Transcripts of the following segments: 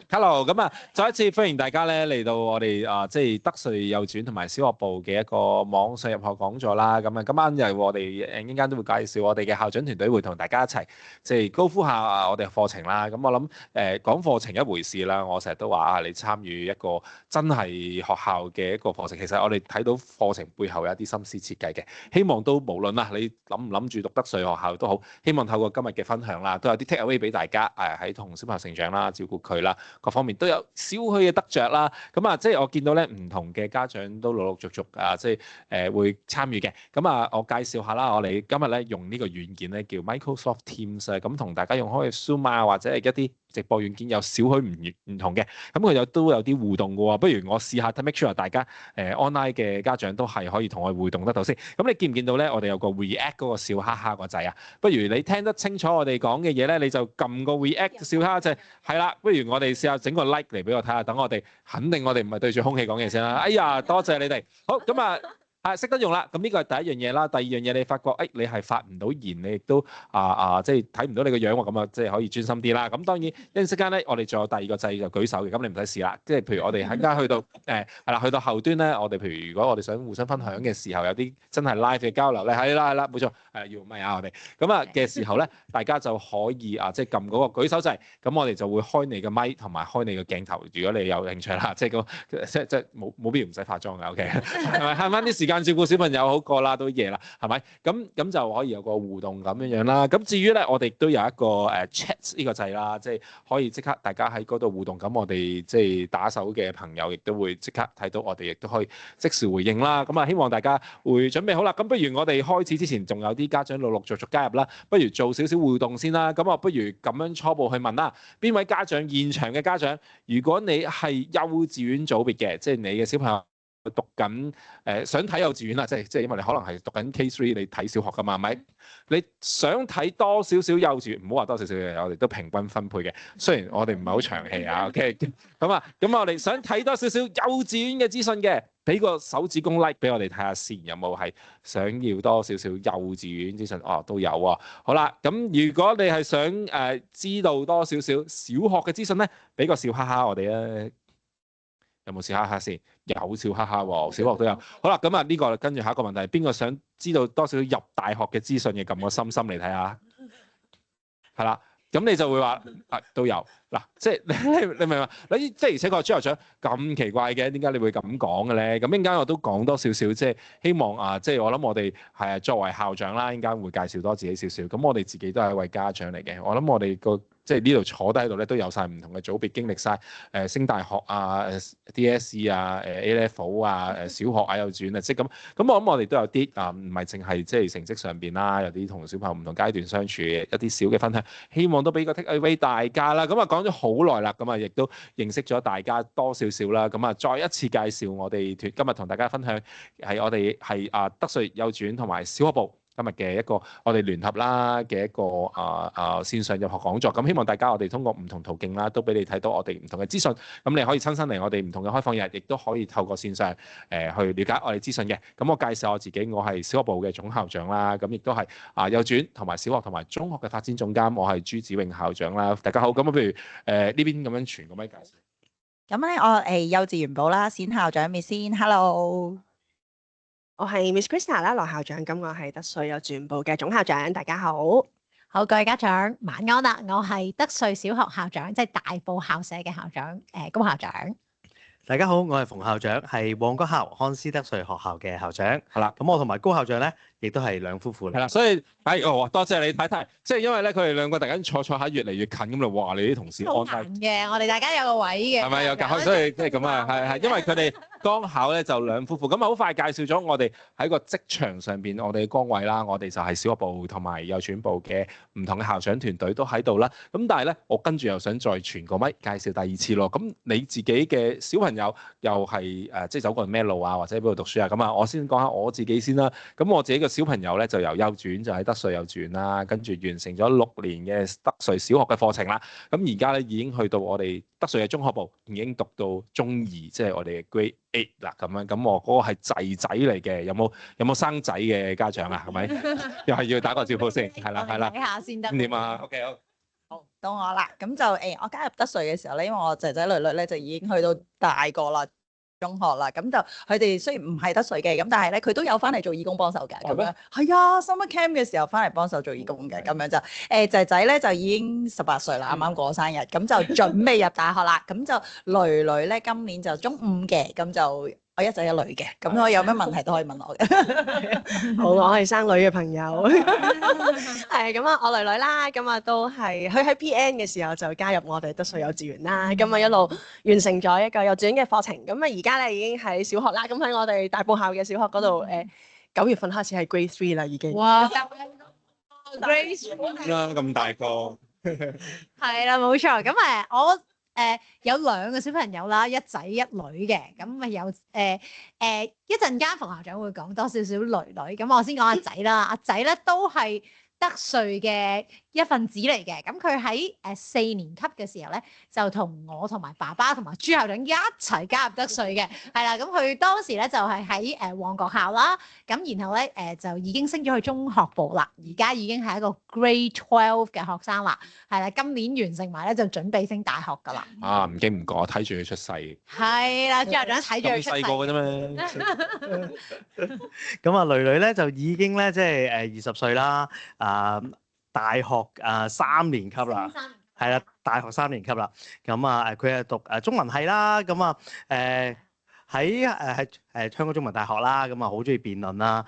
Hello，咁啊，再一次歡迎大家咧嚟到我哋即係德萃幼稚園同埋小學部嘅一個網上入學講座啦。咁啊，今晚又我哋一陣間都會介紹我哋嘅校長團隊會同大家一齊即係高呼下我哋嘅課程啦。咁我諗講課程一回事啦，我成日都話啊，你參與一個真係學校嘅一個課程，其實我哋睇到課程背後有一啲心思設計嘅。希望都無論啦，你諗唔諗住讀德萃學校都好，希望透過今日嘅分享啦，都有啲 take away 俾大家喺同小朋友成長啦、照顧佢啦。各方面都有少許嘅得着啦，咁啊，即係我見到咧唔同嘅家長都陸陸續續即係會參與嘅。咁啊，我介紹下啦，我哋今日咧用呢個軟件咧叫 Microsoft Teams 啊，咁同大家用開 Zoom 啊，或者係一啲直播軟件有少許唔同嘅，咁佢都有啲互動嘅喎。不如我試下 make sure 大家online 嘅家長都係可以同我互動得到先。咁你見唔見到咧？我哋有個 react 嗰個笑哈哈個掣啊。不如你聽得清楚我哋講嘅嘢咧，你就撳個 react 笑哈哈掣。係啦，不如我哋試下整個 like 嚟俾我睇下，等我哋肯定我哋唔係對住空氣講嘢先啦。哎呀，多謝你哋。好，咁啊。識得用啦，咁呢個係第一樣嘢啦。第二樣嘢你發覺，你係發唔到言，你亦都即係睇唔到你個樣喎，咁啊，即係可以專心啲啦。咁當然一陣間咧，我哋仲有第二個掣就舉手嘅，咁你唔使試啦。即係譬如我哋喺家去到係啦，去到後端咧，我哋譬如如果我哋想互相分享嘅時候，有啲真係 live 嘅交流咧，係啦，冇錯，要咪啊我哋咁啊嘅時候咧，大家就可以即係撳嗰個舉手掣，咁我哋就會開你嘅咪同埋開你嘅鏡頭，如果你有興趣啦，即係即係冇必要唔使化妝嘅 ，OK， 係咪慳翻啲時間？照顧小朋友好過啦，都夜啦，係咪？咁就可以有個互動咁樣啦。咁至於咧，我哋都有一個chat 呢個掣啦，即係可以即刻大家喺嗰度互動。咁我哋即係打手嘅朋友亦都會即刻睇到，我哋亦都可以即時回應啦。咁啊，希望大家會準備好啦。咁不如我哋開始之前，仲有啲家長陸陸續續加入啦。不如做少少互動先啦。咁啊，不如咁樣初步去問啦。邊位家長現場嘅家長，如果你係幼稚園組別嘅，即係你嘅小朋友讀緊想睇幼稚園啦，即係因為你可能係讀緊 K3，你睇小學噶嘛，係咪？你想睇多少少幼稚園，唔好話多少少嘅，我哋都平均分配嘅。雖然我哋唔係好長氣啊，OK，咁我哋想睇多少少幼稚園嘅資訊嘅，俾個手指公 like 俾我哋睇下先，有冇係想要多少少幼稚園資訊？哦，都有啊。好啦，咁如果你係想知道多少少小學嘅資訊咧，俾個笑哈哈我哋啊！有冇笑哈哈先？有笑哈哈喎，小學都有。好啦，咁啊呢個跟住下一個問題，邊個想知道多少入大學嘅資訊嘅？撳個心心嚟睇下。係啦，咁你就會話都有嗱，即係你明嘛？你即係而且個朱校長咁奇怪嘅，點解你會咁講嘅咧？咁陣間我都講多少少，即係希望即係我諗我哋係作為校長啦，陣間會介紹多自己少少。咁我哋自己都係一位家長嚟嘅，我諗我哋個。即係呢度坐低喺度咧，都有晒唔同嘅組別經歷晒升大學啊、DSE 啊、A Level 啊、小學啊、幼稚園啊，即係咁。咁我諗我哋都有啲唔係淨係即係成績上邊啦，有啲同小朋友唔同階段相處嘅一啲小嘅分享，希望都俾個 take away 大家啦。咁啊講咗好耐啦，咁啊亦都認識咗大家多少少啦。咁啊再一次介紹我哋團今日同大家分享係我哋係德萃幼稚園同埋小學部。今日嘅一個我哋聯合啦嘅一個線上入學講座，咁希望大家我哋通過唔同途徑啦，都俾你睇到我哋唔同嘅資訊，咁你可以親身嚟我哋唔同嘅開放日，亦都可以透過線上去了解我哋資訊嘅。咁我介紹我自己，我係小學部嘅總校長啦，咁亦都係幼稚園同埋小學同埋中學嘅發展總監，我係朱子穎校長啦。大家好，咁啊，譬如呢邊咁樣傳個咪介紹。咁咧，我幼稚園部啦，冼校長 Miss Hello。我係 Miss Krista 啦，羅校長，咁我係德萃幼稚園部嘅總校長，大家好。好，各位家長晚安啦，我係德萃小學校長，即係大埔校舍嘅校長，高校長。大家好，我係馮校長，係旺角校康斯德萃學校嘅校長。係啦，咁我同埋高校長咧，亦都係兩夫婦嚟。係啦，所以多謝你太太，即係因為咧佢哋兩個突然間坐下越嚟越近咁就話你啲同事安排嘅，我哋大家有個位嘅。係咪有隔開？所以即係咁啊，係因為佢哋剛巧咧就兩夫婦，咁啊好快介紹咗我哋喺個職場上邊我哋嘅崗位啦，我哋就係小學部同埋幼稚園部嘅唔同嘅校長團隊都喺度啦。咁但係咧，我跟住又想再傳個咪介紹第二次咯。咁你自己嘅小朋友又係即係走過咩路啊，或者喺邊度讀書啊？咁啊，我先講下我自己先啦。咁我自己嘅小朋友咧就由幼稚園就喺德萃幼稚園啦，跟住完成咗6年嘅德萃小學嘅課程啦。咁而家咧已經去到我哋德萃嘅中學部，已經讀到中2，即係我哋嘅 Grade 8啦咁樣。咁我嗰個係仔嚟嘅，有冇生仔嘅家長啊？係咪？又係要打個招呼先，係啦。睇下先得。點啊？OK 好。好，到我啦。咁就我加入德萃嘅時候咧，因為我仔仔女女咧就已經去到大個啦，中學啦。咁就佢哋雖然唔係德萃嘅，咁但係咧佢都有翻嚟做義工幫手嘅。咁樣係啊，summer camp 嘅時候翻嚟幫手做義工嘅。咁樣就仔仔咧就已經18歲啦，啱啱過生日，咁就準備入大學啦。咁就女女咧今年就中5嘅，咁就。我一仔一女嘅，咁我有咩問題都可以問我嘅。好，我係生女嘅朋友，係咁啊，我女女啦，咁啊都係佢喺 PN 嘅時候就加入我哋德萃幼稚園啦，咁啊一路完成咗一個幼稚園嘅課程，咁啊而家咧已經喺小學啦，咁喺我哋大埔校嘅小學嗰度9月份開始係 Grade 3啦已經。哇！Grade 3啦，咁大個。係啦，冇錯。咁我有2個小朋友啦，一仔一女嘅。咁啊有一陣間馮校長會講多少少女女。咁我先講阿仔啦，阿仔咧都係德萃嘅一份子嚟嘅。咁佢喺4年級嘅時候咧，就同我同埋爸爸同埋朱校長一齊加入德萃嘅，係啦。咁佢當時咧就係喺旺角校啦，咁然後咧就已經升咗去中學部啦，而家已經係一個 Grade 12嘅學生啦，係啦。今年完成埋咧就準備升大學㗎啦。啊，唔經唔覺睇住佢出世。係啦，朱校長睇住佢出世。咁細個嘅啫咩？咁啊，女女咧就已經咧即係20歲啦，大學3年級啦，係啦，大學3年級啦。咁啊佢係讀中文系啦，咁啊喺香港中文大學啦，咁啊好中意辯論啦。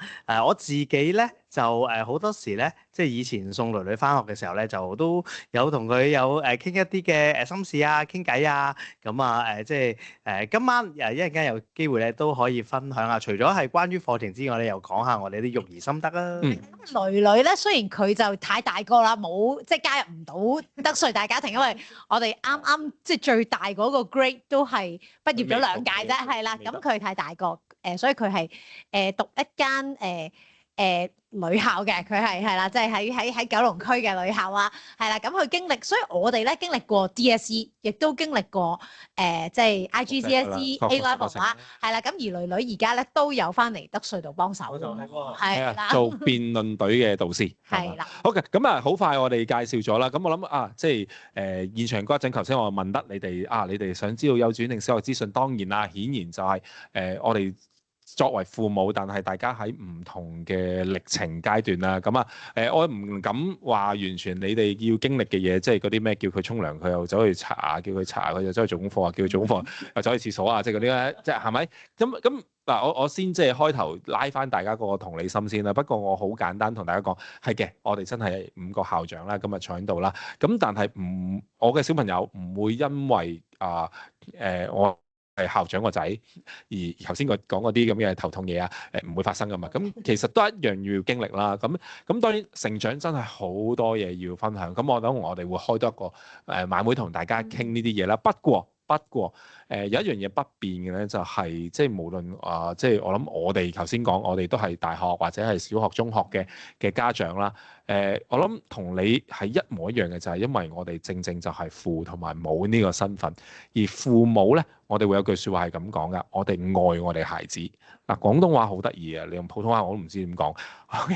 我自己咧就好多時咧，即係以前送女女翻學嘅時候咧，就都有同佢有傾一啲嘅心事啊，傾偈啊。咁啊即係今晚一陣間有機會咧都可以分享下，除咗係關於課程之外咧，又講下我哋啲育兒心得啊。女女咧雖然佢就太大個啦，冇即係加入唔到德萃大家庭，因為我哋啱啱即係最大嗰個 grade 都係畢業咗2屆啫，係啦。咁佢太大個，所以佢係讀一間女校嘅，佢係啦，即係喺九龍區嘅女校啊，係啦。咁佢經歷，所以我哋咧經歷過 DSE，亦都經歷過即係 IGCSE A level 啦，係啦。咁而女女而家咧都有翻嚟德萃度幫手，係啦，做辯論隊嘅導師，係啦。好嘅，咁啊好快我哋介紹咗啦。咁我諗啊，即係現場嗰陣，頭先我問得你哋啊，你哋想知道幼稚園定小學資訊，當然啦，顯然就係我哋作為父母，但係大家喺唔同嘅歷程階段啦。咁啊我唔敢話完全你哋要經歷嘅嘢，即係嗰啲咩叫佢沖涼，佢又走去刷牙；叫佢刷牙，佢又走去做功課啊；叫佢做功課又走去廁所啊，即係嗰啲咧，即係係咪？咁嗱，我先即係開頭拉翻大家個同理心先啦。不過我好簡單同大家講，係嘅，我哋真係5個校長啦，今日坐喺度啦。咁但係我嘅小朋友唔會因為我係校長個仔，而頭先講嗰啲咁嘅頭痛嘢啊，唔會發生噶嘛。咁其實都一樣要經歷啦。咁當然成長真係好多嘢要分享。咁我諗我哋會開多一個晚會同大家傾呢啲嘢啦。不過有一樣嘢不變嘅咧，就係即係無論即係我諗我哋頭先講，我哋都係大學或者係小學、中學嘅家長啦。我諗同你係一模一樣嘅，就係因為我哋正正就係父同埋母呢個身份，而父母咧，我哋會有句説話係咁講噶，我哋愛我哋孩子。嗱，廣東話好得意啊，你用普通話我都唔知點講。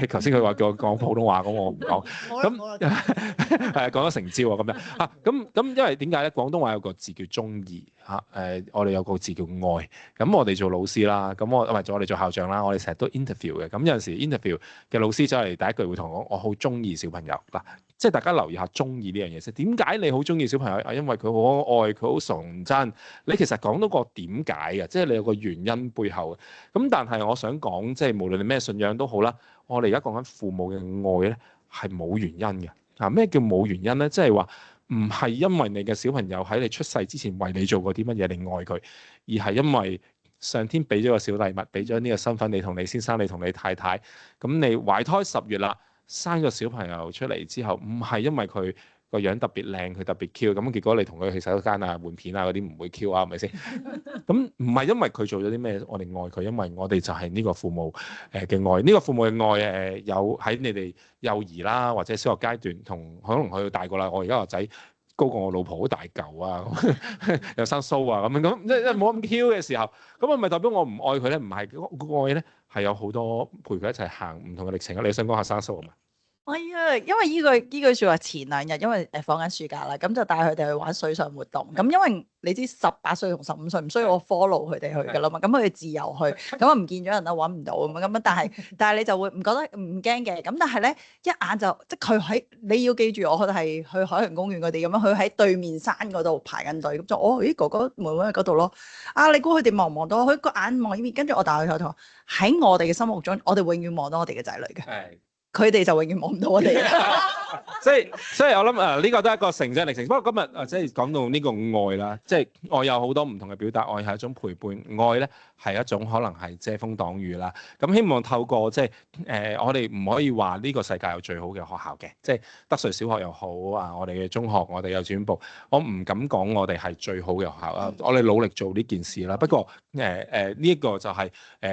頭先佢話叫我講普通話，咁我唔講。咁講咗成招啊，咁樣啊，咁因為點解咧？廣東話有個字叫中意嚇，我哋有個字叫愛。咁我哋做老師啦，咁我哋做校長啦，我哋成日都 interview 嘅。咁有陣時 interview 嘅老師走嚟第一句會同我好中意小朋友嗱，即係大家留意下中意呢樣嘢先。點解你好中意小朋友？因為佢好可愛，佢好純真。你其實講到個點解嘅，即係你有個原因背後嘅。咁但係我想講，即係無論你咩信仰都好啦，我哋而家講緊父母嘅愛咧，係冇原因嘅。啊，咩叫冇原因咧？即係話唔係因為你嘅小朋友喺你出世之前為你做過啲乜嘢，你愛佢，而係因為上天俾咗個小禮物，俾咗呢個身份，你同你先生，你同你太太，咁你懷胎10月啦，生個小朋友出嚟之後，唔係因為佢個樣特別靚，佢特別 Q，咁結果你同佢去洗手間啊、換片啊嗰啲唔會 Q 啊，係咪先？咁唔係因為佢做咗啲咩，我哋愛佢，因為我哋就係呢個父母嘅愛。呢個父母嘅愛有喺你哋幼兒啦，或者小學階段，同可能去到大個啦。我而家個仔高過我老婆好大嚿啊，又生鬚啊咁樣，咁即係冇咁 Q 嘅時候，咁係咪代表我唔愛佢咧？唔係，個愛咧係有好多陪佢一齊行唔同嘅歷程啊！你想講下生鬚啊嘛？係啊，因為呢句説話前兩日，因為放緊暑假啦，咁就帶佢哋去玩水上活動。咁因為你知18歲同15歲唔需要我 follow 佢哋去㗎啦嘛，咁佢哋自由去，咁啊唔見咗人啦，揾唔到咁樣，但係你就會唔覺得唔驚嘅。咁但係咧一眼就即係佢喺你要記住，我哋係去海洋公園嗰啲咁樣，佢喺對面山嗰度排緊隊，咁就咦哥哥妹妹喺嗰度咯。啊你估佢哋望唔望到？佢個眼望呢邊，跟住我帶佢去喺我哋嘅心目中，我哋永遠望到我哋嘅仔女嘅。係。佢哋就永遠望唔到我哋。所以我諗呢個都係一個成長歷程。不過今日即係講到呢個愛啦，即係愛有好多唔同嘅表達，愛係一種陪伴，愛咧係一種可能係遮風擋雨啦。咁希望透過即係我哋唔可以話呢個世界有最好嘅學校嘅，即係德萃小學又好啊，我哋嘅中學，我哋幼稚園部，我唔敢講我哋係最好嘅學校啊。我哋努力做呢件事啦。不過呢一個就係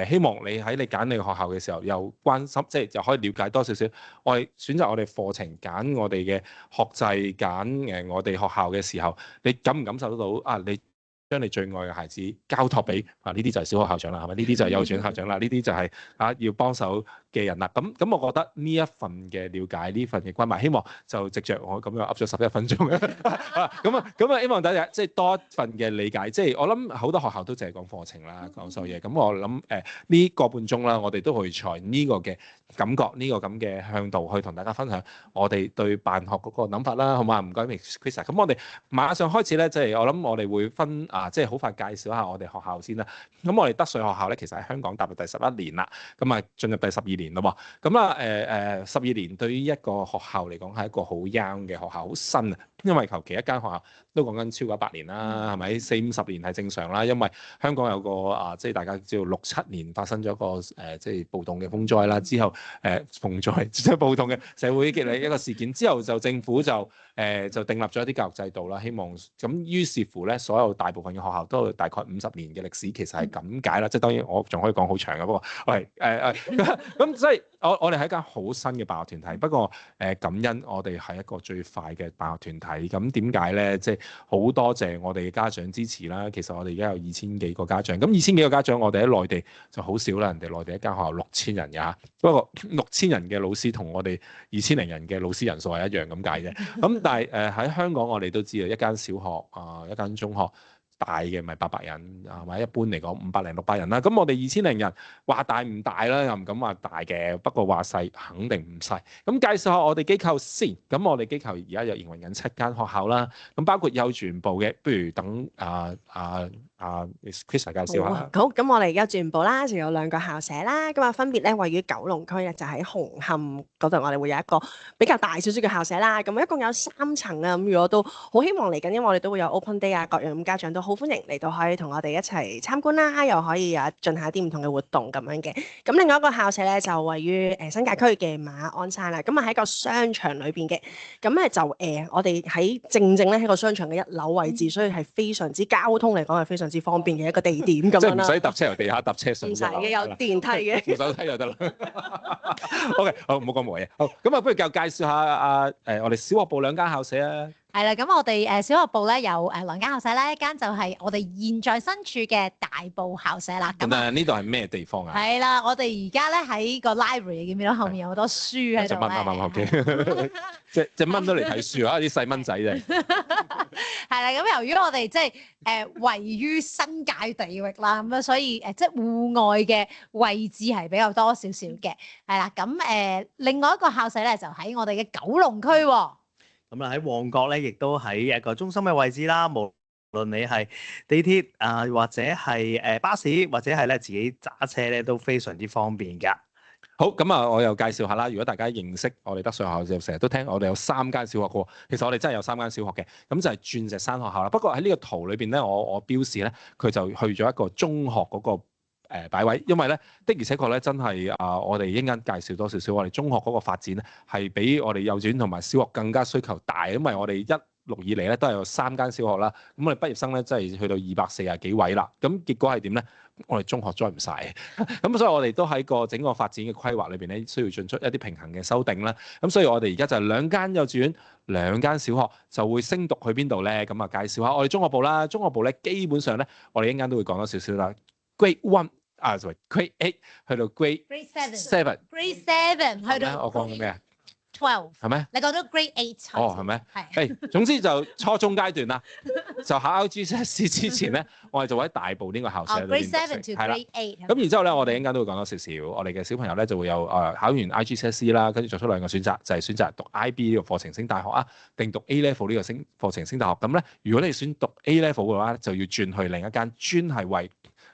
希望你喺你揀你嘅學校嘅時候，又關心即係又可以了解多少少。我哋選擇我哋課程，揀我哋嘅學制，揀我哋學校嘅時候，你感唔感受得到啊？你將你最愛嘅孩子交託俾啊，呢啲就係小學校長啦，係咪？呢啲就係幼稚園校長啦，呢啲就係要幫手嘅人啦。咁我覺得呢一份嘅了解，呢份嘅關懷，希望就藉着我咁樣噏咗11分鐘咁希望大家即係多一份嘅理解。即係我諗好多學校都淨係講課程啦，講所有嘢。咁我諗呢個半鐘啦，我哋都會從呢個嘅感覺，呢個咁嘅向度去同大家分享我哋對辦學嗰個諗法啦，好嘛？唔該 Chris。咁我哋馬上開始咧，即係我諗我哋會分即係好快介紹下我哋學校先啦。咁我哋德萃學校咧，其實喺香港踏入第11年啦，咁啊進入第12年咯喎。咁啊12年對於一個學校嚟講係一個好 young 嘅學校，好新啊。因為求其一間學校都講緊超過100年啦，係咪？40-50年係正常啦。因為香港有個即係大家知道6-7年發生咗個即係暴動嘅風災啦，之後風災即係暴動嘅社會嘅一個事件之後，就政府就訂立咗一啲教育制度啦，希望咁於是乎咧，所有大部分嘅學校都有大概50年嘅歷史，其實係咁解啦。即係當然我仲可以講好長嘅，不過喂咁所以我哋係一間好新嘅辦學團體，不過感恩我哋係一個最快嘅辦學團體。咁點解咧？即係好多謝我哋嘅家長支持啦。其實我哋而家有2000幾個家長，咁2000幾個家長，我哋喺內地就好少啦。人哋內地一間學校6000人呀，不過6000人嘅老師同我哋2000零人嘅老師人數係一樣咁解啫。咁但係喺香港我哋都知道，一間小學一間中學。大嘅咪800人係咪？一般嚟講500-600人啦。咁我哋2000零人話大唔大啦？又唔敢話大嘅，不過話細肯定唔細。咁介紹下我哋機構先。咁我哋機構而家有營運緊7間學校啦。咁包括幼稚園部嘅，不如等Chris 介紹下。好，咁我哋幼稚園部啦，就有2個校舍啦。咁啊，分別咧位於九龍區咧，就喺紅磡嗰度，我哋會有一個比較大少少嘅校舍啦。咁一共有3層啊。咁如果都好希望嚟緊，因為我哋都會有 open day 啊，各樣咁家長都好歡迎嚟到，可以同我哋一齊參觀啦，又可以進行一啲唔同嘅活動咁樣嘅。咁另外一個校舍咧就位於新界區嘅馬鞍山啦。咁啊喺個商場裏邊嘅，咁咧就我哋喺正咧喺個商場嘅1樓位置，所以係非常之交通嚟講係非常之方便嘅一個地點咁樣啦。即係唔使搭車由地下搭車上。唔使嘅，有電梯嘅。扶手梯就得啦。OK， 好，唔好講無謂嘢。好，咁啊，不如介紹下我哋小學部2間校舍啊。係啦，咁我哋小學部咧有2間校舍咧，一間就係我哋現在身處嘅大埔校舍啦。咁呢度係咩地方啊？係啦，我哋而家咧喺個 library 見唔見到後面有好多書喺度咧？隻蚊都嚟睇書啊！啲細蚊仔啫。係啦，咁由於我哋即係位於新界地域啦，咁樣所以即係戶外嘅位置係比較多少少嘅。係啦，咁另外一個校舍咧就喺我哋嘅九龍區喎。咁啊喺旺角咧，亦都喺一個中心嘅位置啦。無論你係地鐵或者係巴士，或者係咧自己揸車咧，都非常之方便㗎。好，咁啊，我又介紹下啦。如果大家認識我哋德萃學校，就成日都聽我哋有3間小學嘅喎。其實我哋真係有3間小學嘅，咁就係鑽石山學校啦。不過喺呢個圖裏邊咧，我標示咧，佢就去咗一個中學嗰個擺位，因為咧的而且確咧真係我哋應該介紹多少少我哋中學嗰個發展咧，係比我哋幼稚園同埋小學更加需求大，因為我哋一路以嚟咧都係有3間小學啦，咁我哋畢業生咧真係去到240幾位啦，咁結果係點咧？我哋中學載唔晒，咁所以我哋都喺個整個發展嘅規劃裏邊咧，需要進出一啲平衡嘅修訂啦。咁所以我哋而家就2間幼稚園、2間小學就會升讀去邊度咧？咁啊介紹下我哋中學部啦。中學部咧基本上咧，我哋一陣間都會講多少少啦。Grade 1Grade 8去到 Grade 7 Grade 7去到我講緊咩啊？ 12，係咩？你講咗 Grade 8哦，係咩？係總之就初中階段啦，就考 GCSE 之前咧，我哋就會喺大埔呢個校舍裏邊 Grade 讀 7書 to 係啦。 Grade 8。咁然之後咧，我哋一陣間都會講多少少，我哋嘅小朋友咧就會有考完 IGCSE 啦，跟住作出兩個選擇，就係選擇讀 IB 呢個課程升大學啊，定讀 A Level 呢個課程升大學。咁咧，如果你選讀 A Level 嘅話，就要轉去另一間專係為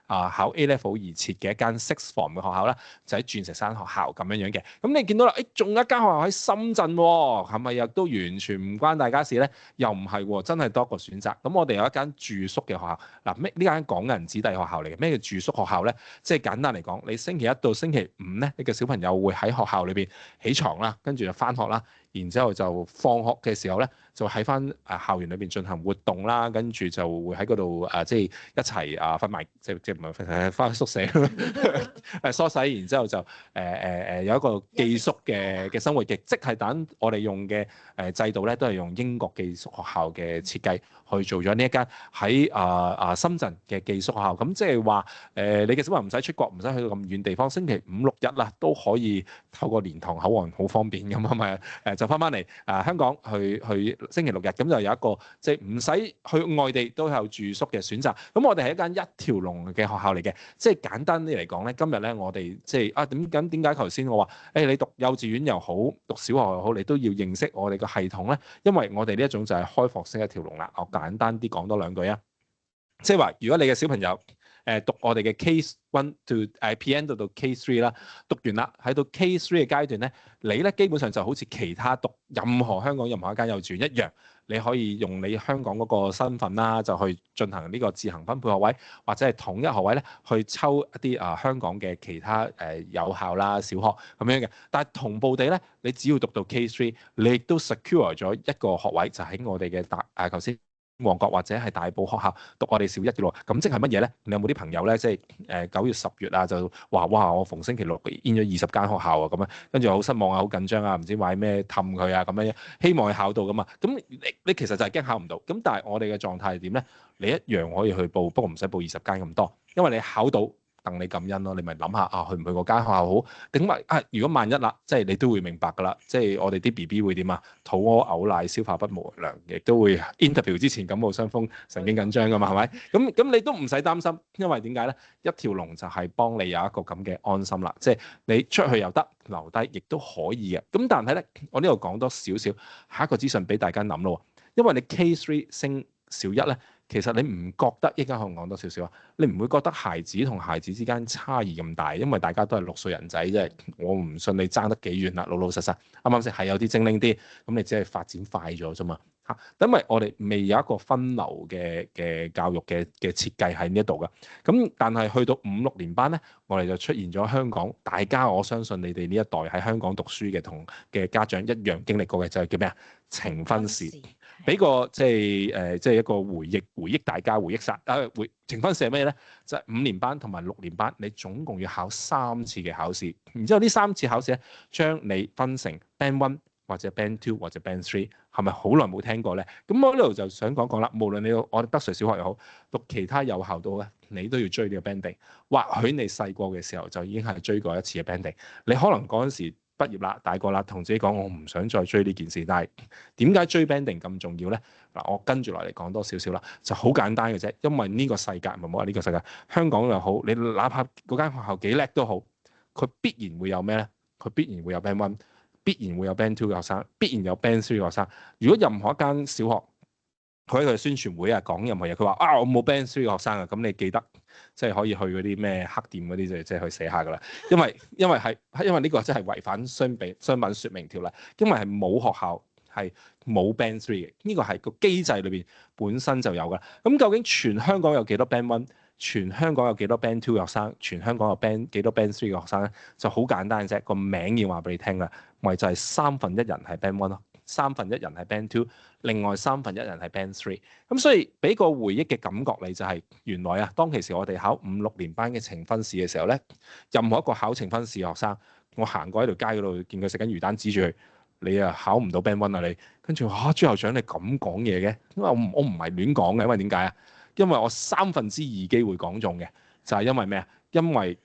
考 A Level 而設嘅一間 Sixth Form 嘅學校啦，就喺鑽石山學校咁樣嘅。咁你見到啦，仲有一間學校喺深圳喎，係咪又都完全唔關大家事咧？又唔係喎，真係多個選擇。咁我哋有一間住宿嘅學校，嗱呢間港人子弟學校嚟嘅。咩叫住宿學校咧？即係簡單嚟講，你星期一到星期五咧，你嘅小朋友會喺學校裏邊起床啦，跟住就翻學啦，然之後就放學嘅時候咧，就喺翻校園裏邊進行活動啦，跟住就會喺嗰度即係一齊瞓埋，即唔係瞓翻宿舍梳洗，然之後就有一個寄宿嘅生活，亦即係等我哋用嘅制度咧，都係用英國寄宿學校嘅設計去做咗呢一間喺深圳嘅寄宿學校。咁即係話你嘅小朋友唔使出國，唔使去到咁遠地方，星期5、6日啦都可以透過蓮塘口岸好方便咁啊咪就翻嚟香港去星期6日，咁就有一個即係唔使去外地都有住宿嘅選擇。咁我哋係一間一條龍嘅學校嚟嘅，即係簡單啲嚟講咧，今日咧我哋即係點解頭先我話你讀幼稚園又好，讀小學又好，你都要認識我哋個系統咧，因為我哋呢一種就係開放式一條龍啦。我簡單啲講多兩句啊，即係話如果你嘅小朋友讀我哋嘅 K1 to PN 到 K3 啦，讀完啦，喺到 K3 嘅階段咧，你咧基本上就好似其他讀任何香港任何一間幼稚園一樣，你可以用你香港嗰個身份啦，就去進行呢個自行分配學位，或者係統一學位咧，去抽一啲香港嘅其他有校啦、小學咁樣嘅。但係同步地咧，你只要讀到 K3，你亦都 secure 咗一個學位，就喺我哋嘅頭先旺角或者係大埔學校讀我哋小一嘅咯。咁即係乜嘢咧？你有冇啲朋友咧，即係9月10月啊，就話哇，我逢星期六 in 咗20間學校啊，咁樣跟住好失望啊，好緊張啊，唔知買咩氹佢啊，咁樣希望佢考到噶嘛。咁你其實就係驚考唔到。咁但係我哋嘅狀態係點咧？你一樣可以去報，不過唔使報20間咁多，因為你考到。等你感恩咯，你咪諗下去唔去嗰間學校好？定咪如果萬一啦，即係你都會明白㗎啦，即係我哋啲 BB 會點啊？肚屙、嘔奶、消化不良，亦都會 interview 之前感冒傷風、神經緊張㗎嘛，係咪？咁你都唔使擔心，因為點解咧？一條龍就係幫你有一個咁嘅安心啦，即係你出去又得，留低亦都可以嘅。咁但係咧，我呢度講多少少下一個資訊俾大家諗咯，因為你 K3 升小一咧。其實你唔覺得依家可能講多少少啊？你唔會覺得孩子同孩子之間差異咁大，因為大家都係6歲人仔啫。我唔信你爭得幾遠啦，老老實實啱啱先係有啲精靈啲，咁你只係發展快咗啫嘛嚇。因為我哋未有一個分流嘅教育嘅設計喺呢一度㗎。咁但係去到5、6年班咧，我哋就出現咗香港，大家我相信你哋呢一代喺香港讀書嘅家長一樣經歷過嘅就係叫咩啊？呈分試。俾個即係一個回憶大家回憶殺呈分試係咩咧？就係5年班同埋6年班，你總共要考3次嘅考試，然之後呢3次考試咧，將你分成 Band 1或者 Band 2或者 Band 3，係咪好耐冇聽過咧？咁我呢度就想講啦，無論你我哋德萃小學又好，讀其他有校都好咧，你都要追呢個 banding。或許你細個嘅時候就已經係追過一次嘅 banding，你可能嗰陣時畢業啦，大個啦，同自己講我唔想再追呢件事。但係點解追 banding 咁重要咧？嗱，我跟住落嚟講多少少啦，就好簡單嘅啫。因為呢個世界唔好話呢個世界，香港又好，你哪怕嗰間學校幾叻都好，佢必然會有咩咧？佢必然會有 band 1，必然會有 band 2嘅學生，必然有 band 3嘅學生。如果任何一間小學，佢喺佢宣傳會講任何嘢，佢話我冇 band 3嘅學生啊，咁你記得即係可以去嗰啲咩黑店嗰啲即係去寫下噶啦，因為呢個真係違反商品説明條例，因為係冇學校係冇 band 3嘅，呢個係個機制裏邊本身就有噶。咁究竟全香港有幾多 band 1？全香港有幾多 band 2嘅學生？全香港有幾多 band 3嘅學生咧？就好簡單嘅啫，個名要話俾你聽啦，咪就係1/3人係 band 1咯。1/3人係 Band 2，另外1/3人係 Band 3。咁所以俾個回憶嘅感覺你就係原來啊，當其時我哋考5、6年班嘅呈分試嘅時候咧，任何一個考呈分試嘅學生，我行過喺條街嗰度見佢食緊魚蛋，指住佢，你啊考唔到 Band 1啊你，跟住朱校長你咁講嘢嘅，因為我唔係亂講嘅，因為點解啊？因為我2/3機會講中嘅，就係因為咩啊？因為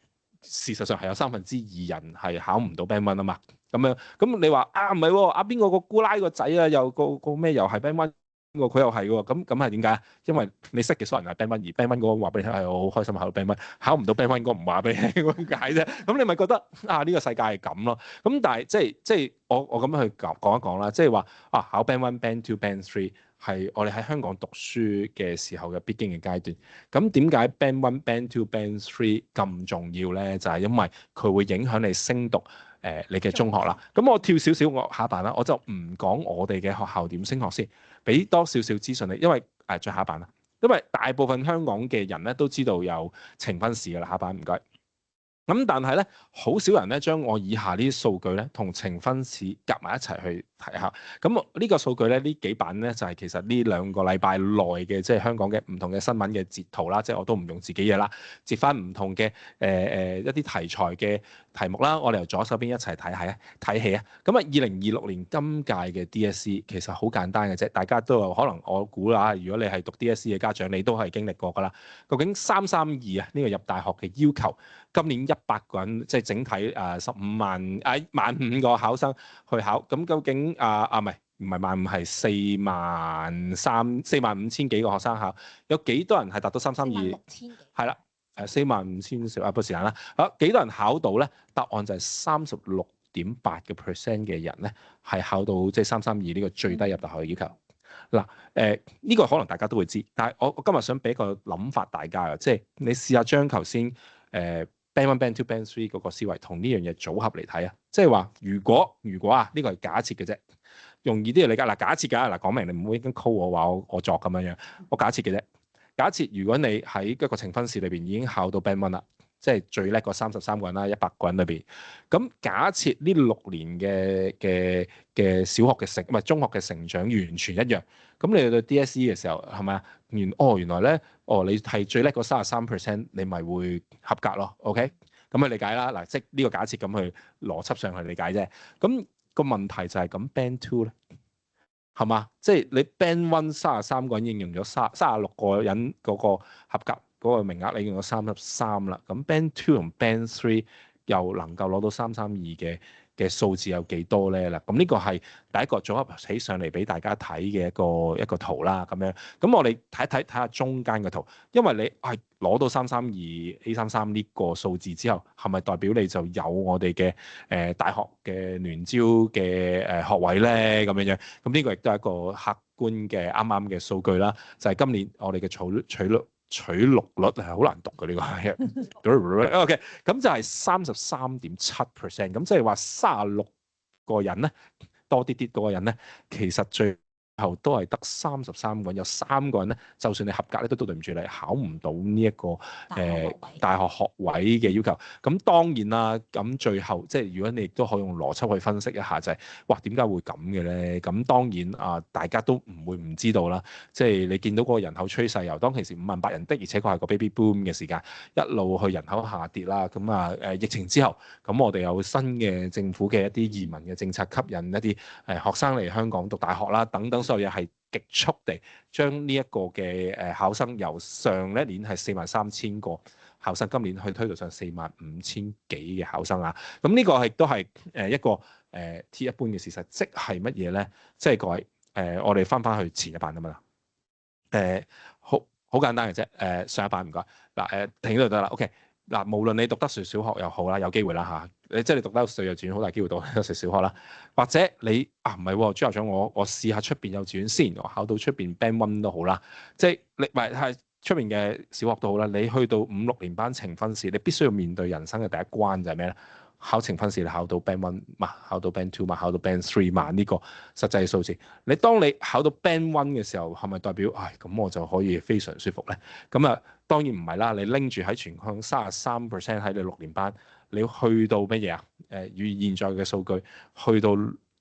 事實上係有2/3人係考唔到 Band 1啊嘛。咁樣。咁你話啊唔係喎，邊個個姑奶個仔啊，又個咩又係 Band One。佢又係喎，咁係點解啊？因為你識嘅所有人係 Band One，而 Band One 嗰個話俾你聽係我好開心考到 Band One，考唔到 Band One 嗰個唔話俾你聽點解啫？咁你咪覺得呢個世界係咁咯。咁但係即係我咁樣去講一講啦，即係話考 Band One、Band Two、Band Three 係我哋喺香港讀書嘅時候嘅必經嘅階段。咁點解 Band One、Band Two、Band Three 咁重要咧？就係因為佢會影響你升讀你嘅中學啦。咁我跳少少我下一版啦，我就唔講我哋嘅學校點升學先。俾多少少資訊你，因為再下一版啦，因為大部分香港嘅人咧都知道有呈分試㗎啦，下一版唔該。咁但係咧，好少人咧將我以下呢啲數據咧同呈分試夾埋一齊去睇下。咁呢個數據咧，呢幾版咧就係其實呢2個禮拜內嘅即係香港嘅唔同嘅新聞嘅截圖啦，即係我都唔用自己嘢啦，截翻唔同嘅一啲題材嘅題目啦。我哋由左手邊一齊睇起啊。咁2026年今屆嘅 DSE 其實好簡單嘅啫，大家都有可能我估啦，如果你係讀 DSE 嘅家長，你都係經歷過㗎啦。究竟332呢個入大學嘅要求，今年100個人即係整體15萬15000個考生去考，咁究竟唔係15000係45000幾個學生考，有幾多人係達到332？係啦，45000少不是但啦。幾多人考到咧？答案就係36.8% 嘅人咧係考到即係332呢個最低入大學嘅要求。嗱呢個可能大家都會知，但係我今日想俾個諗法大家啊，即係你試下將頭先Band One、Band Two、Band Three 嗰個思維同呢樣嘢組合嚟睇啊，即係話如果呢個係假設嘅啫，容易啲嚟理解。假設㗎，講明你唔好已經 call 我話我作咁樣，我假設嘅啫。假設如果你喺一個呈分試裏邊已經考到 Band One 啦，即係最叻嗰33個人啦，100個人裏邊，咁假設呢6年嘅小學嘅中學嘅成長完全一樣，咁你去到 DSE 嘅時候係咪啊？原來咧，你係最叻嗰33%，你咪會合格咯。OK，咁去理解啦。嗱，即係呢個假設咁去邏輯上去理解啫。咁個問題就係咁 Band Two 咧，係嘛？即係你 Band One 33個人應用咗36個人嗰個合格嗰個名額，你用咗33啦。咁 Band Two 同 Band Three 又能夠攞到332嘅數字有幾多咧？嗱，咁呢個係第一個組合起上嚟俾大家睇嘅一個圖啦。咁樣，咁我哋睇下中間嘅圖，因為你係攞到332 A33呢個數字之後，係咪代表你就有我哋嘅大學嘅聯招嘅學位咧？咁樣，咁呢個亦都係一個客觀嘅啱啱嘅數據啦。就係今年我哋嘅取錄率係好難讀嘅呢個係，OK， 咁就係33.7%，咁即係話36個人咧，多啲嗰個人咧，其實最後都係得33個人，有3個人咧，就算你合格咧，都對唔住你考唔到呢一個大學學位嘅要求。咁當然啦，咁最後即係如果你亦都可以用邏輯去分析一下，就係哇點解會咁嘅咧？咁當然大家都唔會唔知道啦。即係你見到嗰個人口趨勢由當其時58000人的，而且確係個 baby boom 嘅時間，一路去人口下跌啦。咁疫情之後，咁我哋有新嘅政府嘅一啲移民嘅政策，吸引一啲學生嚟香港讀大學啦，等等。所有嘢係極速地將呢一個嘅考生由上一年係43000個考生，今年去推到上45000幾嘅考生啊！咁呢個亦都係一個鐵一般嘅事實，即係乜嘢咧？即係各位我哋翻去前一版啊嘛，好簡單嘅啫。上一版唔該嗱，停呢度得啦。OK。嗱，無論你讀德萃小學又好啦，有機會啦嚇，即係你讀德萃幼稚園，好大機會讀德萃小學啦。或者你唔係喎，朱校長，我試下出邊幼稚園先，我考到出邊 Band One 都好啦。即係你唔係出邊嘅小學都好啦，你去到5、6年班呈分試，你必須要面對人生嘅第一關就係咩咧？考呈分試，你考到 Band One 嘛，考到 Band Two 嘛，考到 Band Three 嘛，呢個實際數字。當你考到 Band One 嘅時候，係咪代表咁我就可以非常舒服咧？咁當然唔係啦。你拎住喺全港33% 喺你6年班，你要去到乜嘢啊？與現在嘅數據，去到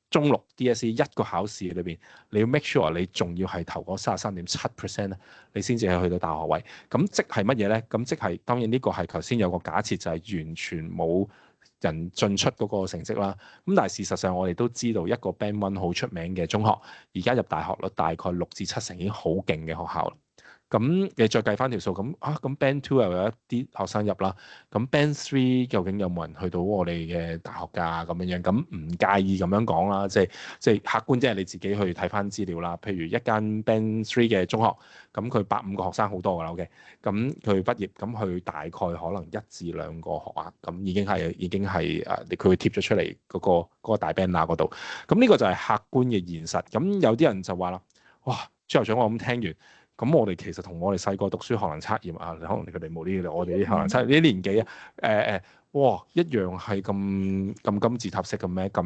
中六 DSE 一個考試裏邊，你要 make sure 你仲要係投嗰33.7% 咧，你先至係去到大學位。咁即係乜嘢咧？咁即係當然呢個係頭先有個假設，就係完全冇人進出嗰個成績啦。咁但係事實上我哋都知道，一個 Band One 好出名嘅中學，而家入大學率大概6至7成已經好勁嘅學校啦。咁你再計翻條數，咁 Band Two 又有一啲學生入啦，咁 Band Three 究竟有冇人去到我哋嘅大學㗎咁樣樣？咁唔介意咁樣講啦，即係客觀，即係你自己去睇翻資料啦。譬如一間 Band Three 嘅中學，咁佢150個學生好多㗎啦，OK，咁佢畢業，咁佢大概可能1至2個學額，咁已經係佢會貼咗出嚟嗰個大 banner 嗰度。咁呢個就係客觀嘅現實。咁有啲人就話啦，哇，朱校長我咁聽完。咁我哋其實同我哋細個讀書學能測驗啊，可能佢哋冇呢啲，我哋啲學能測驗呢啲年紀啊，哇，一樣係咁金字塔式嘅咩？咁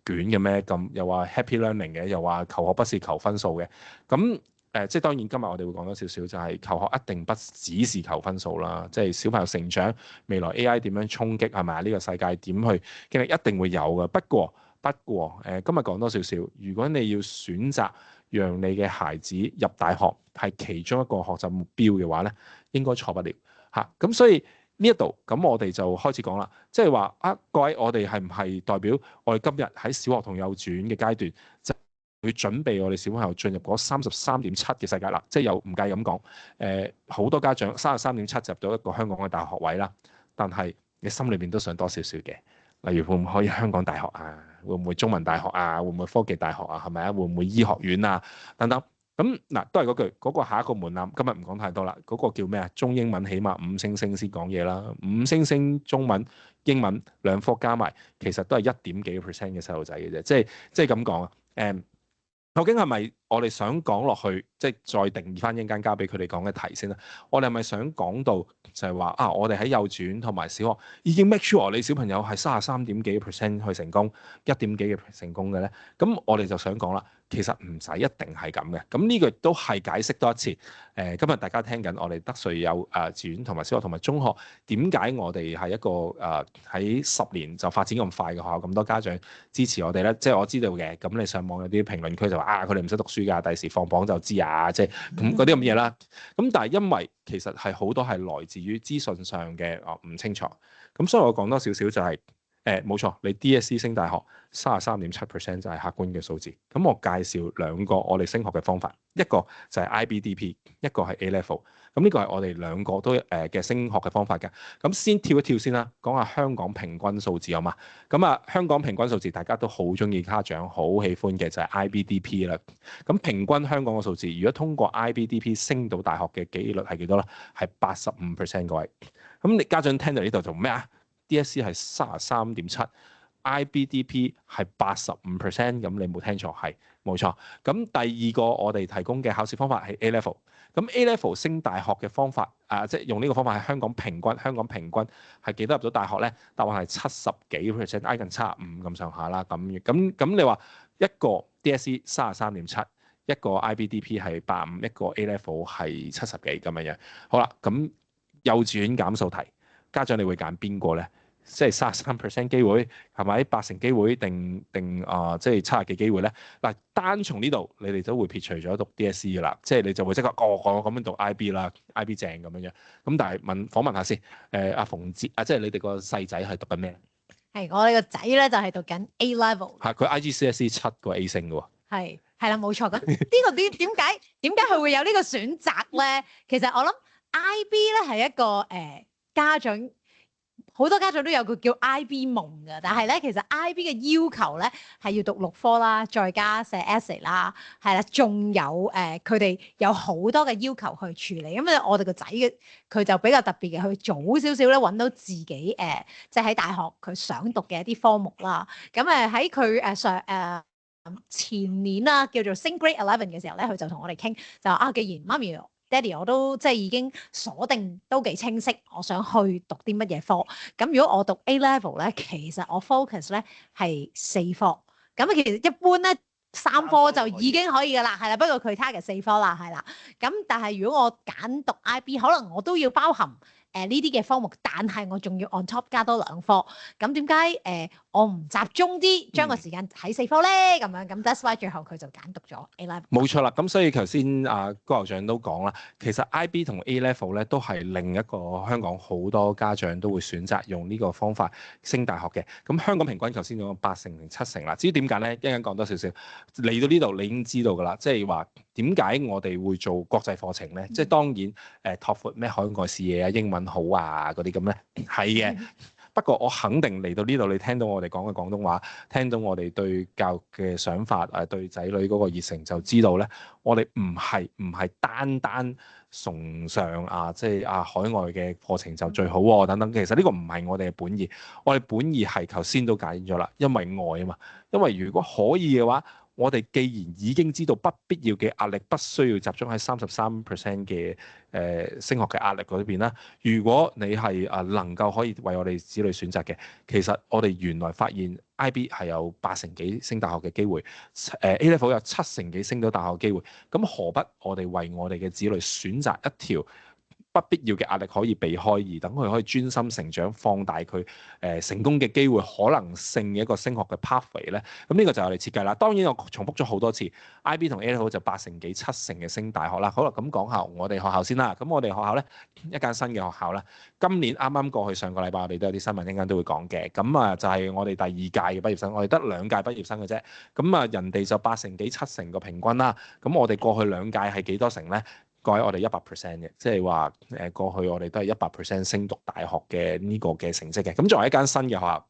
捲嘅咩？咁又話 happy learning 嘅，又話求學不是求分數嘅。咁即係當然今日我哋會講多少少，就係求學一定不只是求分數啦。即係小朋友成長，未來 AI 點樣衝擊係咪啊？呢個世界點去經歷一定會有嘅。不過今日講多少少，如果你要選擇讓你嘅孩子入大學係其中一個學習目標嘅話咧，應該錯不了嚇。咁所以呢一度咁我哋就開始講啦，即係話各位，我哋係唔係代表我哋今日喺小學同幼稚園嘅階段就會準備我哋小朋友進入嗰33.7嘅世界啦？即係又唔計咁講，好多家長33.7入到一個香港嘅大學位啦，但係你心裏邊都想多少少嘅。例如會唔會可以香港大學啊？會唔會中文大學啊？會唔會科技大學啊？係咪啊？會唔會醫學院啊？等等。咁嗱，都係嗰句，嗰個下一個門檻，今日唔講太多啦。嗰個叫咩啊？中英文起碼5星星先講嘢啦。5星星中文、英文兩科加埋，其實都係1點幾個%嘅細路仔嘅啫。即係咁講啊。究竟係咪我哋想講落去，即係再定義翻一陣間交俾佢哋講嘅題先啦？我哋係咪想講到就係話我哋喺幼稚園同埋小學已經 make sure 你小朋友係33點幾個%去成功，1點幾嘅成功嘅咧？咁我哋就想講啦，其實唔使一定係咁嘅。咁呢個都係解釋多一次。今日大家聽緊我哋德萃幼稚園同埋小學同埋中學，點解我哋係一個喺10年就發展咁快嘅學校，咁多家長支持我哋咧？即係我知道嘅。咁你上網有啲評論區就話佢哋唔識讀書㗎，第時放榜就知啊，即係咁嗰啲咁嘢啦。咁但係因為其實係好多係來自於資訊上嘅唔清楚，咁所以我講多少少就係冇錯，你 DSE 升大學33.7% 就係客觀嘅數字。咁我介紹2個我哋升學嘅方法，一個就係 IBDP， 一個係 A Level。咁呢個係我哋2個都嘅升學嘅方法嘅。咁先跳一跳先啦，講下香港平均數字好嘛？咁香港平均數字大家都好中意，家長好喜歡嘅就係 IBDP 啦。咁平均香港嘅數字，如果通過 IBDP 升到大學嘅機率係幾多咧？係85%各位。咁你家長聽到呢度做咩啊？DSE 係33.7，IBDP 係85%，咁你冇聽錯，係冇錯。咁第2個我哋提供嘅考試方法係 A Level。咁 A Level 升大學嘅方法即係用呢個方法係香港平均係幾多入到大學咧？答案係70幾%，挨近75咁上下啦。咁你話一個 DSE 33.7，一個 IBDP 係85，一個 A Level 係70幾咁樣。好啦，咁幼稚園減數題。家長你會揀邊個咧？即係33% 機會係咪？80機會定即係70幾機會咧？嗱，單從呢度你哋都會撇除咗讀 DSE 噶啦，即係你就會即刻我咁樣讀 IB 啦，IB 正咁樣。咁但係訪問下先，阿馮哲即係你哋個細仔係讀緊咩？係我哋個仔咧就係讀緊 A level。係佢 IGCSE 7個 A 星嘅喎。係啦，冇錯。咁呢個點解佢會有呢個選擇咧？其實我諗 IB 咧係一個家長。好多家長都有個叫 IB 夢㗎，但係咧其實 IB 嘅要求咧係要讀6科啦，再加寫 essay 啦，係啦，仲有佢哋有好多嘅要求去處理。咁我哋個仔嘅佢就比較特別嘅，佢早少少咧揾到自己即係喺大學佢想讀嘅一啲科目啦。咁喺佢前年啦，叫做升 Grade 11嘅時候咧，佢就同我哋傾就話既然媽咪，爹哋我都即係已經鎖定都幾清晰，我想去讀啲乜嘢科。咁如果我讀 A level 咧，其實我 focus 咧係4科。咁其實一般咧3科就已經可以㗎啦，係啦。不過佢 target 4科啦，係啦。咁但係如果我揀讀 IB，可能我都要包含呢啲嘅科目，但係我仲要 on top 加多2科，咁點解我唔集中啲將個時間睇4科咧？咁樣咁 that's why 最後佢就揀讀咗 A level。冇錯啦，咁所以頭先高校長都講啦，其實 IB 同 A level 咧都係另一個香港好多家長都會選擇用呢個方法升大學嘅。咁香港平均頭先講8成定7成啦。至於點解咧？一陣間講多少少。嚟到呢度你已經知道㗎啦，即係話點解我哋會做國際課程咧？即係當然拓闊咩海外視野啊、英文好啊嗰啲咁咧，係嘅。不過我肯定嚟到呢度，你聽到我哋講嘅廣東話，聽到我哋對教育嘅想法，對仔女嗰個熱誠，就知道咧，我哋唔係單單崇尚即係海外嘅課程就最好喎等等。其實呢個唔係我哋嘅本意，我哋本意係頭先都解咗啦，因為愛啊嘛。因為如果可以嘅話，我哋既然已經知道不必要嘅壓力不需要集中喺33% 嘅升學嘅壓力嗰邊啦。如果你係能夠可以為我哋子女選擇嘅，其實我哋原來發現 IB 係有8成幾升大學嘅機會，A level 有7成幾升到大學嘅機會。咁何不我哋為我哋嘅子女選擇一條不必要嘅壓力可以避開，而等佢可以專心成長，放大佢成功嘅機會可能性嘅一個升學嘅 pathway 咧。咁呢個就係我哋設計啦。當然我重複咗好多次 ，IB 同 A level 就8成幾7成嘅升大學啦。好啦，咁講下我哋學校先啦。咁我哋學校咧一間新嘅學校啦，今年啱啱過去上個禮拜我哋都有啲新聞，一陣間都會講嘅。咁就係我哋第2屆嘅畢業生，我哋得2屆畢業生嘅啫。咁人哋就8成幾7成個平均啦。咁我哋過去2屆係幾多成咧？過去我哋100% 嘅，即係話過去我哋都係100% 升讀大學嘅呢個嘅成績嘅。咁作為一間新嘅學校，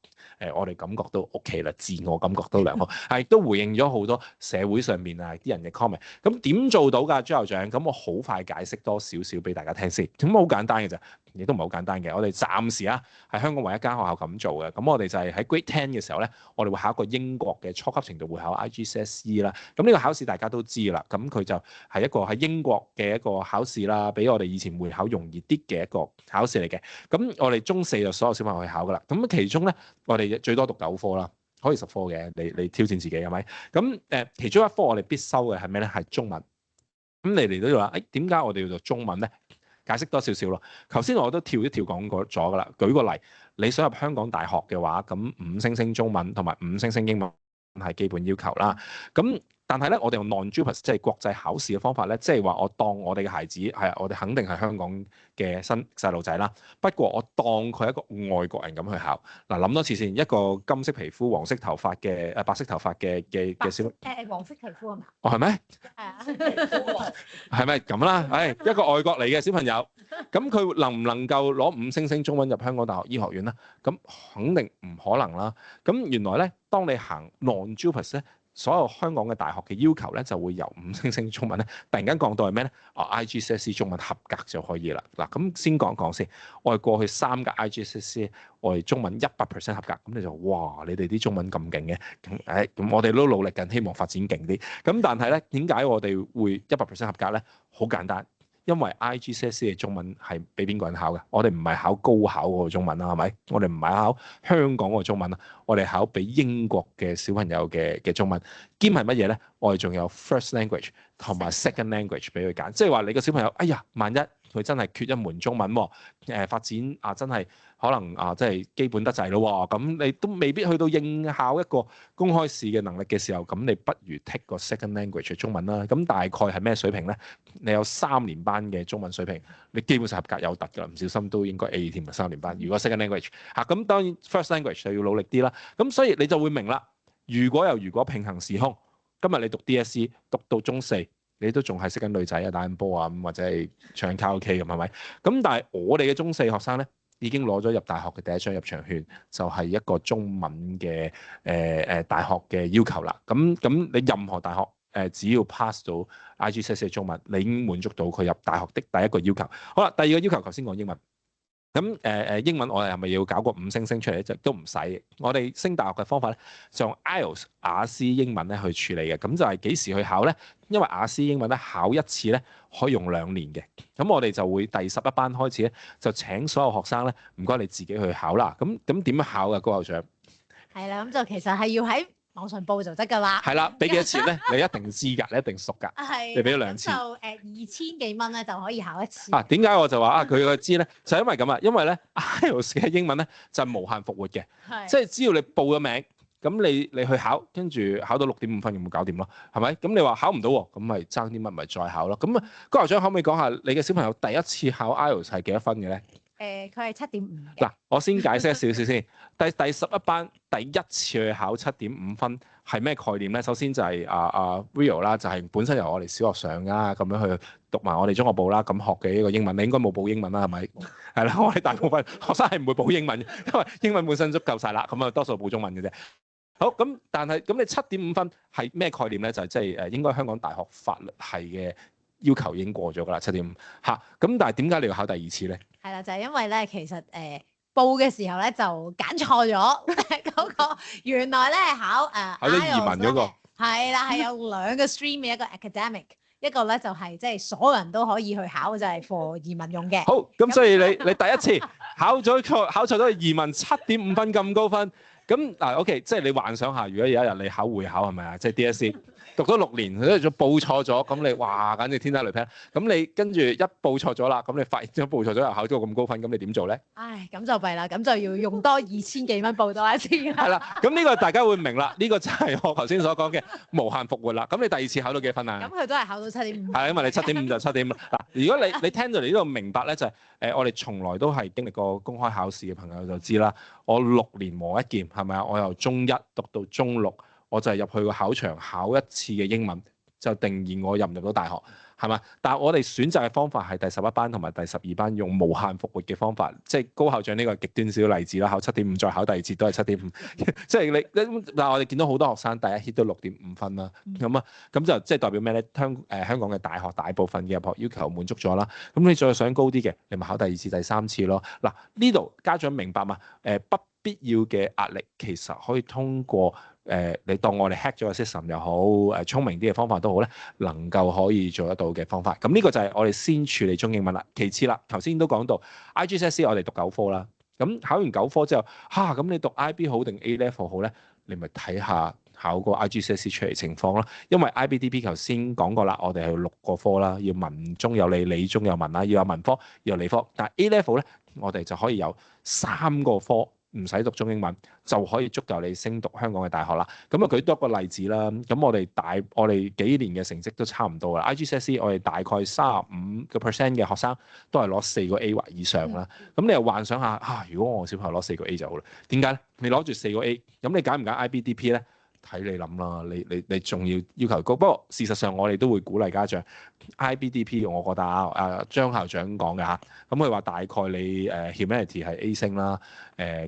我哋感覺都 OK 啦，自我感覺都良好，係亦都回應咗好多社會上面啲人嘅 comment。咁點做到㗎，朱校長？咁我好快解釋多少少俾大家聽先。咁好簡單嘅啫，亦都唔係好簡單嘅。我哋暫時係香港唯一間學校咁做嘅。咁我哋就係喺 Grade 10嘅時候咧，我哋會考一個英國嘅初級程度會考 IGCSE 啦。咁呢個考試大家都知啦。咁佢就係一個喺英國嘅一個考試啦，比我哋以前會考容易啲嘅一個考試嚟嘅。咁我哋中4就所有小朋友去考㗎啦。咁其中咧，我哋最多讀9科啦，可以10科嘅。你挑戰自己係咪？咁其中一科我哋必修嘅係咩咧？係中文。咁你嚟到就話，點解我哋要做中文咧？解釋多少少咯。頭先我都跳一跳講過咗㗎啦。舉個例，你想入香港大學嘅話，咁5星星中文同埋5星星英文係基本要求啦。咁但係咧，我哋用 non-JUPAS 即係國際考試嘅方法咧，即係話我當我哋嘅孩子係我哋肯定係香港嘅新細路仔啦。不過我當佢係一個外國人咁去考。嗱，諗多次先，一個金色皮膚、黃色頭髮嘅白色頭髮嘅小黃色皮膚係嘛？哦，係咩？係啊，係咪咁啦？一個外國嚟嘅小朋友，咁佢能唔能夠攞5星星中文入香港大學醫學院咧？咁肯定唔可能啦。咁原來咧，當你行 non-JUPAS 咧，所有香港嘅大學嘅要求咧，就會由5星星中文咧，突然間降到係咩咧？IGCSE 中文合格就可以啦。嗱，咁先講講先。我哋過去3屆 IGCSE，我哋中文100% 合格。咁你就哇，你哋啲中文咁勁嘅，咁我哋都努力緊，希望發展勁啲。咁但係咧，點解我哋會100% 合格咧？好簡單。因為 IGCSE 嘅中文係俾邊個人考嘅？我哋唔係考高考嗰個中文啦，係咪？我哋唔係考香港嗰個中文啦，我哋考俾英國嘅小朋友嘅中文。兼係乜嘢咧？我哋仲有 first language 同埋 second language 俾佢揀，即係話你個小朋友，哎呀，萬一佢真係缺一門中文喎，發展真係可能即係基本得滯咯喎，咁你都未必去到應考一個公開試嘅能力嘅時候，咁你不如 take 個 second language 嘅中文啦。咁大概係咩水平咧？你有3年班嘅中文水平，你基本上合格有突㗎啦，唔小心都應該 A 添啊，3年班。如果 second language 咁當然 first language 就要努力啲啦。咁所以你就會明啦。如果平行時空，今日你讀 DSE 讀到中4。你都仲係識緊女仔打緊波或者係唱卡拉 OK 咁係咪？咁但係我哋嘅中4學生咧，已經攞咗入大學嘅第一張入場券，就係一個中文嘅大學嘅要求啦。咁你任何大學只要 pass 到 IGCSE 中文，你已經滿足到佢入大學的第一個要求。好啦，第二個要求頭先講英文。咁英文我哋係咪要搞個5星星出嚟咧？就都唔使。我哋升大學嘅方法咧，就用 IELTS 雅思英文咧去處理嘅。咁就係幾時去考咧？因為雅思英文咧考一次咧可以用2年嘅。咁我哋就會第11班開始咧，就請所有學生咧，唔該你自己去考啦。咁點樣考㗎，高校長？係啦，咁就其實係要喺網上報就得㗎啦。係啦，俾幾多錢咧？你一定知㗎，你一定熟㗎。係，你俾咗2次就2000幾蚊咧就可以考一次。點解我就話佢個知咧？就係因為咁啊，因為咧 IELTS 嘅英文咧就係無限復活嘅，即係只要你報咗名。咁你去考，跟住考到6.5分，咁咪搞掂咯，係咪？咁你話考唔到喎，咁咪爭啲乜咪再考咯。咁高校長可唔可以講下你嘅小朋友第一次考 IELTS 係幾多分嘅咧？佢係7.5。嗱，我先解釋一少少先。第11班第一次去考7.5分係咩概念咧？首先就係Rio 啦，就係本身由我哋小學上啦，咁樣去讀埋我哋中學部啦，咁學嘅呢個英文，你應該冇補英文啦，係咪？係啦，我哋大部分學生係唔會補英文嘅，因為英文本身足夠晒啦，咁啊多數補中文嘅啫。好咁，但係咁你7.5分係咩概念咧？就係即係應該香港大學法律系嘅要求已經過咗㗎啦，7.5嚇。咁但係點解你要考第2次咧？係啦，就係因為咧，其實報嘅時候咧就揀錯咗嗰個，原來咧考咗移民嗰個係啦，係有2個 stream 嘅，一個 academic，一個咧就係即係所有人都可以去考，就係 for 移民用嘅。好，咁所以你第一次考錯咗移民7.5分咁高分。咁嗱 OK， 即係你幻想下，如果有一日你考會考係咪啊？即係 DSE 讀咗6年，佢都報錯咗，咁你哇簡直天打雷劈！咁你跟住一報錯咗啦，咁你發現咗報錯咗又考咗咁高分，咁你點做咧？唉，咁就弊啦，咁就要用多2000幾蚊報多一次啦。係啦，咁呢個大家會明啦，呢個就係我頭先所講嘅無限復活啦。咁你第2次考到幾分啊？咁佢都係考到7.5。係，因為你7.5就7.5嗱。如果你聽到嚟呢度明白咧，就係我哋從來都係經歷過公開考試嘅朋友就知啦。我6年磨一劍，係咪啊？我由中1讀到中6，我就係入去個考場考一次嘅英文，就定義我入唔入到大學，係嘛？但係我哋選擇嘅方法係第11班同埋第12班用無限復活嘅方法，即係高校長呢個極端少少例子啦。考7.5再考第2次都係7.5，即係但係我哋見到好多學生第一 hit 都6.5分啦，咁就即係代表咩咧？香港嘅大學大部分嘅入學要求滿足咗啦，咁你再想高啲嘅，你咪考第2次、第3次咯。嗱，呢度家長明白嘛？不必要嘅壓力其實可以通過你當我哋 hack 咗個 system 又好，聰明啲嘅方法都好咧，能夠可以做得到嘅方法。咁呢個就係我哋先處理中英文啦。其次啦，頭先都講到 IGCSE 我哋讀9科啦。咁考完9科之後，咁你讀 IB 好定 A Level 好咧？你咪睇下考個 IGCSE 出嚟情況啦。因為 IBDP 頭先講過啦，我哋係6個科啦，要文中有理，理中有文啦，要有文科，要有理科。但係 A Level 咧，我哋就可以有3個科。唔使讀中英文就可以足夠你升讀香港嘅大學啦。咁啊舉多個例子啦。咁我哋幾年嘅成績都差唔多啦。IGCSE 我哋大概35% 嘅學生都係攞4個 A 或以上啦。咁你又幻想下如果我小朋友攞4個 A 就好啦。點解咧？你攞住4個 A，咁你揀唔揀 IBDP 咧？睇你諗啦，你仲要求高。不過事實上我哋都會鼓勵家長 IBDP， 我覺得張校長講嘅嚇，咁佢話大概你humanity 係 A 星啦，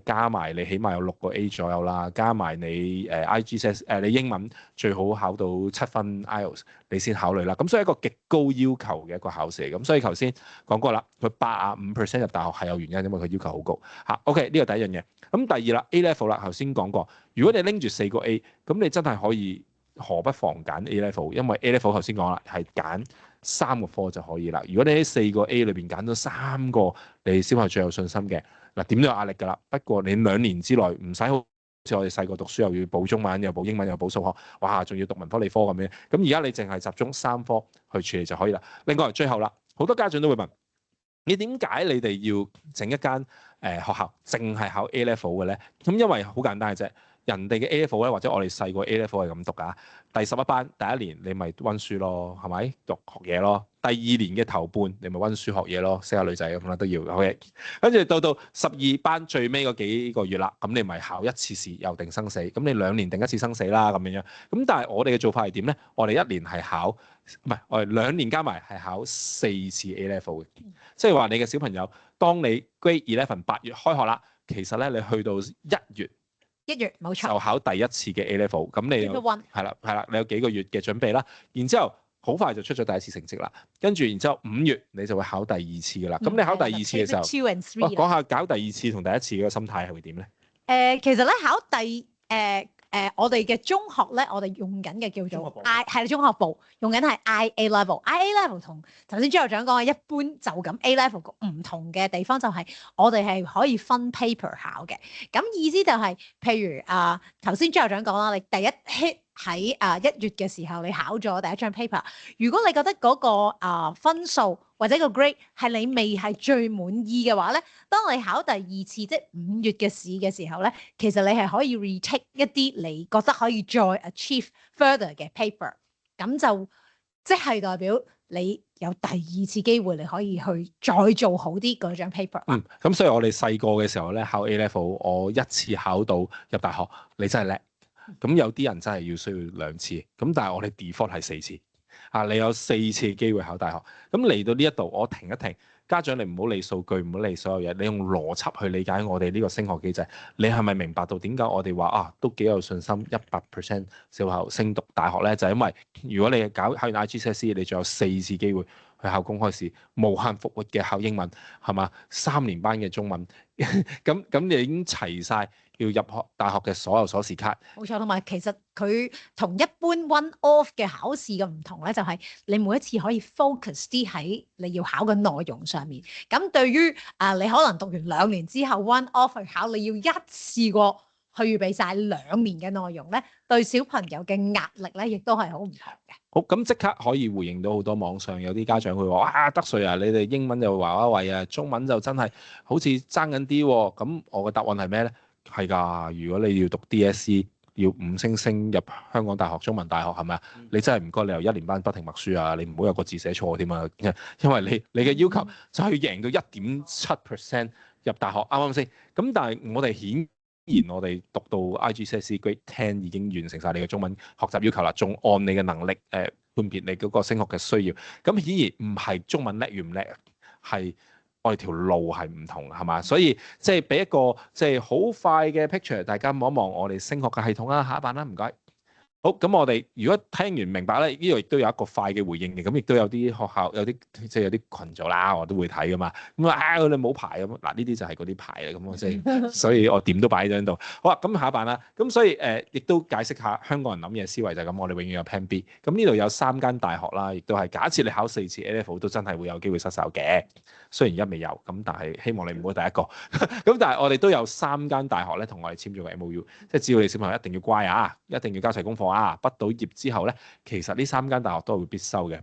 加埋你起碼有6個 A 左右啦，加埋你IGCSE 你英文最好考到7分 IELTS 你先考慮啦。咁所以一個極高要求嘅一個考試嚟。咁所以頭先講過啦，佢85% 入大學係有原因，因為佢要求好高嚇。OK， 呢個第一樣嘢。咁第二啦 A level 啦，頭先講過，如果你拎住4個 A，咁你真係可以何不妨揀 A level，因為 A level 頭先講啦，係揀3個科就可以啦。如果你喺4個 A 裏邊揀到3個你小朋友最有信心嘅，嗱點都有壓力㗎啦。不過你2年之內唔使好似我哋細個讀書又要補中文又補英文又補數學，哇仲要讀文科理科咁樣。咁而家你淨係集中3科去處理就可以啦。另外最後啦，好多家長都會問，你點解你哋要整一間學校淨係考 A level 嘅咧？咁因為好簡單嘅啫，人哋嘅 A level 咧，或者我哋細個 A level 係咁讀㗎。第11班第1年你咪温書咯，係咪讀學嘢咯？第2年嘅頭半你咪温書學嘢咯，識下女仔咁啦都要。OK， 跟住到12班最尾嗰幾個月啦，咁你咪考1次試又定生死。咁你2年定1次生死啦咁樣。咁但係我哋嘅做法係點咧？我哋1年係考，唔係我哋2年加埋係考4次 A level 嘅，即係話你嘅小朋友當你 Grade 11 8月開學啦，其實咧你去到1月冇錯就考第1次嘅 A level， 咁你係啦，你有幾個月嘅準備啦，然之後好快就出咗第1次成績啦，跟住然之後5月你就會考第2次㗎啦。咁你考第2次嘅時候，講下搞第2次同第1次嘅心態係會點咧？其實咧考我哋嘅中學咧，我哋用緊嘅叫做中學部 I 係啦，中學部用緊係 IA level。IA level 同頭先朱校長講嘅一般就咁 A level 唔同嘅地方就係我哋係可以分 paper 考嘅。咁意思就係、譬如頭先朱校長講啦，你第一 hit 喺1月嘅時候，你考咗第一張 paper。如果你覺得嗰、個分數或者個 grade 係你未係最滿意嘅話咧，當你考第二次即係5月嘅試嘅時候咧，其實你係可以 retake 一啲你覺得可以再 achieve further 嘅 paper，咁就即係代表你有第二次機會，你可以去再做好啲嗰張 paper 啦。咁所以我哋細個嘅時候咧，考 A level，我一次考到入大學，你真係叻。咁有啲人真係要需要2次，咁但係我哋 default 係4次。你有4次機會考大學。咁嚟到呢一度，我停一停，家長你唔好理數據，唔好理所有嘢，你用邏輯去理解我哋呢個升學機制，你係咪明白到點解我哋話都幾有信心100% 小學升讀大學咧？就係因為如果你考完 IGCSE，你仲有4次機會去考公開試，無限復活嘅考英文，係嘛？3年班嘅中文，咁你已經齊晒要入學大學嘅所有鎖匙卡。冇錯，同埋其實佢同一般 one off 嘅考試嘅唔同咧，就係你每一次可以 focus 啲喺你要考嘅內容上面。咁對於你可能讀完2年之後 one off 去考，你要一次過去預備晒2年嘅內容咧，對小朋友嘅壓力咧，亦都係好唔同嘅。好，咁即刻可以回應到好多網上有啲家長會話：哇，德萃啊，你哋英文就華為啊，中文就真係好似爭緊啲喎。咁我嘅答案係咩咧？係㗎，如果你要讀 DSE，要5星星入香港大學、中文大學係咪啊？你真係唔該，你由1年班不停默書啊，你唔好有個字寫錯添啊，因為你嘅要求就係要贏到1.7% 入大學，啱啱先？咁但係我哋顯然我哋讀到 IGCSE Grade 10已經完成晒你嘅中文學習要求啦，仲按你嘅能力判別你嗰個升學嘅需要。咁顯然唔係中文叻與唔叻，係我哋條路係唔同，係嘛？所以即係俾一個即係好快嘅 picture，大家望一望我哋升學嘅系統啦。下一版啦，唔該。好，咁我哋如果聽完明白咧，呢度亦都有一個快嘅回應嘅，咁亦都有啲學校有啲即係有啲群組啦，我都會睇噶嘛。咁佢哋冇牌咁，嗱呢啲就係嗰啲牌啦。咁我即係，所以我點都擺咗喺度。好啦，咁下一版啦。咁所以亦都解釋下香港人諗嘢思維就係咁，我哋永遠有 Plan B。咁呢度有3間大學啦，亦都係假設你考4次 A Level 都真係會有機會失手嘅。雖然而家未有，咁但係希望你唔好第一個。咁但係我哋都有3間大學咧，同我哋簽咗個 MOU，即係只要你小朋友一定要乖啊，一定要交齊功課啊，畢到業之後咧，其實呢3間大學都係會必修嘅。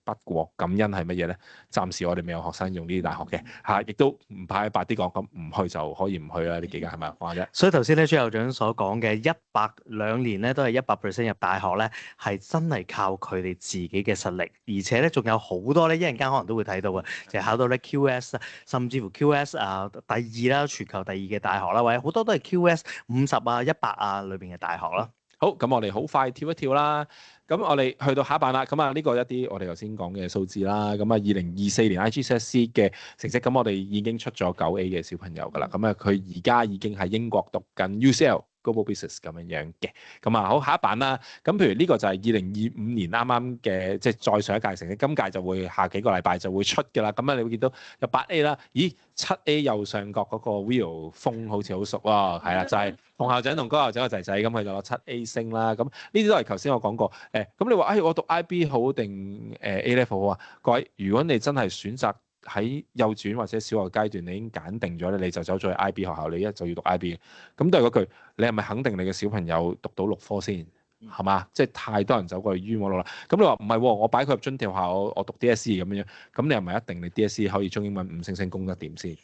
不過感恩係乜嘢咧？暫時我哋未有學生用呢啲大學嘅嚇，亦都唔怕白啲講，咁唔去就可以唔去啦。呢幾間係咪講下啫？所以頭先咧朱校長所講嘅2年咧都係100% 入大學咧，係真係靠佢哋自己嘅實力，而且咧仲有好多咧，一陣間可能都會睇到嘅，就係考到咧 QS， 甚至乎 QS 第2啦，全球第2嘅大學啦，或者好多都係 QS 50啊、100裏邊嘅大學啦。好，咁我哋好快跳一跳啦。咁我哋去到下一版啦。咁呢個一啲我哋頭先講嘅數字啦。咁2024年 IGCSE 嘅成績，咁我哋已經出咗9A 嘅小朋友㗎啦。咁佢而家已經喺英國讀緊 UCL Global Business 咁樣嘅。咁好，下一版啦。咁譬如呢個就係2025年啱啱嘅，即係再上一屆成績，今屆就會下幾個禮拜就會出㗎啦。咁你會見到有8A 啦。咦，7A 右上角嗰個 Will 風好似好熟喎。係啦，就係馮校長同高校長個仔仔，咁佢就攞7A 星啦。咁呢啲都係頭先我講過。咁你話我讀 IB 好定A Level 好啊？各位，如果你真係選擇喺幼稚園或者小學階段，你已經揀定咗咧，你就走咗去 IB 學校，你就要讀 IB。咁都係嗰句，你係咪肯定你嘅小朋友讀到6科先？係嘛？即係太多人走過去冤枉路啦。咁你話唔係喎，我擺佢入津貼學校，我讀 DSE 咁樣，咁你係咪一定你 DSE 可以中英文5星星攻得掂先？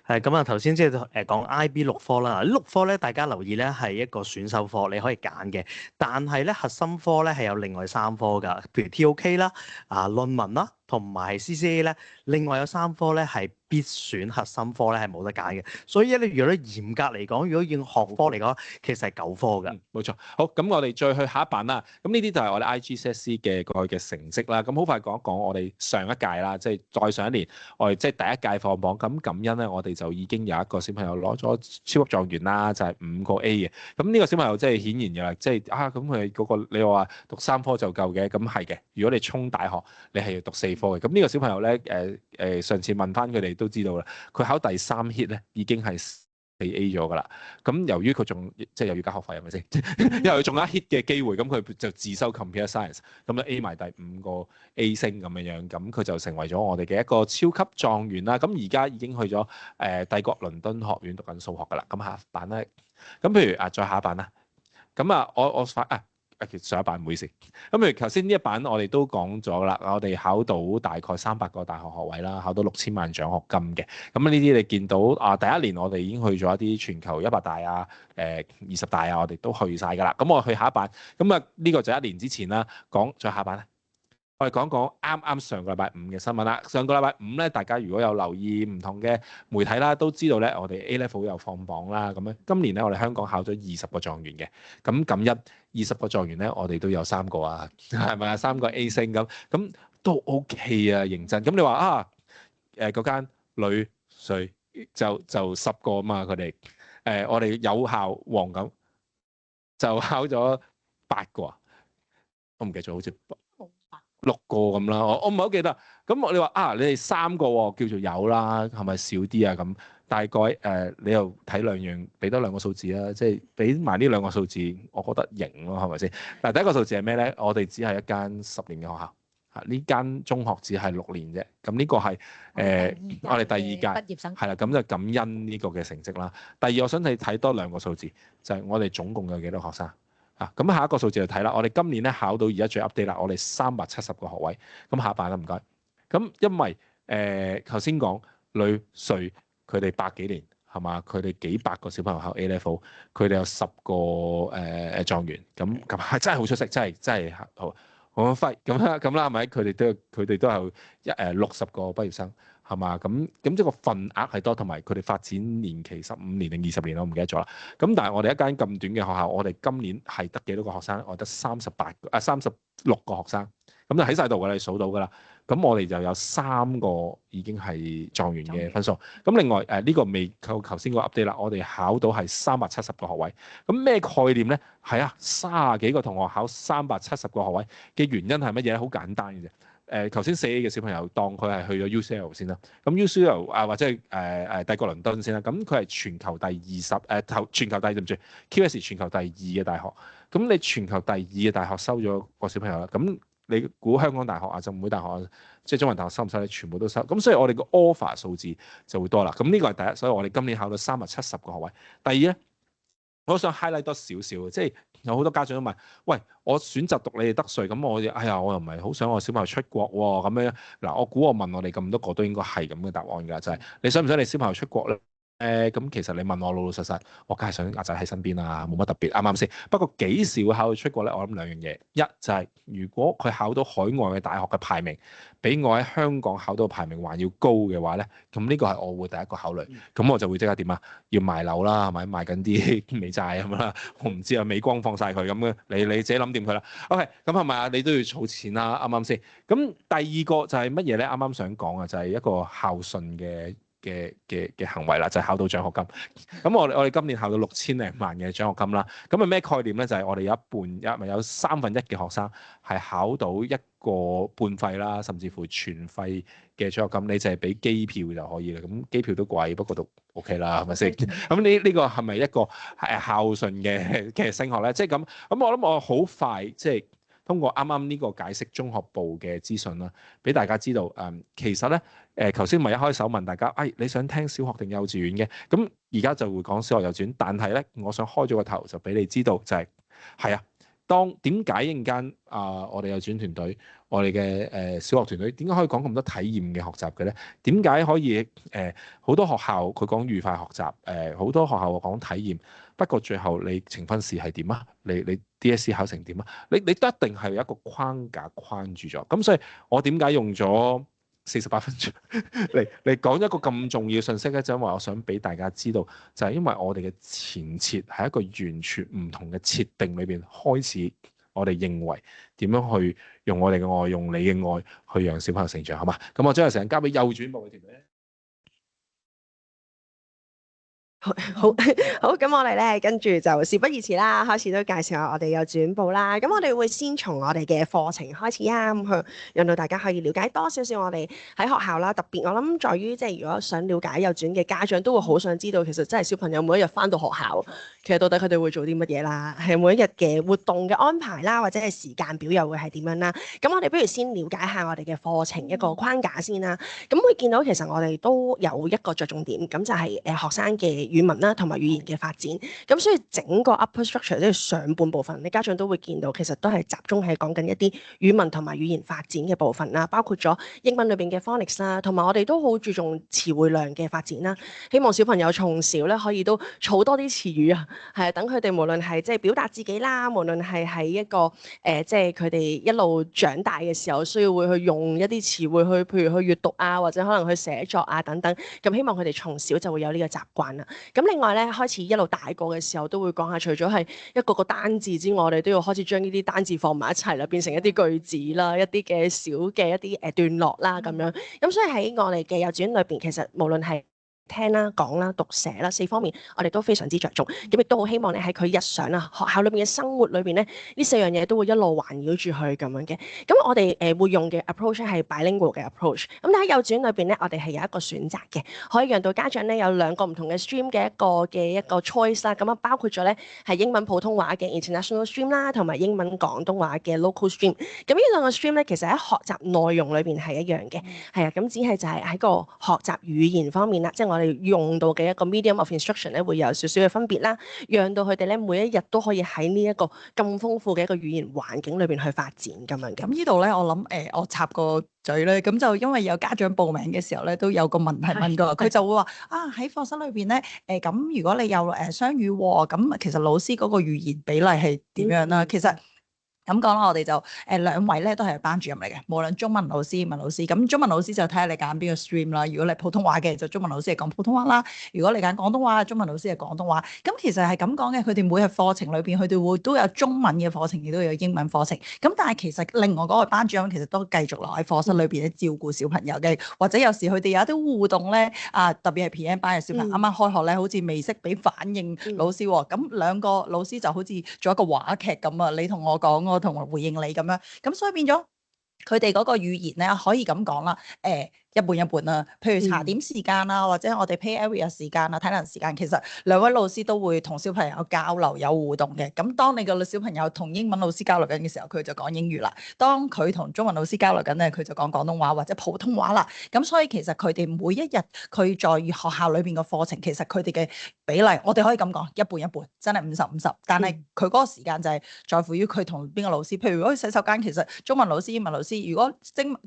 係咁啊！頭先即係講 IB 6科啦，呢6科咧大家留意咧係一個選修科，你可以揀嘅。但係咧核心科咧係有另外3科㗎，譬如 TOK 啦、論文啦，同埋 CCA 咧，另外有3科咧係必選核心科咧係冇得揀嘅。所以咧，如果嚴格嚟講，如果用學科嚟講，其實係9科㗎。冇錯。好，咁我哋再去下一版啦。咁呢啲就係我哋 IGCSE 嘅過去嘅成績啦。咁好快講一講我哋上一屆啦，即係再上一年，我哋即係第一屆放榜。咁感恩咧，我哋就已經有一個小朋友攞咗超級狀元啦，就係5個 A 嘅。咁呢個小朋友即係顯然又係即係咁佢嗰個你話讀3科就夠嘅，咁係嘅。如果你衝大學，你係要讀4科嘅。咁呢個小朋友咧，上次問翻佢哋都知道啦，佢考第3 hit 咧已經係 A 咗㗎啦。咁由於佢仲即係又要交學費係咪先？因為佢仲有一 hit 嘅機會，咁佢就自修 computer science，咁就 A 埋第5個 A 星咁樣樣，咁佢就成為咗我哋嘅一個超級狀元啦。咁而家已經去咗帝國倫敦學院讀緊數學㗎啦。咁下一版咧，咁譬如再下一版啦。咁我上一版唔好意思。咁譬如頭先呢一版我哋都講咗啦，我哋考到大概300個大學學位啦，考到6000萬獎學金嘅。咁呢啲你見到第一年我哋已經去咗一啲全球100大啊、20大啊，我哋都去晒㗎啦。咁我去下一版，咁呢個就1年之前啦。再下一版咧，我哋講講啱啱上個禮拜五嘅新聞啦。上個禮拜五咧，大家如果有留意唔同嘅媒體啦，都知道咧，我哋 A Level 又放榜啦。咁樣今年咧，我哋香港考咗20個狀元嘅。咁感恩20個狀元咧，我哋都有3個啊，係咪啊？3個 A 星咁都 OK 啊，認真。咁你話嗰間女水就10個啊嘛，佢哋我哋有效黃咁就考咗8個啊，我唔記得咗，好似6個咁啦，我唔係好記得。咁你話你哋3個叫做有啦，係咪少啲啊？咁大概你又睇2樣，俾多2個數字啦，即係俾埋呢2個數字，我覺得型咯，係咪先？嗱，第一個數字係咩咧？我哋只係一間10年嘅學校，呢間中學只係6年啫。咁呢個係我哋第2屆畢業生，係啦，咁就感恩呢個嘅成績啦。第二，我想你睇多2個數字，就係我哋總共有幾多學生。咁下一個數字就睇啦，我哋今年咧考到而家最 update 啦，我哋370個學位。咁下一版啦，唔該。咁因為頭先講女稅佢哋百幾年係嘛，佢哋幾百個小朋友考 A level，佢哋有10個狀元，咁係真係好出色，真係好輝咁啦，係咪？佢哋都有60個畢業生。係嘛？咁即係個份額係多，同埋佢哋發展年期15年定20年，我唔記得咗啦。咁但係我哋一間咁短嘅學校，我哋今年係得幾多個學生？我得36個學生，咁就喺晒度㗎啦，你數到㗎啦。咁我哋就有3個已經係狀元嘅分數。咁另外呢個未夠頭先個 update 啦，我哋考到係370個學位。咁咩概念咧？係30幾個同學考370個學位嘅原因係乜嘢咧？好簡單嘅啫。頭先4A 嘅小朋友當佢係去咗 UCL 先啦，咁 UCL 或者係帝國倫敦先啦，咁佢係全球全球第對唔住 QS 全球第2嘅大學，咁你全球第2嘅大學收咗個小朋友啦，咁你估香港大學啊、浸會大學即係中文大學收唔收咧？全部都收，咁所以我哋個 offer 數字就會多啦。咁呢個係第一，所以我哋今年考到370個學位。第二咧，我想 highlight 多少少，即係有好多家長都問：喂，我選擇讀你哋德萃，咁我又唔係好想我小朋友出國喎，咁樣嗱，我估我問我哋咁多個都應該係咁嘅答案㗎，就係你想唔想你小朋友出國咧？咁其實你問我老老實實，我梗係想阿仔喺身邊啊，冇乜特別，啱唔啱先？不過幾時會考到出國咧？我諗2樣嘢，一就係如果佢考到海外嘅大學嘅排名，比我喺香港考到排名還要高嘅話咧，咁呢個係我會第一個考慮。咁我就會即刻點啊？要賣樓啦，係咪賣緊啲美債咁啦？我唔知啊，美光放晒佢咁嘅，你自己諗掂佢啦。OK，咁係咪啊？你都要儲錢啦，啱唔啱先？咁第二個就係乜嘢咧？啱啱想講啊，就係一個孝順嘅行為啦，就係考到獎學金。咁我哋今年考到6000零萬嘅獎學金啦。咁係咩概念咧？就係我哋有一半有1/3嘅學生係考到一個半費啦，甚至乎全費嘅獎學金，你就係俾機票就可以啦。咁機票都貴，不過都 OK 啦，係咪先？咁呢個係咪一個孝順嘅升學咧？即係咁。咁我諗我好快即係通過啱啱呢個解釋中學部嘅資訊啦，俾大家知道其實咧頭先咪一開手問大家，你想聽小學定幼稚園嘅？咁而家就會講小學幼稚園，但係咧，我想開咗個頭就俾你知道，就係啊，當點解一陣間我哋幼稚園團隊，我哋嘅小學團隊點解可以講咁多體驗嘅學習嘅咧？點解可以好多學校佢講愉快學習，好多學校講體驗，不過最後你呈分試係點啊？你 DSE 考成點啊？你都一定係有一個框架框住咗。咁所以我點解用咗48分鐘嚟講一個咁重要嘅信息咧？就因為我想俾大家知道，就係因為我哋嘅前設係一個完全唔同嘅設定裏邊開始，我哋認為點樣去用我哋嘅愛，用你嘅愛去讓小朋友成長，好嘛？咁我將個時間交俾幼轉部嘅團隊。好好好，咁我哋咧跟住就事不宜遲啦，開始都介紹下我哋幼稚園部啦。咁我哋會先從我哋嘅課程開始啊，咁去讓到大家可以了解多少少我哋喺學校啦。特別我諗在於即係如果想了解幼稚園嘅家長，都會好想知道其實真係小朋友每一日返到學校，其實到底佢哋會做啲乜嘢啦，係每一日嘅活動嘅安排啦，或者係時間表又會係點樣啦。咁我哋不如先了解下我哋嘅課程一個框架先啦。咁會見到其實我哋都有一個着重點，咁就係學生嘅語文啦同埋語言嘅發展。咁所以整個 upper structure 即係上半部分，你家長都會見到其實都係集中係講緊一啲語文同埋語言發展嘅部分啦，包括咗英文裏邊嘅 phonics 啦，同埋我哋都好注重詞彙量嘅發展啦。希望小朋友從小咧可以都儲多啲詞語啊，係等佢哋無論係即係表達自己啦，無論係喺一個即係佢哋一路長大嘅時候，需要會去用一啲詞彙去，譬如去閱讀啊，或者可能去寫作啊等等。咁希望佢哋從小就會有呢個習慣啦。咁另外咧，開始一路大個嘅時候，都會講下除咗係一個個單字之外，我哋都要開始將呢啲單字放埋一齊啦，變成一啲句子啦，一啲嘅小嘅一啲段落啦咁樣。咁所以喺我哋嘅幼稚園裏邊，其實無論係聽啦、講啦、讀寫啦4方面，我哋都非常之着重。咁亦都好希望咧喺佢日常啊學校裏邊嘅生活裏邊咧，呢4樣嘢都會一路環繞住佢咁樣嘅。咁我哋會用嘅 approach 係 bilingual 嘅 approach。咁但喺幼稚園裏邊咧，我哋係有一個選擇嘅，可以讓到家長咧有2個唔同嘅 stream 嘅一個 choice 啦。咁啊包括咗咧係英文普通話嘅 international stream 啦，同埋英文廣東話嘅 local stream。咁呢2個 stream 咧，其實喺學習內容裏邊係一樣嘅，係啊。咁只係就係喺個學習語言方面啦，即係我哋用到嘅一個 medium of instruction 咧，會有少少嘅分別啦，讓到佢哋咧每一日都可以喺呢一個咁豐富嘅一個語言環境裏邊去發展咁樣嘅。咁呢度咧，我諗我插個嘴咧，咁就因為有家長報名嘅時候咧，都有個問題問過，佢就會話啊喺課室裏邊咧，咁如果你有雙語喎，咁其實老師嗰個語言比例係點樣啦？其實咁講啦，我哋就2位咧都係班主任嚟嘅，無論中文老師、英文老師。咁中文老師就睇下你揀邊個 stream 啦。如果你普通話嘅，就中文老師係講普通話啦；如果你揀廣東話，中文老師係廣東話。咁其實係咁講嘅，佢哋每日課程裏邊，佢哋會都有中文嘅課程，亦都有英文課程。咁但係其實另外嗰個班主任其實都繼續留喺課室裏邊咧照顧小朋友嘅，或者有時佢哋有一啲互動咧特別係 PM 班嘅小朋友啱啱開學咧，好似未識俾反應老師喎。咁2個老師就好似做一個話劇咁啊，你同我講我同回應你咁樣，咁所以變咗佢哋嗰個語言咧，可以咁講啦，一半一半啦。譬如茶點時間啦，或者我哋 play area 時間啊、體能時間，其實2位老師都會同小朋友交流有互動嘅。咁當你個小朋友同英文老師交流緊嘅時候，佢就講英語啦；當佢同中文老師交流緊咧，佢就講廣東話或者普通話啦。咁所以其實佢哋每一日佢在學校裏邊嘅課程，其實佢哋嘅比例，我哋可以咁講一半一半，真係50-50。但係佢嗰個時間就係在乎於佢同邊個老師。譬如如果去洗手間，其實中文老師、英文老師，如果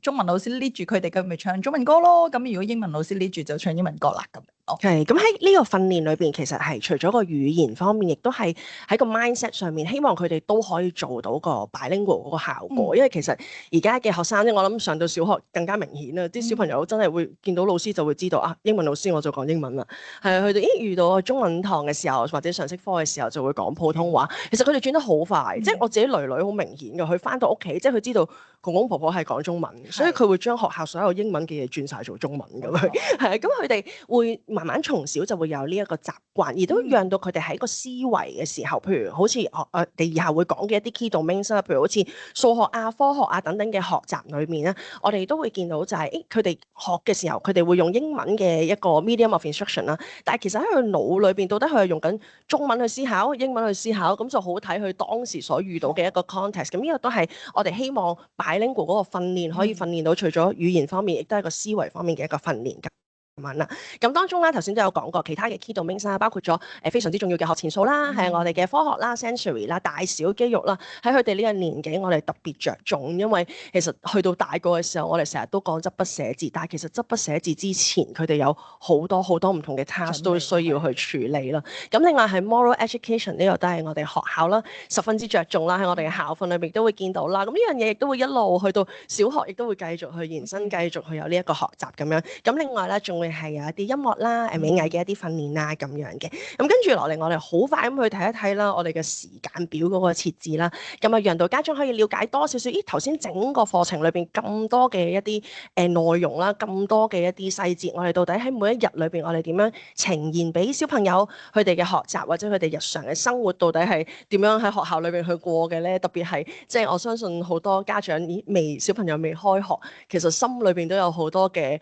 中文老師 lead 住佢哋嘅，咪唱中文歌咯。咁如果英文老師 lead 住就唱英文歌啦咁。係，咁喺呢個訓練裏邊，其實係除咗個語言方面，亦都係喺個 mindset 上面，希望佢哋都可以做到個 bilingual 嗰個效果。因為其實而家嘅學生咧，我諗上到小學更加明顯啦，啲小朋友真係會見到老師就會知道啊，英文老師我就講英文啦。係啊，佢哋遇到中文堂嘅時候，或者常識科嘅時候就會講普通話。其實佢哋轉得好快，即係我自己女好明顯嘅，佢翻到屋企，即係佢知道公公婆婆係講中文，所以佢會將學校所有英文嘅嘢轉晒做中文咁樣。係啊，咁佢哋會慢慢從小就會有呢一個習慣，而都讓到佢哋喺個思維嘅時候，譬如好似你以後會講嘅一啲 key domains 啦，譬如好似數學啊、科學啊等等嘅學習裏面咧，我哋都會見到就係佢哋學嘅時候，佢哋會用英文嘅一個 medium of instruction 啦，但係其實喺佢腦裏邊，到底佢係用緊中文去思考、英文去思考，咁就好睇佢當時所遇到嘅一個 context。咁呢個都係我哋希望 bilingual 嗰個訓練可以訓練到，除咗語言方面，亦都係個思維方面嘅一個訓練㗎。咁當中咧，頭先都有講過其他嘅 key domains 啦，包括咗非常之重要嘅學前數啦，係我哋嘅科學啦、sensory 啦、大小肌肉啦，喺佢哋呢個年紀，我哋特別着重，因為其實去到大個嘅時候，我哋成日都講執筆寫字，但係其實執筆寫字之前，佢哋有好多唔同嘅 task 都需要去處理啦。咁另外係 moral education 呢個都係我哋學校啦，十分之着重啦，喺我哋嘅校訓裏邊都會見到啦。咁呢樣嘢亦都會一路去到小學，亦都會繼續去延伸，繼續去有呢一個學習咁樣。咁另外咧，仲會係有一啲音樂啦、美藝嘅一啲訓練啦咁樣嘅。咁跟住落嚟，我哋好快咁去睇一睇啦，我哋嘅時間表嗰個設置啦。咁啊，讓到家長可以了解多少少，咦頭先整個課程裏邊咁多嘅一啲內容啦，咁多嘅一啲細節，我哋到底喺每一日裏邊，我哋點樣呈現俾小朋友佢哋嘅學習或者佢哋日常嘅生活，到底係點樣喺學校裏邊去過嘅咧？特別係即係我相信好多家長小朋友未開學，其實心裏邊都有好多嘅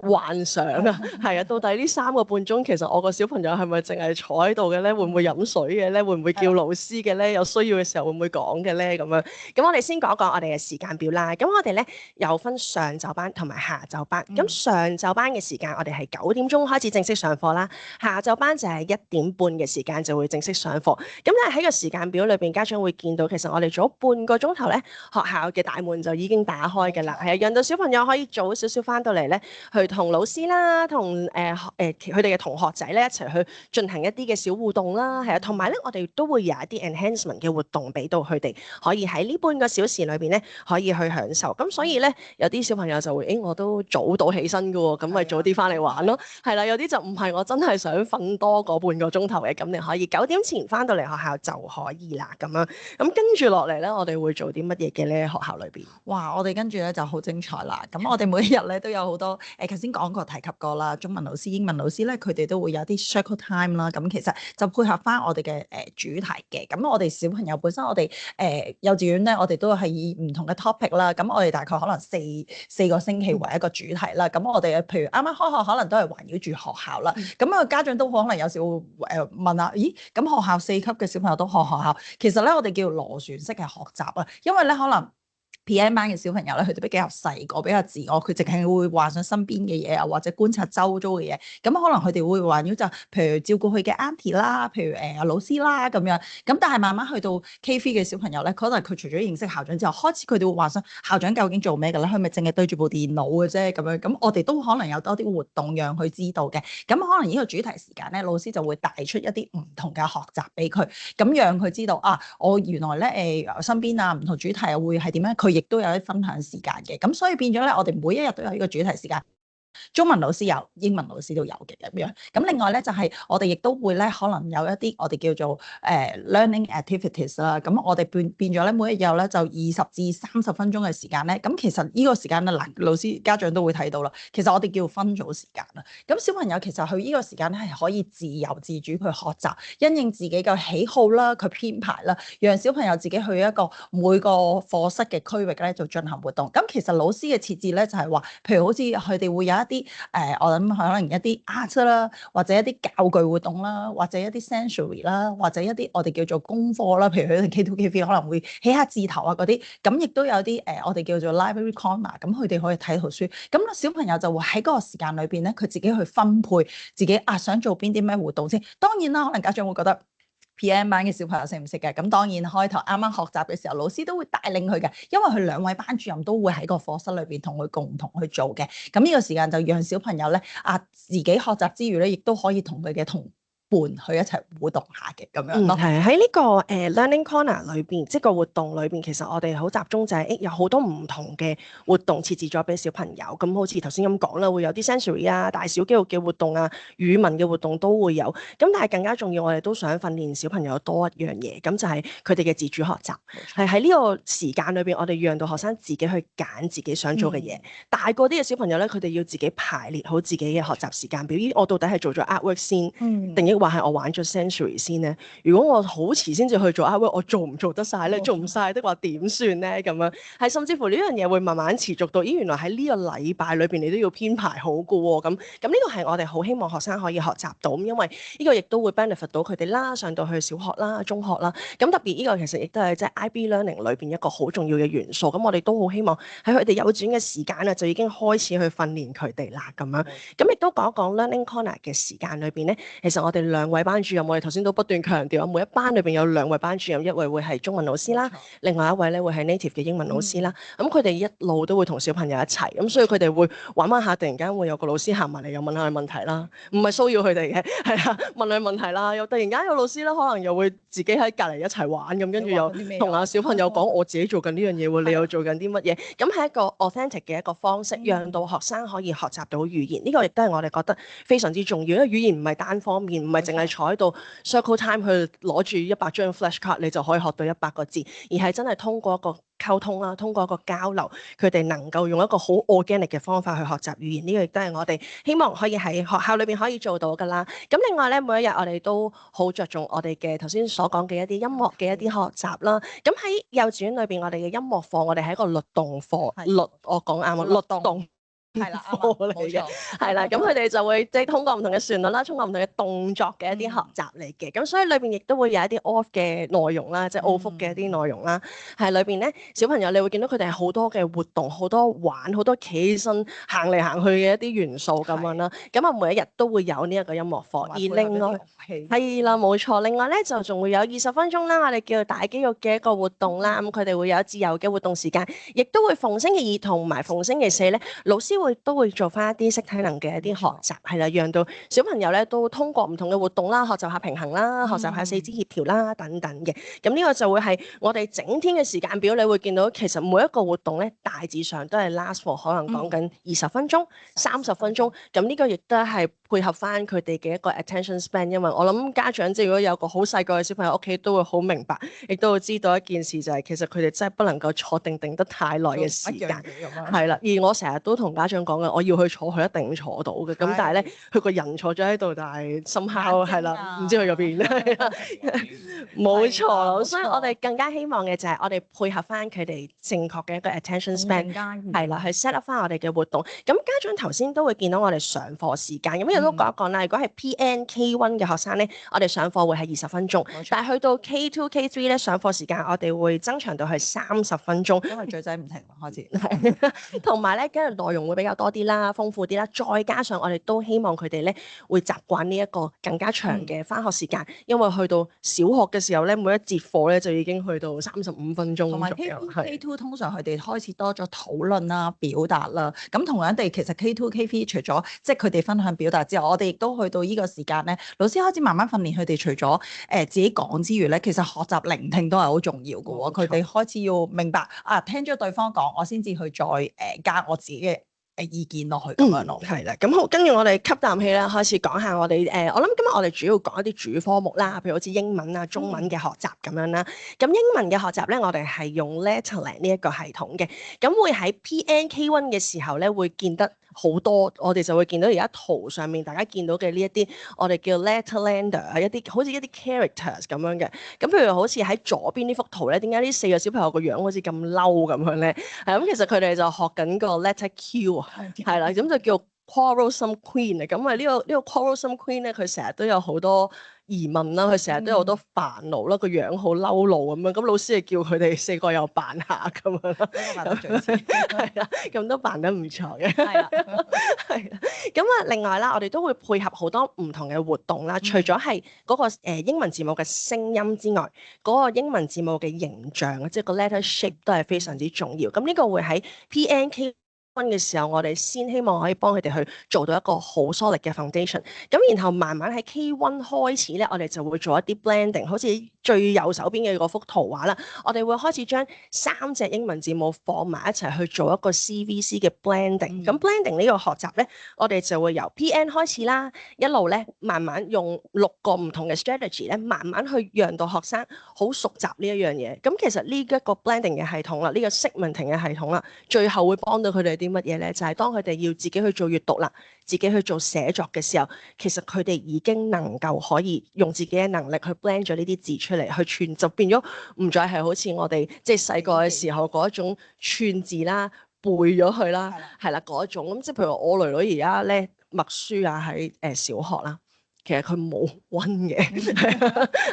幻想啊，係啊，到底呢3個半鐘，其實我個小朋友係咪淨係坐喺度嘅咧？會唔會飲水嘅咧？會唔會叫老師嘅咧？有需要嘅時候會唔會講嘅咧？咁樣，咁我哋先講講我哋嘅時間表啦。咁我哋咧有分上晝班同埋下晝班。咁上晝班嘅時間，我哋係9點鐘開始正式上課啦。下晝班就係1點半嘅時間就會正式上課。咁但係喺個時間表裏邊，家長會見到其實我哋早半個鐘頭咧，學校嘅大門就已經打開嘅啦。係啊，讓到小朋友可以早少少翻到嚟咧，去同老師啦，同佢哋嘅同學仔咧一齊去進行一啲嘅小互動啦。係啊，同埋咧我哋都會有一啲 enhancement 嘅活動俾到佢哋，可以喺呢半個小時裏邊咧可以去享受。咁所以咧有啲小朋友就會，我都早到起身㗎喎，咁咪早啲翻嚟玩咯。係啦，有啲就唔係，我真係想瞓多個半個鐘頭嘅，咁你可以9點前翻到嚟學校就可以啦。咁樣，咁跟住落嚟咧，我哋會做啲乜嘢嘅咧？學校裏邊，哇！我哋跟住咧就好精彩啦。咁我哋每一日咧都有好多頭先講過提及過啦，中文老師、英文老師咧，佢哋都會有啲 circle time 啦。咁其實就配合翻我哋嘅主題嘅。咁我哋小朋友本身我哋幼稚園咧，我哋都係以唔同嘅 topic 啦。咁我哋大概可能四個星期為一個主題啦。咁我哋譬如啱啱開學，可能都係圍繞住學校啦。咁啊家長都可能有時會問下，咦？咁學校4級嘅小朋友都學校，其實咧我哋叫螺旋式嘅學習啊，因為咧可能PM 班嘅小朋友咧，佢哋比較細個，比較自我，佢淨係會幻想身邊嘅嘢啊，或者觀察周遭嘅嘢。咁可能佢哋會環繞就譬如照顧佢嘅 auntie 啦，譬如老師啦咁樣。咁但係慢慢去到 K3 嘅小朋友咧，可能佢除咗認識校長之後，開始佢哋會幻想校長究竟做咩嘅咧？佢咪淨係對住部電腦嘅啫咁樣。咁我哋都可能有多啲活動讓佢知道嘅。咁可能呢個主題時間咧，老師就會帶出一啲唔同嘅學習俾佢，咁讓佢知道啊，我原來咧身邊啊唔同主題會係點樣，佢亦都有啲分享時間嘅，咁所以變咗咧，我哋每一日都有呢個主題時間。中文老師有，英文老師都有嘅咁樣。咁另外咧就係我哋亦都會咧，可能有一啲我哋叫做learning activities 啦。咁我哋變咗咧，每一日咧就20至30分鐘嘅時間咧。咁其實呢個時間咧，嗱老師家長都會睇到啦。其實我哋叫分組時間啦。咁小朋友其實佢呢個時間咧係可以自由自主去學習，因應自己嘅喜好啦，佢編排啦，讓小朋友自己去一個每個課室嘅區域咧就進行活動。咁其實老師嘅設置咧就係話，譬如好似佢哋會有一啲我諗可能一啲 art 啦，或者一啲教具活動啦，或者一啲 sensory 啦，或者一啲我哋叫做功課啦，譬如佢哋 K2 K3 可能會起下字頭啊嗰啲，咁亦都有啲我哋叫做 library corner，咁佢哋可以睇圖書，咁小朋友就會喺嗰個時間裏邊咧，佢自己去分配自己想做邊啲咩活動先。當然啦，可能家長會覺得 PM 班嘅小朋友識唔識嘅？咁當然開頭啱啱學習嘅時候，老師都會帶領佢嘅，因為佢2位班主任都會喺個課室裏邊同佢共同去做嘅。咁呢個時間就讓小朋友咧自己學習之餘咧，亦都可以同佢嘅同伴去一齊互動下嘅咁樣咯。係喺呢個Learning Corner 裏邊，即係個活動裏邊，其實我哋好集中就係有好多唔同嘅活動設置咗俾小朋友。咁好似頭先咁講啦，會有啲 sensory 啊、大小肌肉嘅活動啊、語文嘅活動都會有。咁但係更加重要，我哋都想訓練小朋友多一樣嘢，咁就係佢哋嘅自主學習。係喺呢個時間裏邊，我哋讓到學生自己去揀自己想做嘅嘢。大個啲嘅小朋友咧，佢哋要自己排列好自己嘅學習時間表。咦，我到底係做咗 artwork 先，定抑或係我玩咗 sensory 先咧？如果我好遲先至去做 artwork，我做唔做得晒咧？做唔晒的話點算咧？咁樣係甚至乎呢樣嘢會慢慢持續到，咦，原來喺呢個禮拜裏邊你都要編排好㗎喎。咁呢個係我哋好希望學生可以學習到，因為呢個亦都會 benefit 到佢哋啦，上到去小學啦、中學啦。咁特別呢個其實亦都係即係 IB Learning 裏邊一個好重要嘅元素。咁我哋都好希望喺佢哋幼稚園嘅時間咧，就已經開始去訓練佢哋啦。咁樣咁亦都講講 Learning Corner 嘅時間裏邊咧，其實我哋兩位班主任，我哋頭先都不斷強調，每一班裏邊有兩位班主任，一位會係中文老師啦，另外一位咧會係 native 嘅英文老師啦。咁佢哋一路都會同小朋友一齊，咁所以佢哋會玩下，突然間會有個老師行埋嚟，又問下佢問題啦，唔係騷擾佢哋嘅，係啊，問佢問題啦，又突然間有老師啦，可能又會自己喺隔離一齊玩咁，跟住又同阿小朋友講我自己做緊呢樣嘢喎，你又做緊啲乜嘢？咁係一個 authentic 嘅一個方式，讓到學生可以學習到語言。呢個亦都係我哋覺得非常之重要，因為語言唔係單方面，唔係淨係坐喺度 circle time 去攞住100張 flash card 你就可以學到100個字，而係真係通過一個溝通啦，通過一個交流，佢哋能夠用一個好 organic 嘅方法去學習語言。呢個亦都係我哋希望可以喺學校裏邊可以做到㗎啦。咁另外咧，每一日我哋都好着重我哋嘅頭先所講嘅一啲音樂嘅一啲學習啦。咁喺幼稚園裏邊，我哋嘅音樂課，我哋係一個律動課，我講啱啊，律動。係啦，課嚟嘅，係啦，咁佢哋就會即係通過唔同嘅旋律啦，通過唔同嘅動作嘅一啲學習嚟嘅，咁所以裏邊亦都會有一啲 off 嘅內容啦，即係奧福嘅一啲內容啦，係裏邊咧小朋友你會見到佢哋係好多嘅活動，好多玩，好多企起身行嚟行去嘅一啲元素咁樣啦，咁啊每一日都會有呢一個音樂課，而另外係啦冇錯，另外咧就仲會有20分鐘啦，我哋叫做大肌肉嘅一個活動啦，咁佢哋會有自由嘅活動時間，亦都會逢星期二同埋逢星期四咧，老師都會做翻一啲識體能嘅一啲學習，係啦，讓到小朋友咧都通過唔同嘅活動啦，學習下平衡啦，學習下四肢協調啦等等嘅。咁呢個就會係我哋整天嘅時間表，你會見到其實每一個活動咧大致上都係 last for 可能講緊20分鐘、30分鐘。咁呢個亦都係配合翻佢哋嘅一個 attention span， 因為我諗家長即係如果有個好細個嘅小朋友屋企都會好明白，亦都會知道一件事就係其實佢哋真係不能夠坐定得太耐嘅時間，係啦。而我成日都同家長講嘅，我要去坐，佢一定坐到嘅。咁但係咧，佢個人坐咗喺度，但係somehow係啦，唔知去咗邊。冇錯啦，所以我哋更加希望嘅就係我哋配合翻佢哋正確嘅一個 attention span， 係啦，去 set up 翻我哋嘅活動。咁家長頭先都會見到我哋上課時間，咁亦都講一講啦。如果係 PN K1 嘅學生咧，我哋上課會係20分鐘，但係去到 K2、K3 咧，上課時間我哋會增長到係30分鐘，因為嘴仔唔停開始。同埋咧，跟住內容會比較多啲啦，豐富啲啦，再加上我哋都希望佢哋咧會習慣呢一個更加長嘅返學時間，因為去到小學嘅時候咧，每一節課咧就已經去到35分鐘。同埋 K2、K2 通常佢哋開始多咗討論啦、表達啦。咁同樣地，其實 K2、K3 除咗即係佢哋分享表達之外，我哋亦都去到呢個時間咧，老師開始慢慢訓練佢哋，除咗自己講之餘咧，其實學習聆聽都係好重要嘅喎。佢哋開始要明白啊，聽咗對方講，我先至去再加我自己嘅意見落去咁樣咯。係啦，咁好，跟住我哋吸啖氣啦，開始講下我哋我諗今日我哋主要講一啲主科目啦，譬如好似英文啊、中文嘅學習咁樣啦。咁英文嘅學習咧，我哋係用 Letterland 呢一個系統嘅，咁會喺 PN K1 嘅時候咧，會見得好多，我哋就會見到而家圖上面大家見到嘅呢一啲，我哋叫 Letterlander 一啲好似一啲 characters 咁樣嘅。咁譬如好似喺左邊呢幅圖咧，點解呢4個小朋友個樣好似咁嬲咁樣咧？係咁，其實佢哋就學緊個 letter Q 啊，係啦，咁就叫 Quarrelsome Queen 啊。咁啊呢個 Quarrelsome Queen 咧，佢成日都有好多疑問啦，佢成日都有好多煩惱啦，個樣好嬲怒咁樣，咁老師就叫佢哋4個又扮下咁樣啦，係啦，咁都扮得唔錯嘅，係啦，係啦，咁啊另外啦，我哋都會配合好多唔同嘅活動啦，除咗係嗰個英文字母嘅聲音之外，嗰個英文字母嘅形象，即係個 letter shape 都係非常之重要。咁呢個會喺 PNK嘅時候，我哋先希望可以幫佢哋去做到一個好 solid 嘅 foundation。咁然後慢慢喺 K1 開始咧，我哋就會做一啲 blending，好似最右手邊嘅嗰幅圖畫啦。我哋會開始將3隻英文字母放埋一齊去做一個 CVC 嘅 blending。咁 blending 呢個學習咧，我哋就會由 PN 開始啦，一路咧慢慢用6個唔同嘅 strategy 咧，慢慢去讓到學生好熟習呢一樣嘢。咁其實呢一個 blending 嘅系統啦，呢個 segmenting 嘅系統啦，最後會幫到佢哋啲乜嘢咧？就係當佢哋要自己去做閱讀啦，自己去做寫作嘅時候，其實佢哋已經能夠可以用自己嘅能力去 blend 咗呢啲字出嚟，去串，就變咗唔再係好似我哋即係細個嘅時候嗰一種串字啦、背咗佢啦，係啦嗰一種。咁即係譬如我女女而家咧默書啊喺小學啦。其實佢冇温嘅，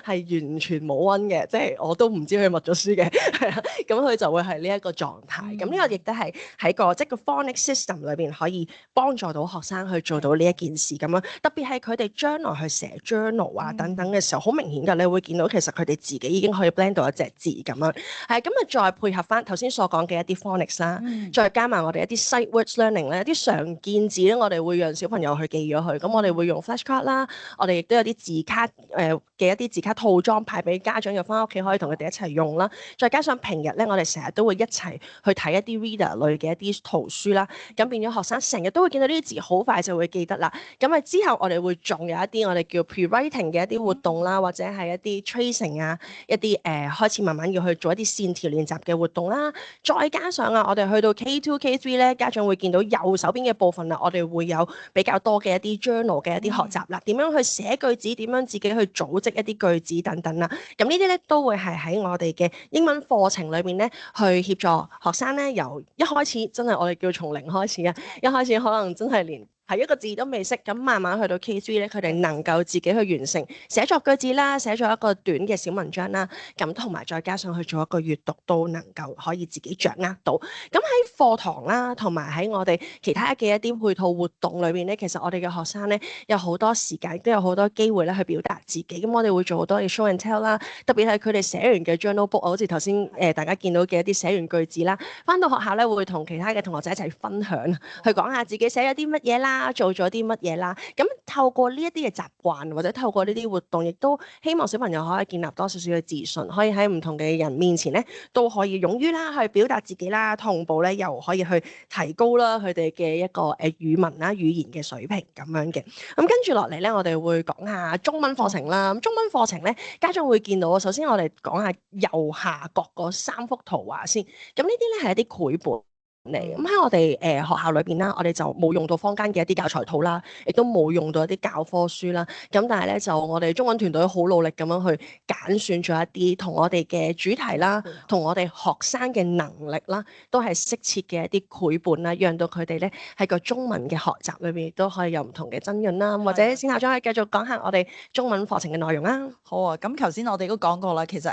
係完全冇温嘅，即係我都唔知佢默咗書嘅，係啦，咁佢就會係呢一個狀態。咁呢個亦都係喺個即係個 phonics system 裏邊可以幫助到學生去做到呢一件事咁樣。特別係佢哋將來去寫 journal 啊等等嘅時候，好明顯㗎，你會見到其實佢哋自己已經可以 blend 到一隻字咁樣。係咁啊，再配合翻頭先所講嘅一啲 phonics 啦，再加埋我哋一啲 sight words learning 咧，一啲常見字咧，我哋會讓小朋友去記咗佢。咁我哋會用 flashcard 啦，我哋亦都有啲字卡嘅一啲字卡套裝派俾家長，入翻屋企可以同佢哋一齊用啦。再加上平日咧，我哋成日都會一齊去睇一啲 reader 類嘅一啲圖書啦。咁變咗學生成日都會見到呢啲字，好快就會記得啦。咁啊之後我哋會仲有一啲我哋叫 pre-writing 嘅一啲活動啦，或者係一啲 tracing 啊，一啲開始慢慢要去做一啲線條練習嘅活動啦。再加上啊，我哋去到 K2、K3 咧，家長會見到右手邊嘅部分啦，我哋會有比較多嘅一啲 journal 嘅一啲學習啦，點樣去寫句子，點樣自己去組織一啲句子等等啦。咁呢啲咧都會係喺我哋嘅英文課程裏邊咧，去協助學生咧由一開始真係我哋叫從零開始啊，一開始可能真係連係一個字都未識，咁慢慢去到 K3 咧，佢哋能夠自己去完成寫作句子啦，寫咗一個短嘅小文章啦，咁同埋再加上去做一個閱讀，都能夠可以自己掌握到。咁喺課堂啦，同埋喺我哋其他嘅一啲配套活動裏邊咧，其實我哋嘅學生咧有好多時間，都有好多機會咧去表達自己。咁我哋會做好多嘅 show and tell 啦，特別係佢哋寫完嘅 journal book，好似頭先大家見到嘅一啲寫完句子啦，返到學校咧會同其他嘅同學仔一齊分享，去講下自己寫咗啲乜嘢啦。做咗啲乜嘢啦？咁透過呢一啲嘅習慣，或者透過呢啲活動，亦都希望小朋友可以建立多少少嘅自信，可以喺唔同嘅人面前咧，都可以勇於啦去表達自己啦，同步咧又可以去提高啦佢哋嘅一個語文啦、語言嘅水平咁樣嘅。咁跟住落嚟咧，我哋會講下中文課程啦。咁中文課程咧，家長會見到，首先我哋講下右下角嗰3幅圖畫先。咁呢啲咧係一啲繪本嚟，咁喺我哋學校裏邊啦，我哋就冇用到坊間嘅一啲教材套啦，亦都冇用到一啲教科書啦。咁但係咧，就我哋中文團隊好努力咁樣去揀選咗一啲同我哋嘅主題啦，同我哋學生嘅能力啦，都係適切嘅一啲繪本啦，讓到佢哋咧喺個中文嘅學習裏邊都可以有唔同嘅增潤啦。或者冼校長可以繼續講下我哋中文課程嘅內容啊。好啊，咁頭先我哋都講過啦，其實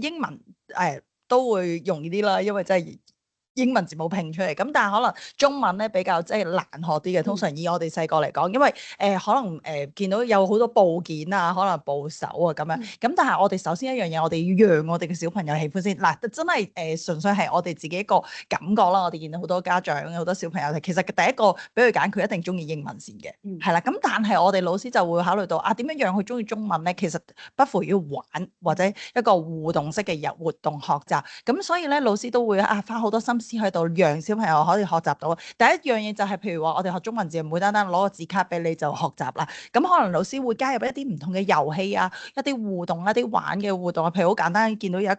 英文都會容易啲啦，因為真係英文字母拼出嚟，咁但係可能中文咧比較即係難學啲嘅。通常以我哋細個嚟講，因為可能見到有好多部件啊，可能部首啊咁樣。咁但係我哋首先一樣嘢，我哋要讓我哋嘅小朋友喜歡先。嗱，真係純粹係我哋自己一個感覺啦。我哋見到好多家長、好多小朋友，其實第一個俾佢揀，佢一定中意英文先嘅，係啦。咁但係我哋老師就會考慮到點樣讓佢中意中文咧？其實不乎要玩或者一個互動式嘅活動學習。咁所以咧，老師都會花好多心思喺度，讓小朋友可以學習到。第一樣嘢就係譬如話，我哋學中文字唔會單單攞個字卡俾你就學習啦。咁可能老師會加入一啲唔同嘅遊戲啊，一啲互動、一啲玩嘅互動啊。譬如好簡單，見到有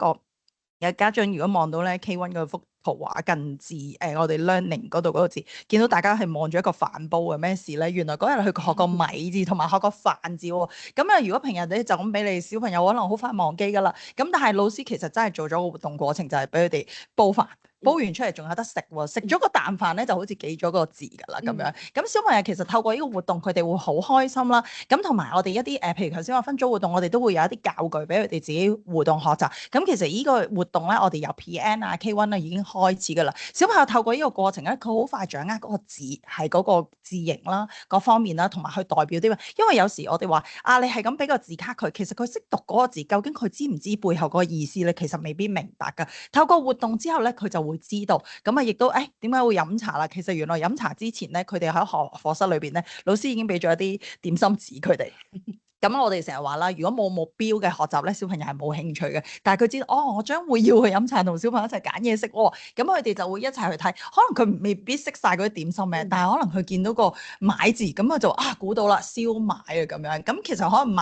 家長如果望到咧 K1 嗰幅圖畫近字我哋 learning 嗰度嗰個字，見到大家係望住一個飯煲嘅咩事咧？原來嗰日佢學個米字同埋學個飯字喎。咁啊，如果平日咧就咁俾你小朋友，可能好快忘記㗎啦。咁但係老師其實真係做咗個活動過程，就係俾佢哋煲飯。煲完出嚟仲有得食喎，食咗個啖飯咧就好似記咗個字㗎啦咁樣。咁小朋友其實透過呢個活動，佢哋會好開心啦。咁同埋我哋一啲譬如頭先話分組活動，我哋都會有一啲教具俾佢哋自己互動學習。咁其實呢個活動咧，我哋由 PN 啊 K1 啊已經開始㗎啦。小朋友透過呢個過程咧，佢好快掌握嗰個字係嗰個字形啦，各方面啦，同埋去代表啲。因為有時我哋話你係咁俾個字卡佢，其實佢識讀嗰個字，究竟佢知唔知背後嗰個意思咧？其實未必明白㗎。透過活動之後咧，佢就會知道。咁啊，亦都點解會飲茶啦？其實原來飲茶之前咧，佢哋喺課室裏邊咧，老師已經俾咗一啲點心紙佢哋。咁我哋成日話啦，如果冇目標嘅學習咧，小朋友係冇興趣嘅。但係佢知道我將會要去飲茶，同小朋友一齊揀嘢食喎。咁佢哋就會一齊去睇。可能佢未必識晒嗰啲點心名，但係可能佢見到個買字，咁佢就估到啦，燒賣啊咁樣。咁其實可能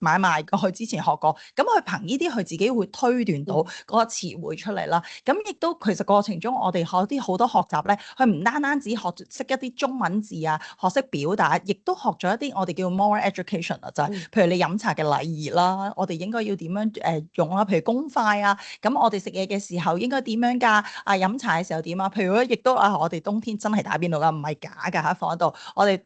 買賣佢之前學過，咁佢憑呢啲佢自己會推斷到嗰個詞彙出嚟啦。咁亦都其實過程中我哋學啲好多學習咧，佢唔單止學識一啲中文字啊，學識表達，亦都學咗一啲我哋叫 moral education 啊，就係譬如你飲茶嘅禮儀啦，我哋應該要點樣用啦，譬如公筷啊，咁我哋食嘢嘅時候應該點樣㗎？飲茶嘅時候點啊？譬如亦都我哋冬天真係打邊爐㗎，唔係假㗎嚇，放喺度我哋。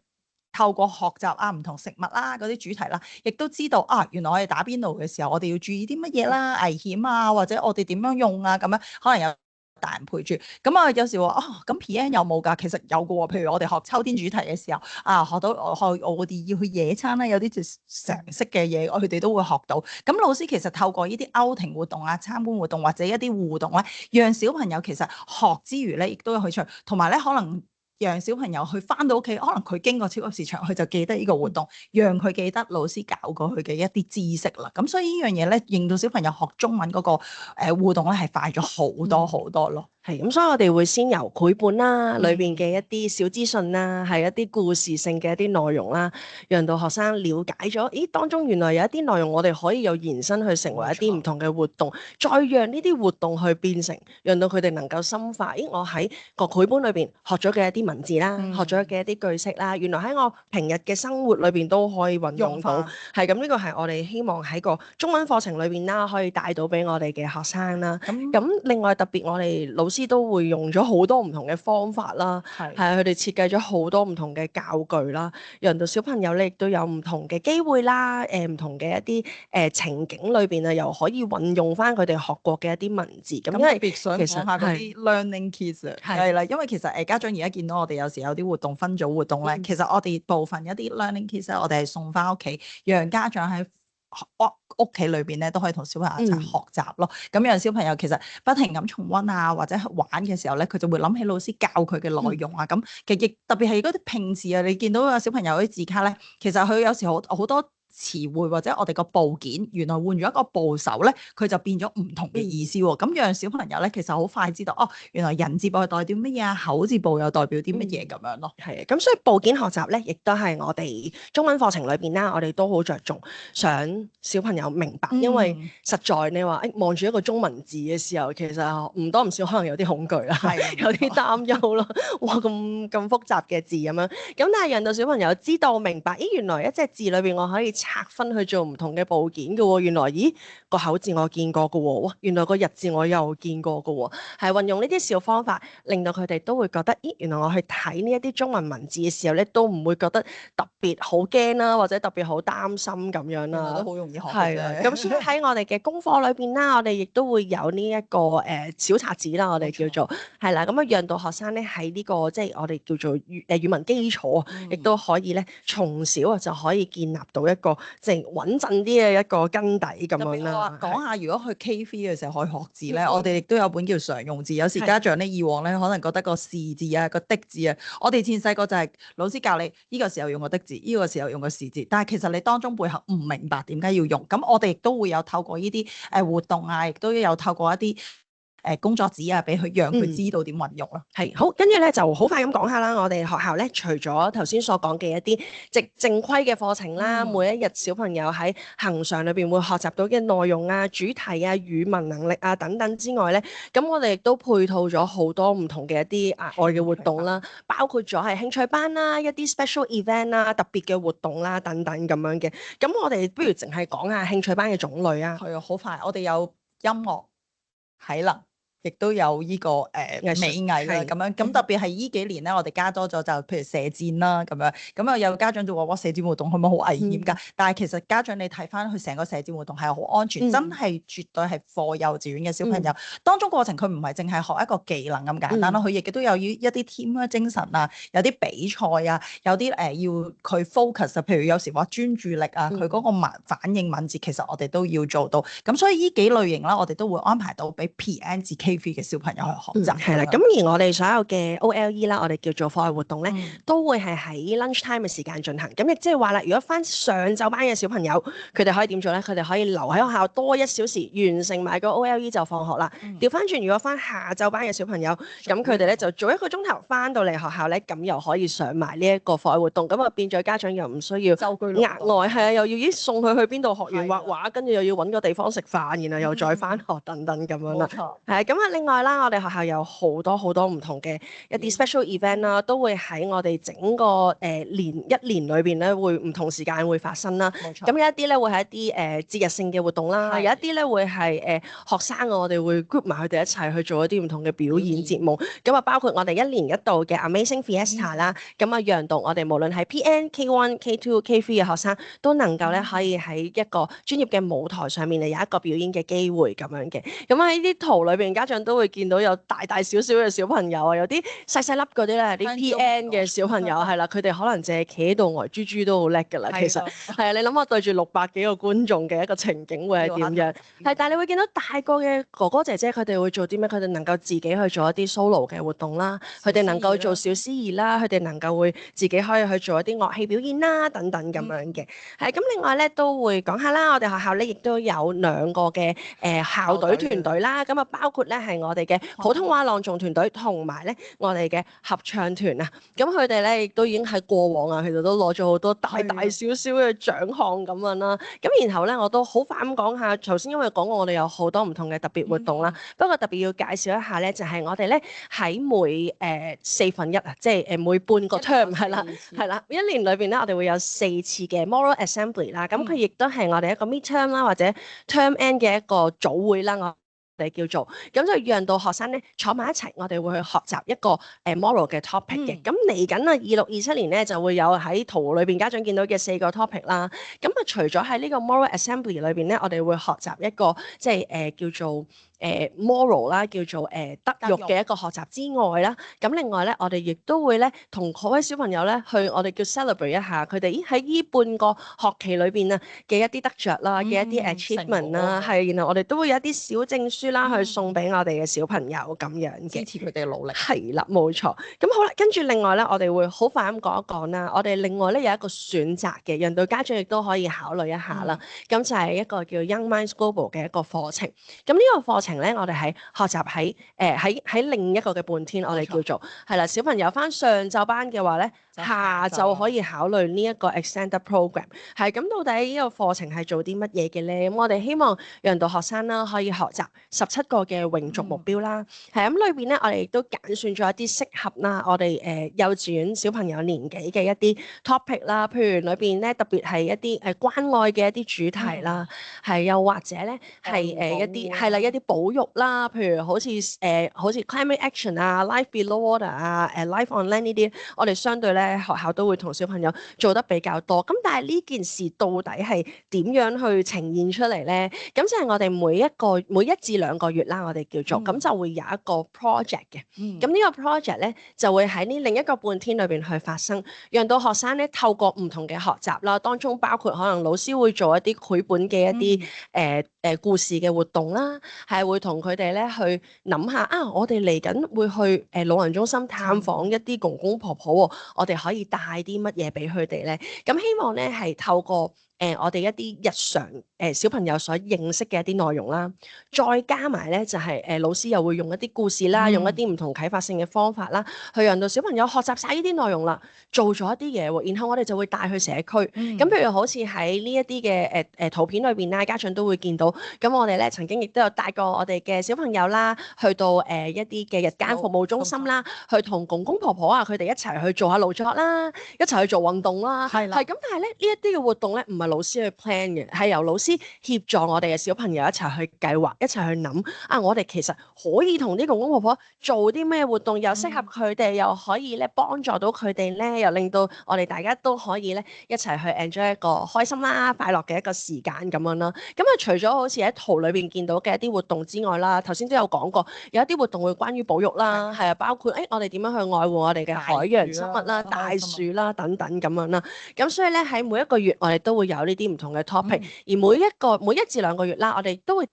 透過學習啊唔同食物啦嗰啲主題啦，亦都知道啊原來我哋打邊爐嘅時候，我哋要注意啲乜嘢啦，危險啊，或者我哋點樣用啊咁樣，可能有大人陪住。咁啊有時話咁 PM 有冇㗎？其實有嘅喎，譬如我哋學秋天主題嘅時候啊，學到我哋要去野餐啦，有啲常識嘅嘢，佢哋都會學到。咁老師其實透過呢啲 outing 活動啊、參觀活動或者一啲互動咧，讓小朋友其實學之餘咧，亦都有去趣，同埋咧可能讓小朋友去翻到屋企，可能佢經過超級市場，佢就記得呢個活動，讓佢記得老師教過佢嘅一啲知識啦。咁所以呢樣嘢咧，令到小朋友學中文嗰個互動咧係快咗好多好多咯。係咁，所以我哋會先由繪本啦，裏邊嘅一啲小資訊啦，係一啲故事性嘅一啲內容啦，讓到學生了解咗，咦當中原來有一啲內容我哋可以有延伸去成為一啲唔同嘅活動，再讓呢啲活動去變成，讓到佢哋能夠深化。咦，我喺個繪本裏邊學咗嘅一啲文字啦，學咗嘅一啲句式啦，原來喺我平日嘅生活裏邊都可以運用到。係咁，呢個係我哋希望喺個中文課程裏邊啦，可以帶到俾我哋嘅學生啦。咁另外特別我哋老師都會用咗好多唔同嘅方法啦，係佢哋設計咗好多唔同嘅教具啦，讓到小朋友咧亦都有唔同嘅機會啦，唔同嘅一啲情景裏邊啊，又可以運用翻佢哋學過嘅一啲文字。咁因為特別想講下嗰啲 learning kids 係啦，因為其實家長而家見到我哋有時有啲活動分組活動咧，其實我哋部分一啲 learning kids 我哋係送翻屋企，讓家長喺屋企裏邊咧都可以同小朋友一齊學習咯。咁讓小朋友其實不停咁重溫啊，或者玩嘅時候咧，佢就會諗起老師教佢嘅內容啊。咁其實亦特別係嗰啲拼字啊，你見到有小朋友啲字卡咧，其實佢有時好多詞彙或者我哋個部件原來換咗一個部首咧，佢就變咗唔同嘅意思喎。咁讓小朋友咧其實好快知道原來人字部係代表乜嘢啊，口字部又代表啲乜嘢咁樣咯。係啊，咁所以部件學習咧，亦都係我哋中文課程裏邊啦，我哋都好着重想小朋友明白，因為實在你話望住一個中文字嘅時候，其實唔多唔少可能有啲恐懼啦，有啲擔憂啦，哇咁複雜嘅字咁樣。咁但係讓到小朋友知道明白，咦原來一隻字裏邊我可以拆分去做唔同嘅部件嘅喎，原來咦個口字我見過嘅喎，哇原來個日字我又見過嘅喎，係運用呢啲小方法，令到佢哋都會覺得，咦原來我去睇呢一啲中文文字嘅時候咧，都唔會覺得特別好驚啦，或者特別好擔心咁樣啦，都好容易學嘅。係啊，咁所以喺我哋嘅功課裏邊啦，我哋亦都會有呢一個小冊子啦，我哋叫做係啦，咁啊讓到學生咧喺呢個即係我哋叫做語文基礎啊，亦都可以咧從小啊就可以建立到一個即係穩陣啲嘅一個根底咁樣啦。講下如果去 K3 嘅時候可以學字咧，我哋亦都有本叫常用字。有時家長咧以往咧可能覺得個是字啊、個的字啊，我哋以前細個就係老師教你呢個時候用個的字，呢個時候用個是字，但係其實你當中背後唔明白點解要用。咁我哋亦都會有透過呢啲活動啊，亦都有透過一啲工作紙啊，俾佢讓佢知道點運用咯。係好，跟住咧就好快咁講下啦。我哋學校咧，除咗頭先所講嘅一啲正規嘅課程啦，每一日小朋友喺恆常裏邊會學習到嘅內容啊、主題啊、語文能力啊等等之外咧，咁我哋亦都配套咗好多唔同嘅一啲額外嘅活動啦，包括咗係興趣班啦、一啲 special event 啦、特別嘅活動啦等等咁樣嘅。咁我哋不如淨係講下興趣班嘅種類啊。係啊，好快，我哋有音樂、體能。亦都有呢個美藝啦咁樣，咁特別係呢幾年咧，我哋加多咗就譬如射箭啦咁樣，咁啊有家長就話：哇，射箭活動係咪好危險㗎？但係其實家長你睇翻佢成個射箭活動係好安全，真係絕對係課幼稚園嘅小朋友。當中過程佢唔係淨係學一個技能咁簡單咯，佢亦都有一啲 team 嘅精神啊，有啲比賽啊，有啲要佢 focus 啊，譬如有時話專注力啊，佢嗰個反應敏捷，其實我哋都要做到。咁所以呢幾類型啦，我哋都會安排到俾 PN 至 K3嘅小朋友去學習。係啦，咁而我哋所有嘅 OLE 啦，我哋叫做課外活動咧，都會係喺 lunch time 嘅時間進行。咁亦即係話啦，如果翻上晝班嘅小朋友，佢哋可以點做咧？佢哋可以留喺學校多1小時，完成埋個 OLE 就放學啦。調翻轉，如果翻下晝班嘅小朋友，咁佢哋咧就做1個鐘頭，翻到嚟學校咧，咁又可以上埋呢一個課外活動。咁啊變咗家長又唔需要額外係啊，又要送佢去邊度學完畫畫，跟住又要揾個地方食飯，然後又再翻學等等咁樣啦。係咁啊，另外啦，我哋學校有好多唔同嘅一啲 special event 啦，都會喺我哋整個一年裏邊咧，會唔同時間會發生啦。冇錯。咁有一啲咧會係一啲節日性嘅活動啦，係有一啲咧會係學生我哋會 group 埋佢哋一齊去做一啲唔同嘅表演節目。咁啊，包括我哋一年一度嘅 Amazing Fiesta 啦，咁啊讓到我哋無論係 PN、K1、K2、K3 嘅學生都能夠咧可以喺一個專業嘅舞台上面嚟有一個表演嘅機會咁樣嘅。咁喺啲圖裏邊，家長都會見到有大小嘅小朋友啊，有啲細粒嗰啲咧係啲 PN 嘅小朋友係啦，佢哋可能淨係企喺度呆豬豬都好叻㗎啦。其實係啊，你諗下對住600幾個觀眾嘅一個情景會係點樣？係，但係你會見到大個嘅哥哥姐姐佢哋會做啲咩？佢哋能夠自己去做一啲 solo 嘅活動啦，佢哋能夠做小司儀啦，佢哋能夠會自己可以去做一啲樂器表演啦，等等咁樣嘅。係咁，另外咧都會講下啦，我哋學校咧亦都有2個嘅校隊團隊啦，咁啊包括咧係我哋嘅普通話朗誦團隊同埋咧我哋嘅合唱團啊，咁佢哋咧亦都已經喺過往啊，其實都攞咗好多大小嘅獎項咁樣啦。咁然後咧我都好快咁講下，頭先因為講過我哋有好多唔同嘅特別活動啦，不過特別要介紹一下咧，就係我哋咧喺每1/4啊，即係每半個 term 係啦，一年裏邊咧我哋會有4次嘅 moral assembly 啦，咁佢亦都係我哋一個 midterm 啦或者 term end 嘅一個組會啦，我哋叫做，咁就讓到學生咧坐埋一齊，我哋會去學習一個moral 嘅 topic 嘅。咁嚟緊啊26、27年咧就會有喺圖裏邊家長見到嘅4個 topic 啦。咁啊除咗喺呢個 moral assembly 裏邊咧，我哋會學習一個即係叫做moral 啦，叫做德育嘅一個學習之外啦，咁另外咧，我哋亦都會咧同各位小朋友咧去我哋叫 celebrate 一下佢哋喺呢半個學期裏邊啊嘅一啲得着啦，嘅一啲 achievement 啦，係，然後我哋都會有一啲小證書啦去送俾我哋嘅小朋友咁樣嘅，支持佢哋嘅努力。係啦，冇錯。咁好啦，跟住另外咧，我哋會好快咁講一講啦。我哋另外咧有一個選擇嘅，讓到家長亦都可以考慮一下啦。咁就係一個叫 Young Minds Global 嘅一個課程。咁呢個課程咧，我哋喺學習喺另一個嘅半天，我哋叫做係啦。小朋友返上晝班嘅話咧，下晝可以考慮呢一個 extended program。係咁，到底呢個課程係做啲乜嘢嘅咧？咁我哋希望讓到學生啦可以學習17個嘅永續目標啦。係咁裏邊咧，我哋亦都揀選咗一啲適合啦，我哋幼稚園小朋友年紀嘅一啲 topic 啦。譬如裏邊咧特別係一啲關愛嘅一啲主題啦，係又或者咧係一啲係啦一啲保育啦，譬如好似climate action 啊、life below water 啊、life on land 呢啲，我哋相對咧學校都會同小朋友做得比較多。咁但係呢件事到底係點樣去呈現出嚟咧？咁就係我哋每1至2個月啦，我哋叫做咁就會有一個 project 嘅。咁呢個 project 咧就會喺呢另一個半天裏邊去發生，讓到學生咧透過唔同嘅學習啦，當中包括可能老師會做一啲繪本嘅一啲故事嘅活動啦，係會同佢哋咧去諗下啊，我哋嚟緊會去老人中心探訪一啲公公婆婆喎，我哋可以帶啲乜嘢俾佢哋咧？咁希望咧係透過我哋一啲日常小朋友所認識嘅一啲內容啦，再加埋咧就係老師又會用一啲故事啦，用一啲唔同啟發性嘅方法啦，去讓到小朋友學習晒呢啲內容啦，做咗一啲嘢喎，然後我哋就會帶去社區。咁譬如好似喺呢一啲嘅圖片裏邊啦，家長都會見到。咁我哋咧曾經亦都有帶過我哋嘅小朋友啦，去到一啲嘅日間服務中心啦，去同公公婆婆啊佢哋一齊去做下勞作啦，一齊去做運動啦。係啦。係咁，但係咧呢一啲嘅活動咧唔係老師去 plan 嘅，係由老師協助我哋嘅小朋友一齊去計劃，一齊去諗啊！我哋其實可以同啲公公婆婆做啲咩活動，又適合佢哋，又可以咧幫助到佢哋咧，又令到我哋大家都可以咧一齊去 enjoy 一個開心啦、快樂嘅一個時間咁樣啦。咁啊，除咗好似喺圖裏邊見到嘅一啲活動之外啦，頭先都有講過，有一啲活動會關於保育啦，係啊，包括我哋點樣去愛護我哋嘅海洋生物啦、大樹啦等等咁樣啦。咁所以咧喺每一個月我哋都會有呢啲唔同嘅 topic，而每1至2個月啦，我哋都會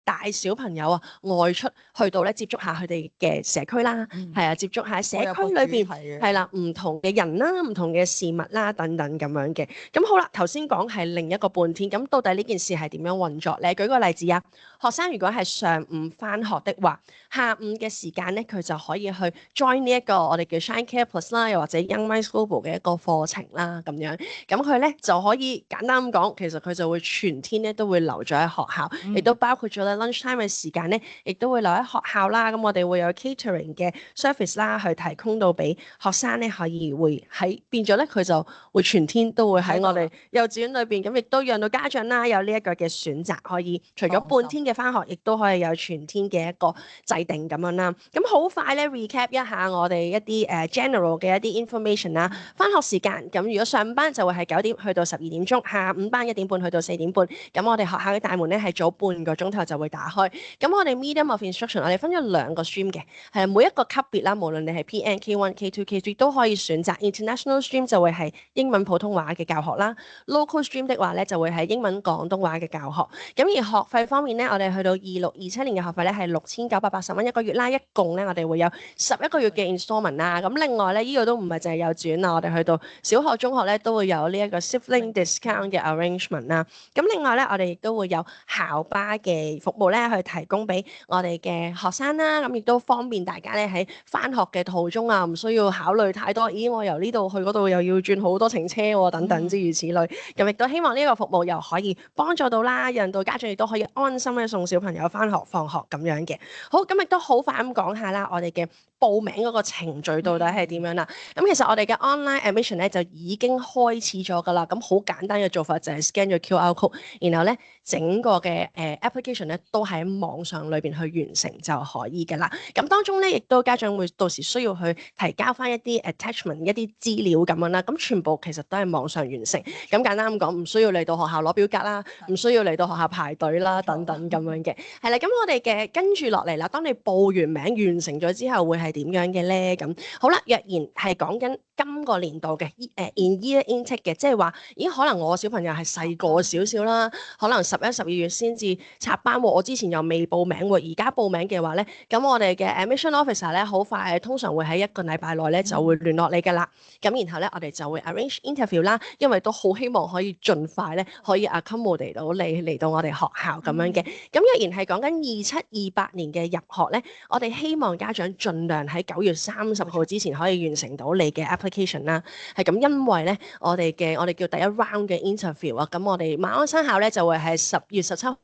帶小朋友啊外出去到咧接觸下佢哋嘅社區啦，係啊，接觸下社區裏邊係啦唔同嘅人啦、唔同嘅事物啦等等咁樣嘅。咁好啦，頭先講係另一個半天，咁到底呢件事係點樣運作咧？舉個例子啊，學生如果係上午返學的話，下午嘅時間咧佢就可以去 join 呢一個我哋叫 Shine Care Plus 啦，又或者 Young Minds Global 嘅一個課程啦咁樣。咁佢咧就可以簡單咁講，其實佢就會全天咧都會留咗喺學校，亦都包括咗咧 lunch time 嘅時間咧，亦都會留喺學校啦。咁我哋會有 catering 嘅 service 啦，去提供到俾學生咧，可以會喺變咗咧，佢就會全天都會喺我哋幼稚園裏邊，咁亦都讓到家長啦有呢一個嘅選擇，可以除咗半天嘅返學，亦都可以有全天嘅一個制定咁樣啦。咁好快咧 recap 一下我哋一啲general 嘅一啲 information 啦。返學時間咁，如果上班就會係9點去到12點鐘，下午班1點半去到4點半。咁我哋學校嘅大門咧係早半個鐘頭就會打開。咁我哋 medium of instruction 我哋分咗2個 stream 嘅，係每一個級別啦，無論你係 PN、K1、K2、K3 都可以選擇。International stream 就會係英文普通話嘅教學啦 ，local stream 的話咧就會係英文廣東話嘅教學。咁而學費方面咧，我哋去到26、27年嘅學費咧係6980蚊一個月啦，一共咧我哋會有11個月嘅 installment 啦。咁另外咧呢個都唔係淨係幼稚園啦，我哋去到小學、中學咧都會有呢一個 sibling discount 嘅 arrangement 啦。咁另外咧我哋亦都會有校巴嘅服務咧去提供俾我哋嘅學生啦。咁亦都方便大家咧喺返學嘅途中啊，唔需要考慮太多。咦，我由呢度去嗰度又要轉好多程車喎，等等諸如此類。咁亦都希望呢個服務又可以幫助到啦，讓到家長亦都可以安心咧送小朋友返學放學咁樣嘅。好，咁亦都好快咁講下啦，我哋嘅報名嗰個程序到底係點樣啦？咁其實我哋嘅 online admission 咧就已經開始咗㗎啦。咁好簡單嘅做法就係 scan 咗 QR code，然後咧整個嘅application 咧都喺網上裏邊去完成就可以㗎啦。咁當中咧亦都家長會到時需要去提交翻一啲 attachment 一啲資料咁樣啦。咁全部其實都係網上完成。咁簡單咁講，唔需要嚟到學校攞表格啦，唔需要嚟到學校排隊啦，等等咁樣嘅。係啦，咁我哋嘅跟住落嚟啦，當你報完名完成咗之後，會係點樣嘅咧？咁好啦，若然係講緊今個年度嘅in year intake 嘅，即係話，咦，可能我小朋友係細個少少啦，可能11、12月先至插班喎，我之前又未報名喎，而家報名嘅話咧，咁我哋嘅 admission officer 咧，好快通常會喺1個禮拜內咧就會聯絡你㗎啦。咁然後咧，我哋就會 arrange interview 啦，因為都好希望可以盡快咧可以 accommodate 到你嚟到我哋學校咁樣嘅。咁若然係講緊27、28年嘅入學咧，我哋希望家長盡量喺9月30號之前可以完成到你嘅 application 啦。係咁，因為咧我哋叫第一 round 嘅 interview 啊，咁我哋馬鞍山校咧就會係10月17號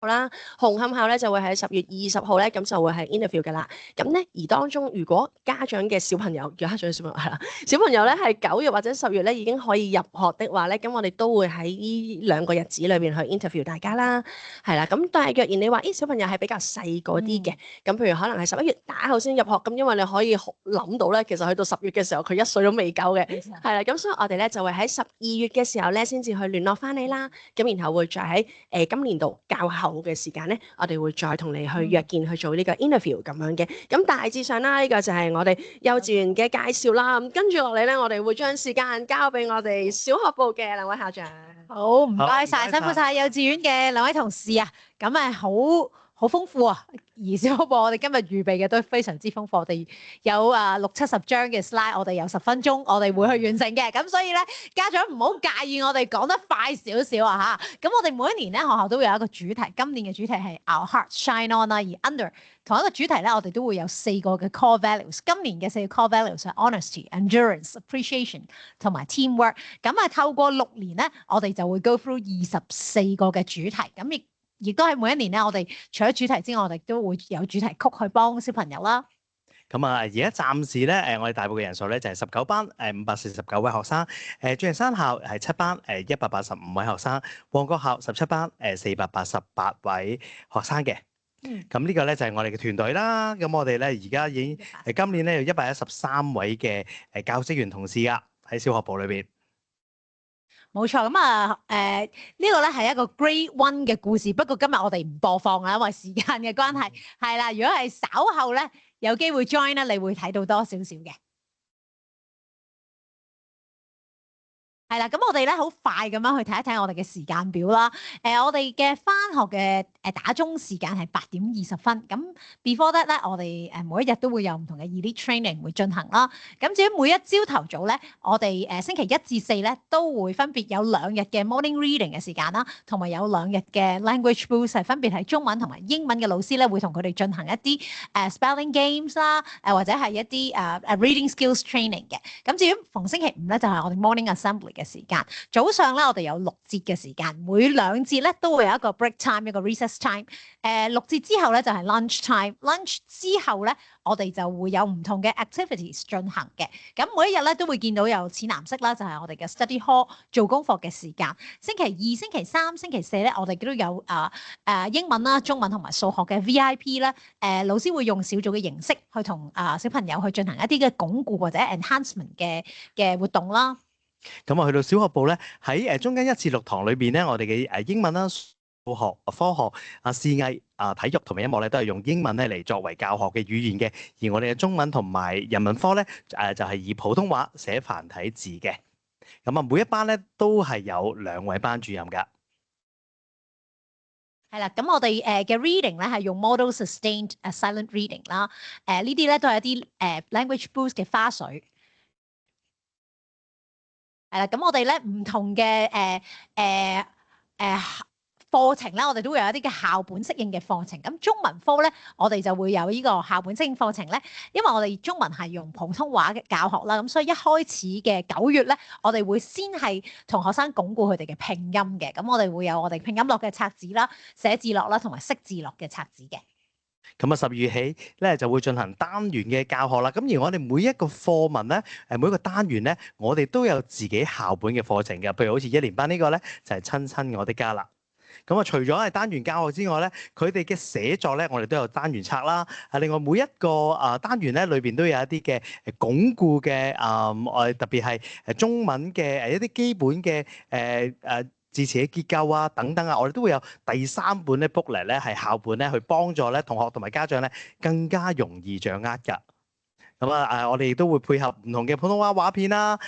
啦，紅磡校咧就會喺10月20號咧，咁就會係 interview 㗎啦。咁咧而當中如果家長嘅小朋友係啦，小朋友咧係9月或者10月咧已經可以入學的話咧，咁我哋都會喺呢2個日子裏邊去 interview 大家啦，係啦。咁但係若然你話小朋友係比較細個啲嘅，咁譬如可能係11月打後先入學，咁因為你可以諗到咧，其實去到10月嘅時候佢1歲都未夠嘅，係啦。咁所以我哋咧就會喺12月嘅時候咧先至去聯絡翻你啦，咁然後會再喺今年度較後嘅時間咧，我哋會再同你去約見去做呢個 interview 咁樣嘅。咁大致上啦，呢個就係我哋幼稚園嘅介紹啦。咁跟住落嚟咧，我哋會將時間交俾我哋小學部嘅兩位校長。好，唔該晒，辛苦晒幼稚園嘅兩位同事啊。咁好豐富啊！而小學部我哋今日預備嘅都非常之豐富，我哋有60-70張嘅 slide，我哋有10分鐘，我哋會去完成嘅。咁所以咧，家長唔好介意我哋講得快少少啊嚇。咁我哋每一年咧學校都會有一個主題，今年嘅主題係 Our Heart Shine On 啦，而 under 同一個主題咧，我哋都會有4個嘅 core values。今年嘅4個 core values 係 honesty、endurance、appreciation 同埋 teamwork。咁透過6年咧，我哋就會 go through 24個嘅主題。咁亦都係每一年咧，我哋除咗主題之外，我哋都會有主題曲去幫小朋友啦。咁而家暫時咧，我哋大埔嘅人數咧就係19班，549位學生。鑽石山校係7班，185位學生。旺角校17班，488位學生嘅。咁呢個咧就係我哋嘅團隊啦。咁我哋咧而家已經今年咧有113位嘅教職員同事㗎喺小學部裏邊。冇錯，咁呢個咧係一個 Grade 1嘅故事，不過今日我哋唔播放啊，因為時間嘅關係。係啦，如果係稍後咧有機會 join 咧，你會睇到多少少嘅。係啦，咁我哋咧好快咁樣去睇一睇我哋嘅時間表啦。我哋嘅返學嘅打鐘時間係8點20分。咁 before that 咧，我哋每一日都會有唔同嘅 elite training 會進行啦。咁至於每一朝頭早咧，我哋星期1至4咧都會分別有2日嘅 morning reading 嘅時間啦，同埋有2日嘅 language boost 係分別係中文同埋英文嘅老師咧會同佢哋進行一啲spelling games 啦，或者係一啲reading skills training 嘅。咁至於逢星期5咧就係我哋 morning assembly。嘅時間。早上咧，我哋有6節嘅時間，每2節咧都會有一個 break time，一個 recess time。6節之後咧就係 lunch time，lunch 之後咧我哋就會有唔同嘅 activities 進行嘅。咁每一日咧都會見到有淺藍色啦，就係我哋嘅 study hall 做功課嘅時間。星期2、星期3、星期4咧，我哋都有英文啦、中文同埋數學嘅 VIP 啦。老師會用小組嘅形式去同小朋友去進行一啲嘅鞏固或者 enhancement 嘅活動啦。咁啊，去到小學部咧，喺中間1至6堂裏邊咧，我哋嘅英文啦、數學、科學、視藝、體育同埋音樂咧，都係用英文咧嚟作為教學嘅語言嘅。而我哋嘅中文同埋人文科咧，就係以普通話寫繁體字嘅。咁啊，每一班咧都係有2位班主任㗎。係啦，咁我哋嘅 reading 咧係用 model sustained silent reading 啦。呢啲咧都係一啲language boost 嘅花絮。係啦，咁我哋咧唔同嘅課程咧，我哋都會有一啲嘅校本適應嘅課程。咁中文科咧，我哋就會有呢個校本適應課程咧，因為我哋中文係用普通話嘅教學啦，咁所以一開始嘅9月咧，我哋會先係同學生鞏固佢哋嘅拼音嘅。咁我哋會有我哋拼音樂嘅冊子啦、寫字樂啦同埋識字樂嘅冊子嘅。咁啊，12月起咧就會進行單元嘅教學啦。咁而我哋每一個課文咧，每一個單元咧，我哋都有自己校本嘅課程嘅。譬如好似1年班呢個咧，就係親親我的家啦。咁啊，除咗係單元教學之外咧，佢哋嘅寫作咧，我哋都有單元冊啦。另外每一個單元咧，裏邊都有一啲嘅鞏固嘅我哋特別係中文嘅一啲基本嘅字詞嘅結構啊等等啊，我哋都會有第3本咧 booklet 咧係校本咧去幫助咧同學同埋家長咧更加容易掌握㗎。咁我哋亦都會配合唔同嘅普通話畫片啦、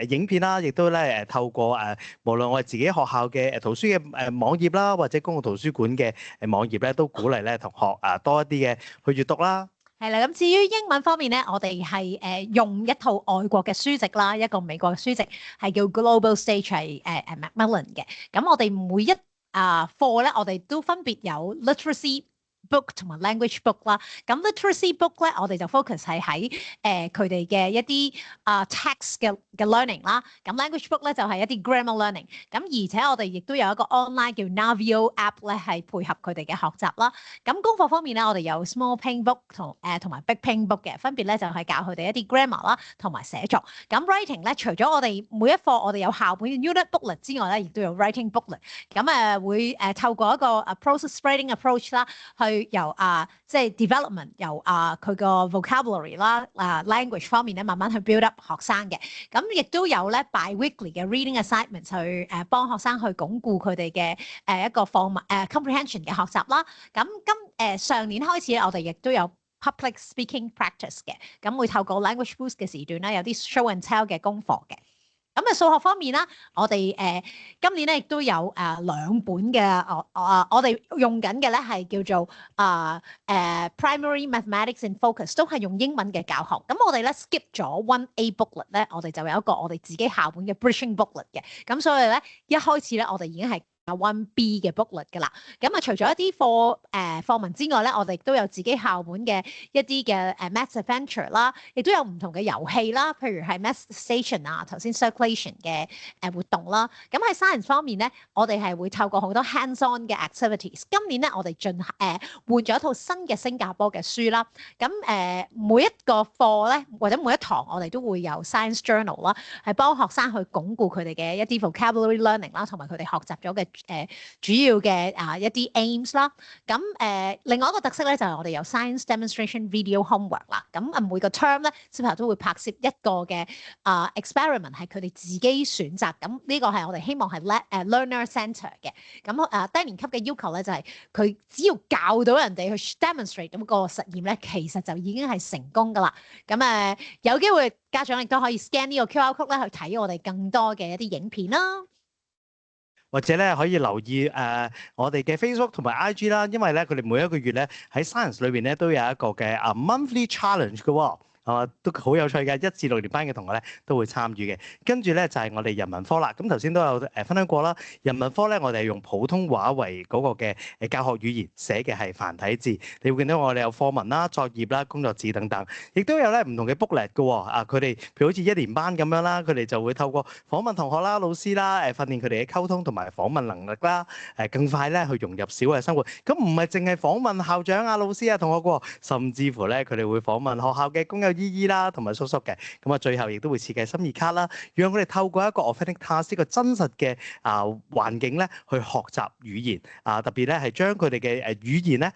影片啦，亦都咧透過無論我哋自己學校嘅圖書嘅網頁啦，或者公共圖書館嘅網頁咧，都鼓勵咧同學多一啲嘅去閱讀啦。係啦，咁至於英文方面咧，我哋係用一套外國嘅書籍啦，一個美國嘅書籍係叫 Global Stage 係Macmillan 嘅。咁我哋每一課咧，我哋都分別有 literacy book 同埋 language book 啦。咁 literacy book 咧，我哋就 focus 係喺佢哋嘅一啲text 嘅 learning 啦。咁 language book 咧就係一啲 grammar learning。咁而且我哋亦都有一個 online 叫 Navio app 咧，係配合佢哋嘅學習啦。咁功課方面咧，我哋有 small paint book 同埋 big paint book 嘅，分別咧就係教佢哋一啲 grammar 啦，同埋寫作。咁 writing 咧，除咗我哋每一課我哋有校本嘅 unit booklet 之外咧，亦都有 writing booklet。咁會透過一個process writing approach 啦，去由即係 development 由佢個 vocabulary 啦language 方面咧，慢慢去 build up 學生嘅。咁亦都有咧 bi-weekly 嘅 reading assignment 去幫學生去鞏固佢哋嘅一個課文comprehension 嘅學習啦。咁上年開始我哋亦都有 public speaking practice 嘅，咁會透過 language boost 嘅時段啦，有啲 show and tell 嘅功課嘅。咁數學方面啦，我哋今年咧亦都有2本嘅我哋用緊嘅咧係叫做primary mathematics in focus，都係用英文嘅教學。咁我哋咧 skip 咗 1A booklet 咧，我哋就有一個我哋自己校本嘅 bridging booklet 嘅。咁所以咧一開始咧我哋已經係1B 嘅 booklet 㗎啦。咁除咗一啲課文之外咧，我哋都有自己校本嘅一啲嘅math adventure 啦，亦都有唔同嘅遊戲啦，譬如係 math station 頭先 circulation 嘅活動啦。咁喺 science 方面咧，我哋係會透過好多 hands-on 嘅 activities。今年咧，我哋換咗一套新嘅新加坡嘅書啦。咁每一個課咧，或者每一堂，我哋都會有 science journal 啦，係幫學生去鞏固佢哋嘅一啲 vocabulary learning 啦，同埋佢哋學習咗嘅主要嘅一啲 aims 啦。咁另外一個特色咧就係我哋有 science demonstration video homework 啦。咁每個 term 咧，小朋友都會拍攝一個嘅experiment 係佢哋自己選擇。咁呢個係我哋希望係learner center 嘅。咁低年級嘅要求咧就係佢只要教到人哋去 demonstrate 咁個實驗咧，其實就已經係成功㗎啦。咁有機會家長亦都可以 scan 呢個 QR code 咧去睇我哋更多嘅一啲影片啦。或者咧可以留意我哋嘅 Facebook 同埋 IG 啦，因為咧佢哋每一個月咧喺 Science 裏邊咧都有一個嘅monthly challenge 嘅喎。都好有趣嘅。1至6年班嘅同學咧都會參與嘅。跟住咧就係我哋人文科啦。咁頭先都有分享過啦。人文科咧，我哋係用普通話為嗰個嘅教學語言，寫嘅係繁體字。你會見到我哋有課文啦、作業啦、工作紙等等，亦都有咧唔同嘅 booklet 嘅喎。佢哋譬如好似1年班咁樣啦，佢哋就會透過訪問同學啦、老師啦，訓練佢哋嘅溝通同埋訪問能力啦，更快咧去融入小嘅生活。咁唔係淨係訪問校長啊、老師啊、同學嘅喎，甚至乎咧佢哋會訪問學校嘅工友姨姨啦，同埋叔叔嘅。咁啊，最後亦都會設計心意卡啦，讓佢哋透過一個 authentic task 呢個真實嘅環境咧去學習語言特別咧係將佢哋嘅語言咧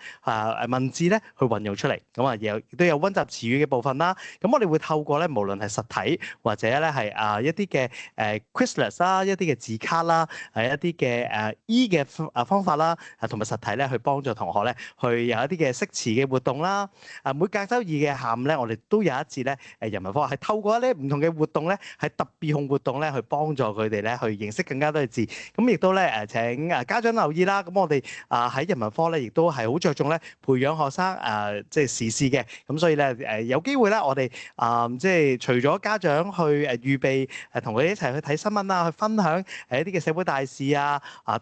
文字咧去運用出嚟。咁啊，亦都有溫習詞語嘅部分啦。咁我哋會透過咧無論係實體或者咧係一啲嘅Quizlet 啦、一啲嘅字卡啦、一啲嘅嘅方法啦，同埋實體咧去幫助同學咧去有一啲嘅識詞嘅活動啦。每隔週2嘅下午咧，我哋都有一節咧人文科係透過一啲唔同嘅活動咧，係特別控活動咧去幫助佢哋咧去認識更加多嘅字。咁亦都咧請家長留意啦。咁我哋喺人文科咧，亦都係好着重咧培養學生即係時事嘅。咁所以咧有機會咧，我哋即係除咗家長去預備同佢哋一齊去睇新聞啊，去分享一啲嘅社會大事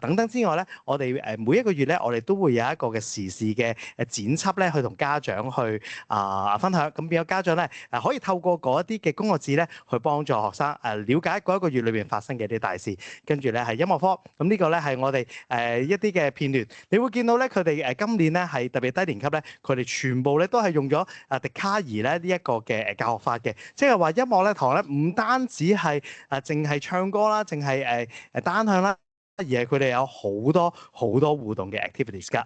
等等之外咧，我哋每一個月咧，我哋都會有一個嘅時事嘅剪輯咧，去同家長去分享。咁變咗家長咧可以透過嗰一啲嘅工作紙咧，去幫助學生了解嗰一個月裏邊發生嘅一啲大事。跟住咧係音樂科，咁呢個咧係我哋一啲嘅片段，你會見到咧佢哋今年咧係特別低年級咧，佢哋全部咧都係用咗笛卡爾咧呢一個嘅教學法嘅，即係話音樂咧堂咧唔單止係淨係唱歌啦，淨係單向啦，而係佢哋有好多好多互動嘅 activities 㗎。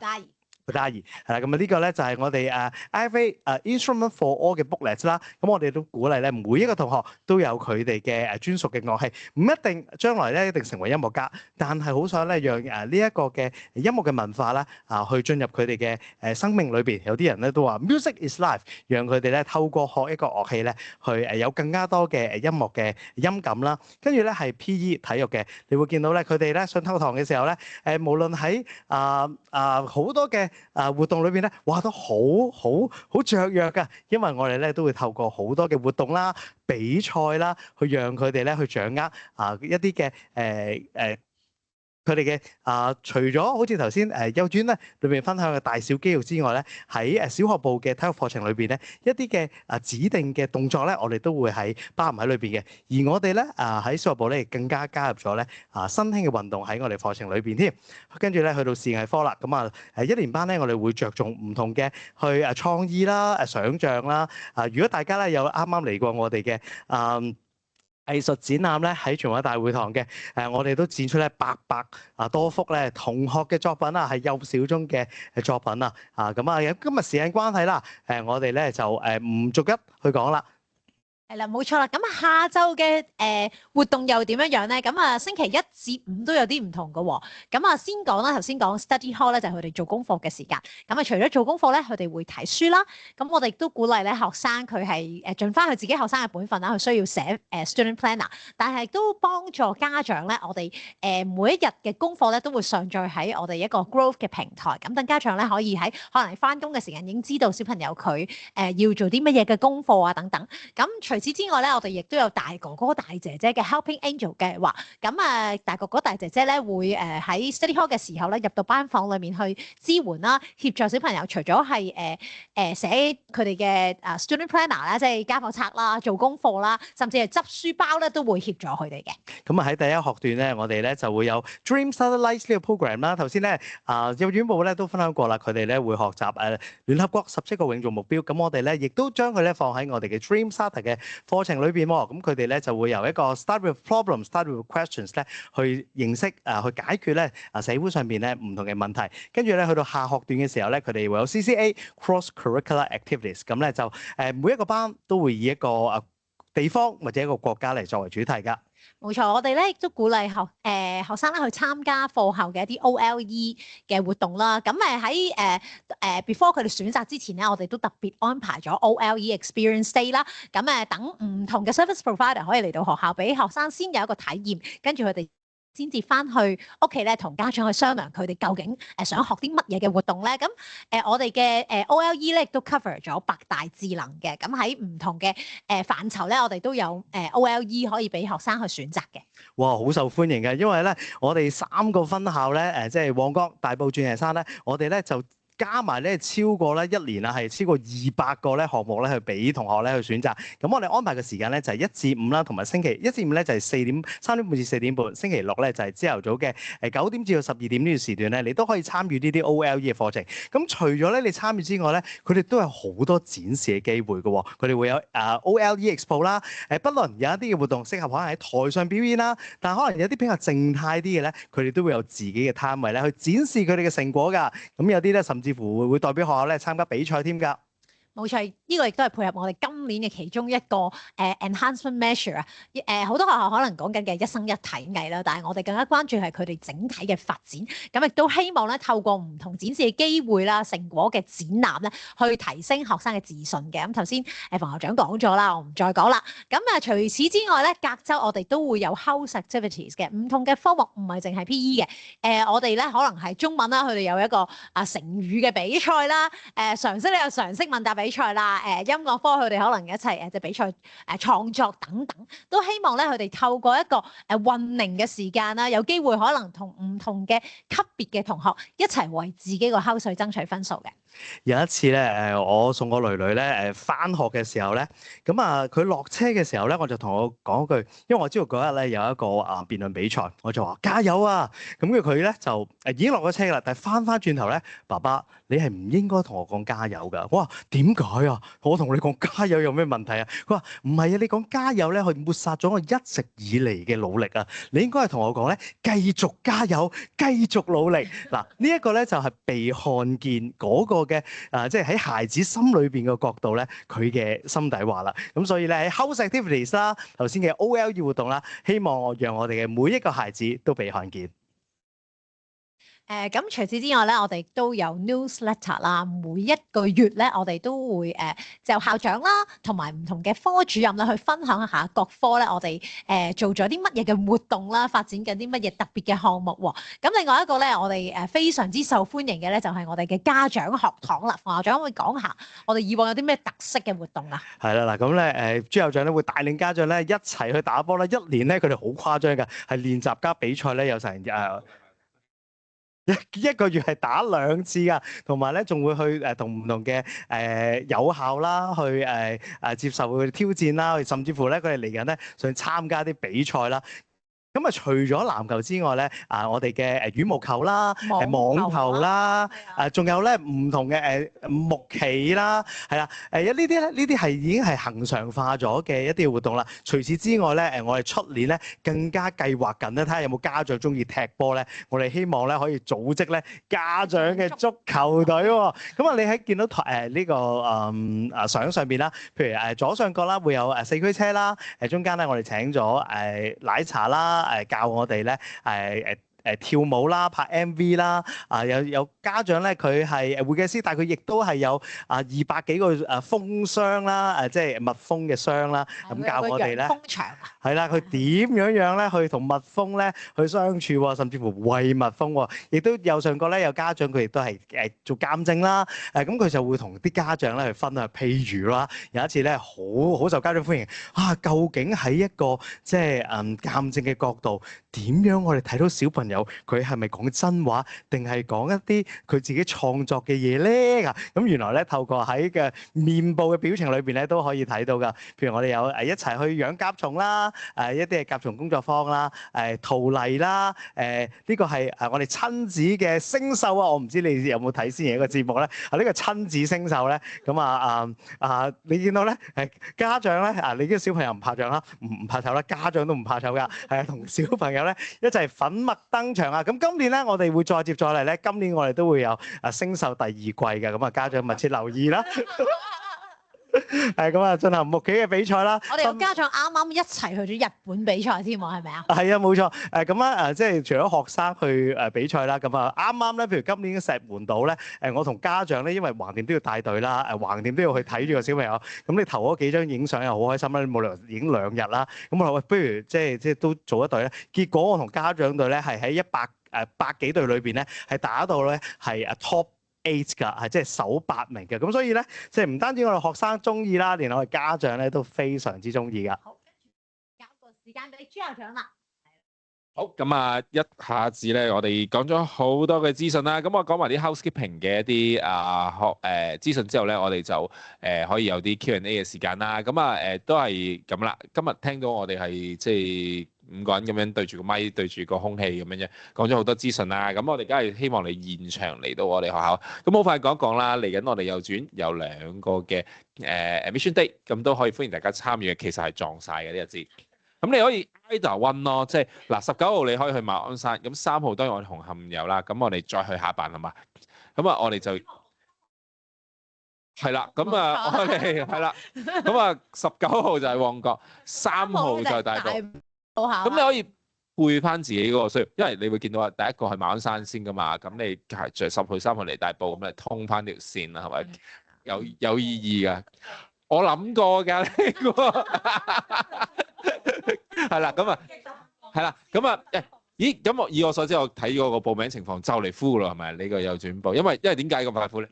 係啦，咁呢個咧就係我哋IFA Instrument for All 嘅 booklet 啦。咁我哋都鼓勵咧，每一個同學都有佢哋嘅專屬嘅樂器，唔一定將來咧一定成為音樂家，但係好想咧讓呢一個嘅音樂嘅文化咧去進入佢哋嘅生命裏邊。有啲人咧都話 music is life，讓佢哋咧透過學一個樂器咧去有更加多嘅音樂嘅音感啦。跟住咧係 PE 體育嘅，你會見到咧佢哋咧上體育堂嘅時候咧無論喺好多嘅活動裏邊咧，哇都好雀躍㗎，因為我哋咧都會透過好多嘅活動啦、比賽啦，去讓佢哋咧去掌握一啲嘅佢哋嘅除咗好似頭先幼稚園咧裏邊分享嘅大小肌肉之外咧，喺小學部嘅體育課程裏邊咧，一啲嘅指定嘅動作咧，我哋都會包含喺裏邊嘅。而我哋咧喺小學部咧，更加加入咗咧新興嘅運動喺我哋課程裏邊添。跟住咧去到視藝科啦，咁1年班咧，我哋會着重唔同嘅去創意啦、想像啦。如果大家咧有啱啱嚟過我哋嘅藝術展覽咧喺全華大會堂嘅，我哋都展出咧800多幅咧同學嘅作品係幼小中嘅作品咁今日時間關係啦，我哋咧就唔逐一去講啦。係啦，冇錯啦。咁下晝嘅活動又點樣樣咧？咁星期1至5都有啲唔同嘅喎。咁先講啦，頭先講 study hall 咧就係佢哋做功課嘅時間。咁除咗做功課咧，佢哋會睇書啦。咁我哋都鼓勵咧學生佢係盡翻佢自己學生嘅本分啦，佢需要寫student planner，但係都幫助家長咧，我哋每一日嘅功課咧都會上載喺我哋一個 Growth 嘅平台。咁等家長咧可以喺可能翻工嘅時間已經知道小朋友佢要做啲乜嘢嘅功課等等。咁除此之外咧，我哋亦都有大哥哥大姐姐嘅 Helping Angel 計劃。咁大哥哥大姐姐咧會喺 study hall 嘅時候咧入到班房裏面去支援啦，協助小朋友除咗係寫佢哋嘅student planner 啦，即係家課冊啦、做功課啦，甚至係執書包咧都會協助佢哋嘅。咁喺第一學段咧，我哋咧就會有 Dream Satellites 呢個 program 啦。頭先咧幼兒園部咧都分享過啦，佢哋咧會學習聯合國17個永續目標。咁我哋咧亦都將佢咧放喺我哋嘅 Dream Starter 嘅課程裏邊喎。咁佢哋咧就會由一個 start with problem、start with questions 咧去認識去解決咧社會上邊咧唔同嘅問題。跟住咧去到下學段嘅時候咧，佢哋會有 CCA Cross Curricular Activities。咁咧就每一個班都會以一個地方或者一個國家嚟作為主題㗎。冇錯，我哋咧亦都鼓勵學生咧去參加課後嘅一啲 OLE 嘅活動啦。咁喺before 佢哋選擇之前咧，我哋都特別安排咗 OLE Experience Day 啦。咁等唔同嘅 service provider 可以嚟到學校，俾學生先有一個體驗，跟住佢哋先至翻去屋企咧，同家長去商量佢哋究竟想學啲乜嘢嘅活動咧。咁我哋嘅OLE 咧亦都 cover 咗8大智能嘅。咁喺唔同嘅範疇咧，我哋都有OLE 可以俾學生去選擇嘅。哇，好受歡迎嘅，因為咧我哋3個分校咧即係旺角、大埔、鑽石山咧，我哋咧就加埋咧超過咧1年啦，係超過200個咧項目咧去俾同學咧去選擇。咁我哋安排嘅時間咧就係1至5啦，同埋星期1至5咧就係3點半至4點半，星期6咧就係朝頭早嘅9點至到12點呢段時段咧，你都可以參與呢啲 OLE 嘅課程。咁除咗咧你參與之外咧，佢哋都有好多展示嘅機會嘅喎。佢哋會有OLE Expo 啦，不論有一啲嘅活動適合可能喺台上表演啦，但係可能有啲比較靜態啲嘅咧，佢哋都會有自己嘅攤位咧去展示佢哋嘅成果㗎。咁有啲咧甚至乎會代表學校咧參加比賽添㗎。冇錯，呢個亦都係配合我哋今年嘅其中一個enhancement measure 啊。好多學校可能講緊嘅一生一體藝啦，但係我哋更加關注係佢哋整體嘅發展。咁亦都希望咧透過唔同展示嘅機會啦、成果嘅展覽咧，去提升學生嘅自信嘅。咁頭先馮校長講咗啦，我唔再講啦。咁除此之外咧，隔週我哋都會有 house activities 嘅，唔同嘅科目，唔係淨係 PE 嘅。我哋咧可能係中文啦，佢哋有一個成語嘅比賽啦，常識咧有常識問答比賽啦，音樂科佢哋可能一齊即係比賽創作等等，都希望咧佢哋透過一個混齡嘅時間啦，有機會可能同唔同嘅級別嘅同學一齊為自己個考試爭取分數嘅。有一次咧，我送我女女咧返學嘅時候咧，咁佢落車嘅時候咧，我就同我講一句，因為我知道嗰日咧有一個辯論比賽，我就話加油啊！咁跟住佢咧就已經落咗車啦，但係翻轉頭咧，爸爸你係唔應該同我講加油㗎。我話點解啊？我同你講加油有咩問題啊？佢話唔係啊，你講加油咧，去抹殺咗我一直以嚟嘅努力啊！你應該係同我講咧，繼續加油，繼續努力。嗱，呢一個咧就係被看見嗰個嘅即係喺孩子心裏邊嘅角度咧，佢嘅心底話啦。咁所以咧喺 house activities 啦，頭先嘅 OLE 活動啦，希望我讓我哋嘅每一個孩子都被看見。咁除此之外咧，我哋都有 newsletter 啦。每一個月咧，我哋都會就校長啦，同埋唔同嘅科主任啦，去分享一下各科咧，我哋做咗啲乜嘢嘅活動啦，發展緊啲乜嘢特別嘅項目喎。咁另外一個咧，我哋非常之受歡迎嘅咧，就係我哋嘅家長學堂啦。馮校長可唔可以講下我哋以往有啲咩特色嘅活動啊？係啦，嗱咁咧朱校長咧會帶領家長咧一齊去打波啦。一年咧佢哋好誇張㗎，係練習加比賽咧有成一個月係打2次㗎，同埋咧仲會去同唔同嘅有校啦，去接受佢挑戰啦，甚至乎咧佢哋嚟緊咧想參加啲比賽啦。咁除咗籃球之外咧，我哋嘅羽毛球啦、網球啦，仲有咧唔同嘅木棋啦，係啦，呢啲係已經係恆常化咗嘅一啲活動啦。除此之外咧，我哋出年咧更加計劃緊咧，睇下有冇家長中意踢波咧，我哋希望咧可以組織咧家長嘅足球隊喎。咁你喺見到呢個相上邊啦，譬如左上角啦會有4驅車啦，中間咧我哋請咗奶茶啦。教我哋咧跳舞啦、拍 MV 啦，有家長咧佢係會計師，但係佢亦都係有200幾個蜂箱啦，即係蜜蜂嘅箱啦，咁教我哋咧係啦，佢點樣咧去同蜜蜂咧去相處喎，甚至乎餵蜜蜂喎，亦都右上角咧有家長佢亦都係做鑑證啦，咁佢就會同啲家長咧去分享，譬如啦，有一次咧好受家長歡迎究竟喺一個即係鑑證嘅角度，點樣我哋睇到小朋友佢係咪講真話，定係講一啲佢自己創作嘅嘢咧？咁原來咧透過喺嘅面部嘅表情裏邊咧都可以睇到㗎。譬如我哋有一齊去養甲蟲啦，一啲係甲蟲工作坊啦，陶泥啦，呢個係我哋親子嘅星秀啊！我唔知你有冇睇先嘅一個節目咧？呢個親子星秀咧，咁你見到咧家長咧你啲小朋友唔怕醜啦，唔怕醜啦，家長都唔怕醜㗎，係同小朋友咧一齊粉墨登場啊！咁今年咧，我哋會再接再厲咧。今年我哋都會有星秀第2季嘅，咁家長密切留意啦。係咁啊，進行木棋嘅比賽啦。我哋個家長啱啱一齊去咗日本比賽添喎，係咪啊？係啊，冇錯。咁啊即係除咗學生去比賽啦，咁啊啱啱咧，譬如今年嘅石門島咧，我同家長咧，因為橫掂都要帶隊啦，橫掂都要去睇住個小朋友。咁你頭嗰幾張影相又好開心啦，你冇理由影2日啦。咁我話喂，不如即係都做一隊咧。結果我同家長隊咧係喺百幾隊裏邊咧係打到咧係top 8㗎，係即係首8名嘅。咁所以咧，即係唔單止我哋學生中意啦，連我哋家長咧都非常之中意㗎。好，交個時間俾朱校長啦。好，咁啊，一下子咧，我哋講咗好多嘅資訊啦。咁我講埋啲 housekeeping 嘅一啲資訊之後咧，我哋就可以有啲 Q&A 嘅時間啦。咁啊都係咁啦。今日聽到我哋係即係5個人咁樣對住個咪，對住個空氣咁樣啫，講咗好多資訊啦。咁我哋梗係希望你現場嚟到我哋學校。咁好快講一講啦。嚟緊我哋幼稚園有2個嘅admission date，咁都可以歡迎大家參與嘅。其實係撞晒嘅呢日子。咁你可以 either one 咯，即係嗱19號你可以去馬鞍山，咁3號當然我哋紅磡有啦，咁我哋再去下辦係嘛？咁啊我哋就係啦，咁啊我哋係啦，咁啊19號就係旺角，3號就係大埔。咁你可以背翻自己嗰個需要，因為你會見到啊，第一個係馬鞍山先噶嘛，咁你係着10號3號嚟大埔，咁你通翻條線啦，係咪？有意義㗎，我諗過㗎呢個。係啦，咁啊，係啦，咁啊，咦，咁以我所知，我睇嗰個報名情況就嚟 full 啦，係咪？呢個幼稚園部，因為點解咁快 full 咧？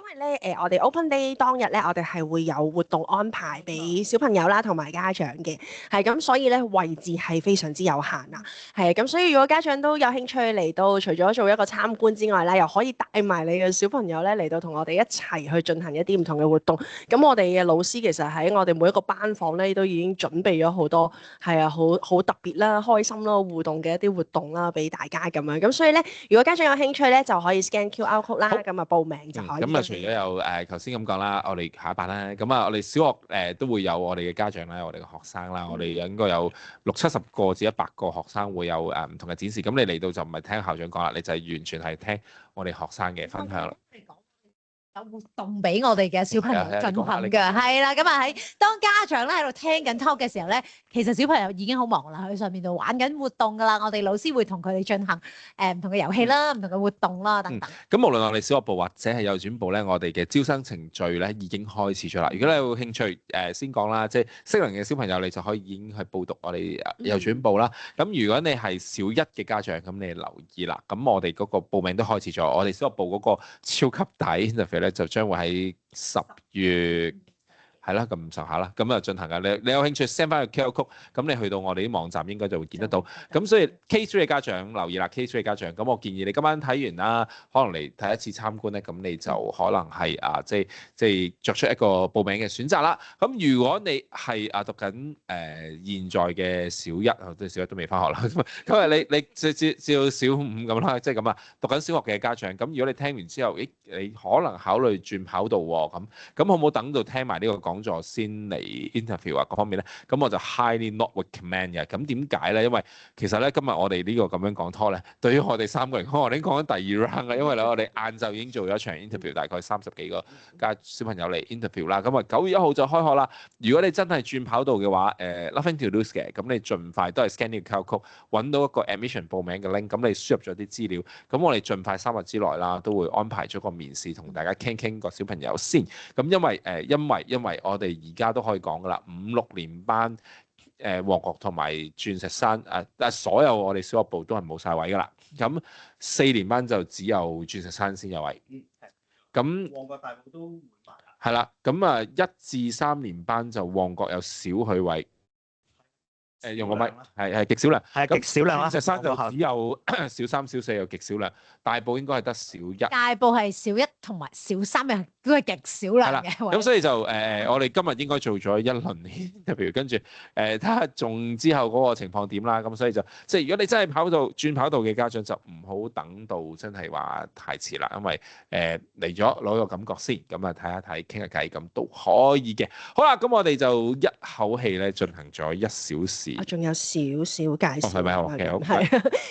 因為咧我哋 Open Day 當日咧，我哋係會有活動安排俾小朋友啦，同埋家長嘅，係咁，所以咧位置係非常之有限啊，係咁，所以如果家長都有興趣嚟到，除咗做一個參觀之外咧，又可以帶埋你嘅小朋友咧嚟到同我哋一齊去進行一啲唔同嘅活動。咁我哋嘅老師其實喺我哋每一個班房咧都已經準備咗好多係啊好特別啦、開心啦、互動嘅一啲活動啦，俾大家咁樣。咁所以咧，如果家長有興趣咧，就可以 scan QR code 啦，咁啊報名就可以。咁啊，除咗有頭先咁講啦，我哋下一班啦，咁啊，我哋小學都會有我哋嘅家長啦，我哋嘅學生啦，我哋應該有60-70個至100個學生會有唔同嘅展示。咁你嚟到就唔係聽校長講啦，你就係完全係聽我哋學生嘅分享啦。有活動俾我哋嘅小朋友進行㗎，係啦，咁啊喺當家長咧喺度聽緊 talk 嘅時候咧，其實小朋友已經好忙啦，喺上面度玩緊活動㗎啦。我哋老師會同佢哋進行唔同嘅遊戲啦、唔同嘅活動啦等等。咁無論我哋小學部或者係幼稚園部咧，我哋嘅招生程序咧已經開始咗啦。如果你有興趣先講啦，即係適齡嘅小朋友，你就可以已經去報讀我哋幼稚園部啦。咁如果你係小1嘅家長，咁你留意啦。咁我哋嗰個報名都開始咗，我哋小學部嗰個超級大 interview 咧就將會喺10月。係啦，咁上下啦，咁啊進行嘅。你有興趣 send 翻個 QR code，咁你去到我哋啲網站應該就會見得到。咁所以 K3 嘅家長留意啦，K3 嘅家長，咁我建議你今晚睇完啦，可能嚟睇一次參觀咧，咁你就可能係即係作出一個報名嘅選擇啦。咁如果你係讀緊現在嘅小1，即係小1都未翻學啦，咁啊你照小5咁啦，即係咁啊，讀緊小學嘅家長，咁如果你聽完之後，你可能考慮轉跑道喎，咁好唔好等到聽埋呢個講座先嚟 interview 啊各方面咧，咁我就 highly not recommend 嘅。咁點解咧？因為其實咧今日我哋呢個咁樣講拖咧，對於我哋3個人講，我已經講緊第2 round 啦。因為咧我哋晏晝已經做咗一場 interview，大概30幾個小朋友嚟 interview 啦。咁啊9月1號就開學啦。如果你真係轉跑道嘅話，nothing to lose 嘅。咁你盡快都係 scan 呢個 QR code，揾到一個 admission 報名嘅 link，咁你輸入咗啲資料，咁我哋盡快3日之內啦，都會安排咗個面試同大家傾個小朋友先。咁因為我哋而家都可以講噶啦，5、6年班旺角同埋鑽石山所有我哋小學部都係冇晒位噶啦。咁4年班就只有鑽石山先有位。咁旺角大埔都滿埋啦。係啦，咁1至3年班就旺角有少許位。用個咪係極少量，係極少量啦。鑽石山就只有小3、小4有極少量，大埔應該係得小1。大埔係小1同埋小3都係極少量嘅。咁所以就我哋今日應該做咗一輪 interview，跟住睇下仲之後嗰個情況點啦。咁所以就即係如果你真係轉跑道嘅家長，就唔好等到真係話太遲啦，因為嚟咗攞個感覺先，咁啊睇下睇傾下偈咁都可以嘅。好啦，咁我哋就一口氣咧進行咗1小時。我仲有少少介紹，係咪？OK，好。係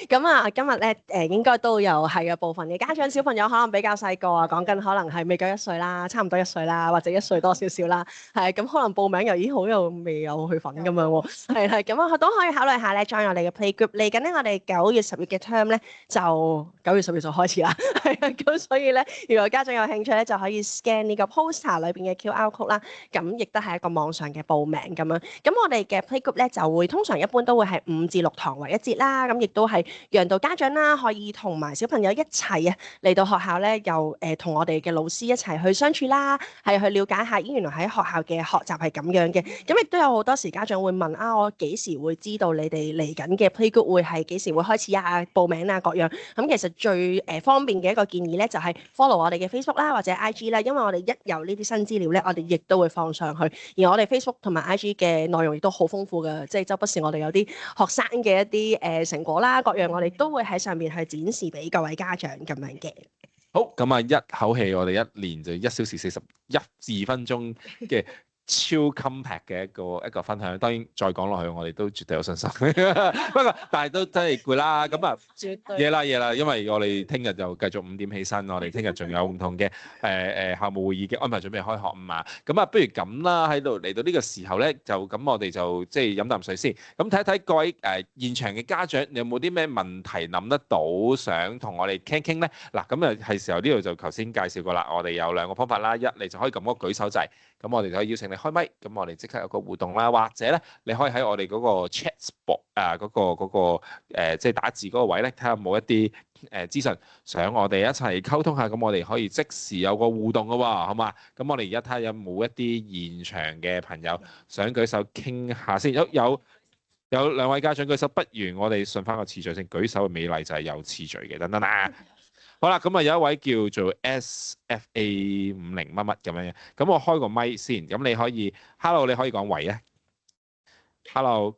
咁啊，今日咧應該都有係嘅部分嘅家長小朋友可能比較細個啊，講緊可能係未夠1歲啦，差唔多1歲啦，或者1歲多少少啦，係咁可能報名又已經好有未有去份咁樣喎，係咁啊都可以考慮下咧 join 我哋嘅 playgroup。嚟緊咧，我哋9月、10月嘅 term 咧就9月、10月就開始啦，係啊，咁所以咧，如果家長有興趣咧，就可以 scan 呢個 poster 裏邊嘅 QR code 啦，咁亦都係一個網上嘅報名咁樣。咁我哋嘅 playgroup 咧就會通常一般都會係5至6堂為一節啦，咁亦都係讓到家長啦可以同埋小朋友一齊啊嚟到學校咧，又同我哋嘅老師一齊去相處啦，係去了解下原來喺學校嘅學習係咁樣嘅。咁亦都有好多時家長會問啊，我幾時會知道你哋嚟緊嘅 playgroup 會係幾時會開始啊？報名啊各樣。咁其實最方便嘅一個建議咧，就係 follow 我哋嘅 Facebook 啦，或者 IG 啦，因為我哋一有呢啲新資料咧，我哋亦都會放上去。而我哋 Facebook 同埋 IG 嘅內容亦都好豐富嘅，即係周不時我哋有啲學生嘅一啲成果啦，各樣我哋都會喺上面去展示俾各位家長咁樣嘅。好，咁啊一口氣我哋一年就1小時42分鐘嘅超 compact 嘅一個分享。當然再講落去，我哋都絕對有信心。不過但係都真係攰啦。咁啊，夜啦，因為我哋聽日就繼續5點起身，我哋聽日仲有唔同嘅校務會議嘅安排，準備開學啊嘛。咁啊，不如咁啦，嚟到呢個時候咧，就咁我哋就即係飲啖水先。咁睇一睇各位現場嘅家長，你有冇啲咩問題諗得到，想同我哋傾傾咧？嗱，咁啊係時候呢度就頭先介紹過啦。我哋有2個方法啦，一你就可以撳嗰個舉手掣，咁我哋就可以邀請你開咪，咁我哋即刻有個互動啦。或者咧，你可以喺我哋嗰個 chat box 即係打字嗰個位咧，睇下有冇一啲資訊想我哋一齊溝通下，咁我哋可以即時有個互動嘅喎，好嘛？咁我哋而家睇下有冇一啲現場嘅朋友想舉手傾下先。有2位家長舉手，不如我哋順翻個次序先。舉手嘅美麗就係有次序嘅，等等啦。好啦，咁啊有一位叫做 SFA50乜乜咁樣嘅，咁我開個咪先，咁你可以 Hello， 你可以講喂啊 ，Hello，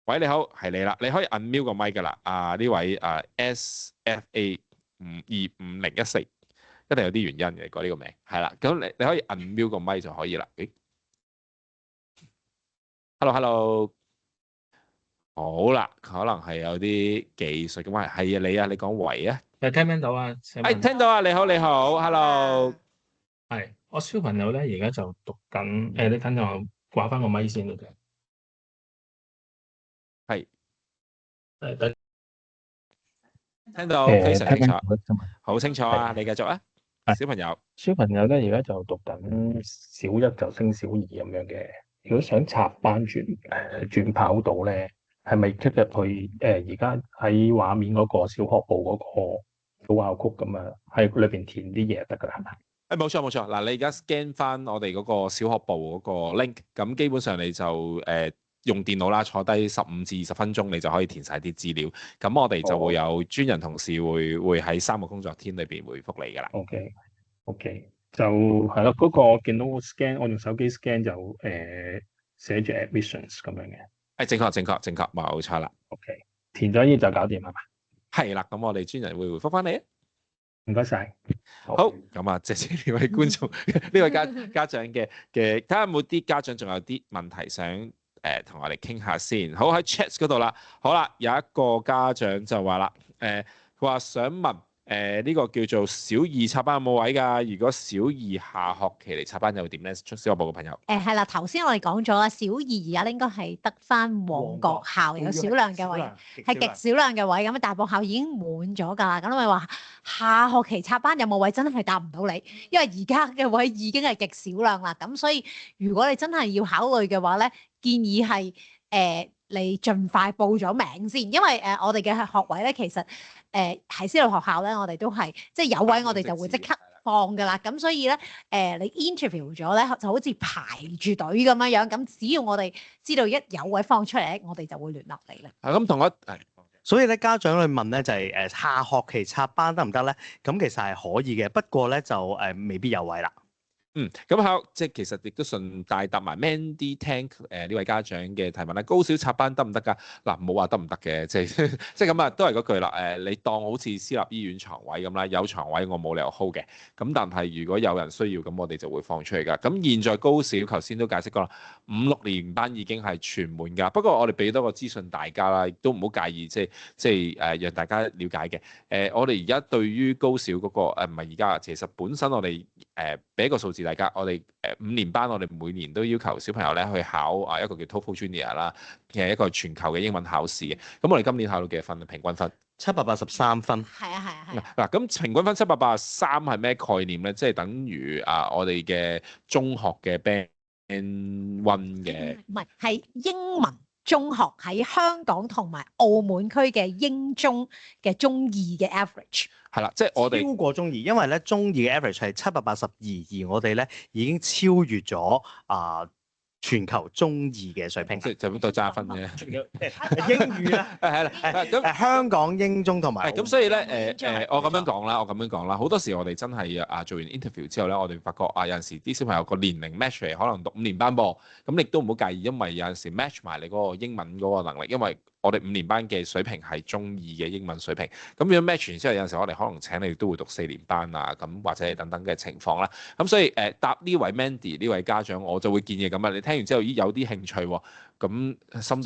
喂你好，係你啦，你可以 unmute 個咪噶啦，呢位SFA25014，一定有啲原因嘅改呢個名，係啦，咁你可以 unmute 個咪就可以啦。Hello。好啦，可能係有啲技術嘅關係。係啊，你講喂啊，聽唔聽到啊？聽到啊，你好，Hello。係，我小朋友咧而家就讀緊，你等陣我掛翻個咪先得嘅。係，等聽到非常清楚，好清楚啊！係你繼續啊，小朋友。小朋友咧而家就讀緊小1就升小2咁樣嘅。如果想插班轉跑道咧，係咪即入去而家喺畫面嗰個小學部嗰個組校曲咁啊？喺裏邊填啲嘢得㗎啦，係咪？冇錯。嗱，你而家 scan 翻我哋嗰個小學部嗰個 link，咁基本上你就用電腦啦，坐低15至20分鐘，你就可以填晒啲資料。咁我哋就會有專人同事會喺3個工作天裏邊回覆你㗎啦。OK，就係咯，嗰個我見到 scan， 我用手機 scan 就寫住 admissions 咁樣嘅。正確，冇錯啦。OK，填咗呢就搞掂係嘛？係啦，咁我哋專人會回覆翻你啊。唔該晒。好，咁啊，謝謝呢位觀眾，呢位家長嘅，睇下有冇啲家長仲有啲問題想同我哋傾下先。好，喺 chat 嗰度啦。好啦，有一個家長就話啦，佢話想問呢個叫做小2插班有冇位㗎？如果小2下學期嚟插班又點咧？出小學部嘅朋友。係啦，頭先我哋講咗啦，小2而家應該係得翻旺角校有少量嘅位，係極少量嘅位。咁大埔校已經滿咗㗎啦。咁咪話下學期插班有冇位真係答唔到你，因為而家嘅位已經係極少量啦。咁所以如果你真係要考慮嘅話咧，建議係你盡快報咗名先，因為我哋嘅學位咧，其實喺私立學校咧，我哋都係即係有位，我哋就會即刻放㗎啦。咁所以咧，你 interview 咗咧，就好似排住隊咁樣。咁只要我哋知道一有位放出嚟，我哋就會聯絡你啦。咁同我所以咧，家長去問咧就係下學期插班得唔得咧？咁其實係可以嘅，不過咧就未必有位啦。咁即係其實亦都順帶答埋 Mandy Tank 呢位家長嘅提問啦。高小插班得唔得㗎？嗱，冇話得唔得嘅，即係即係咁啊，都係嗰句啦。你當好似私立醫院床位咁啦，有床位我冇理由 hold 嘅。咁但係如果有人需要，咁我哋就會放出去㗎。咁現在高小頭先都解釋過啦，5、6年班已經係全滿㗎。不過我哋俾多個資訊大家啦，亦都唔好介意，即係讓大家了解嘅。我哋而家對於高小嗰個唔係而家，其實本身我哋俾一個數字大家，我哋5年班我哋每年都要求小朋友咧去考一個叫 TOEFL Junior 啦，嘅一個全球嘅英文考試嘅。咁我哋今年考到幾多分？平均分783分。係啊係啊係啊。嗱，咁平均分783係咩概念咧？即係等於我哋嘅中學嘅 Band 1嘅。唔係，係英文中學喺香港同埋澳門區嘅英中嘅中二嘅 average。係啦，即係我哋超過中二，因為咧中二嘅 average 係782，而我哋咧已經超越咗全球中二嘅水平。即係就咁多揸分啫。英語咧係啦，咁香港英中同埋咁所以咧我咁樣講啦，好多時我哋真係做完 interview 之後咧，我哋發覺有陣時啲小朋友個年齡 match 嚟，可能讀5年班噃，咁亦都唔好介意，因為有陣時 match 埋你嗰個英文嗰個能力，因為我哋5年班嘅水平係中二嘅英文水平，咁如果 match 完之後，有陣時我哋可能請你都會讀4年班啊，咁或者係等等嘅情況啦。咁所以答呢位 Mandy 呢位家長，我就會建議咁啊，你聽完之後有啲興趣喎，咁心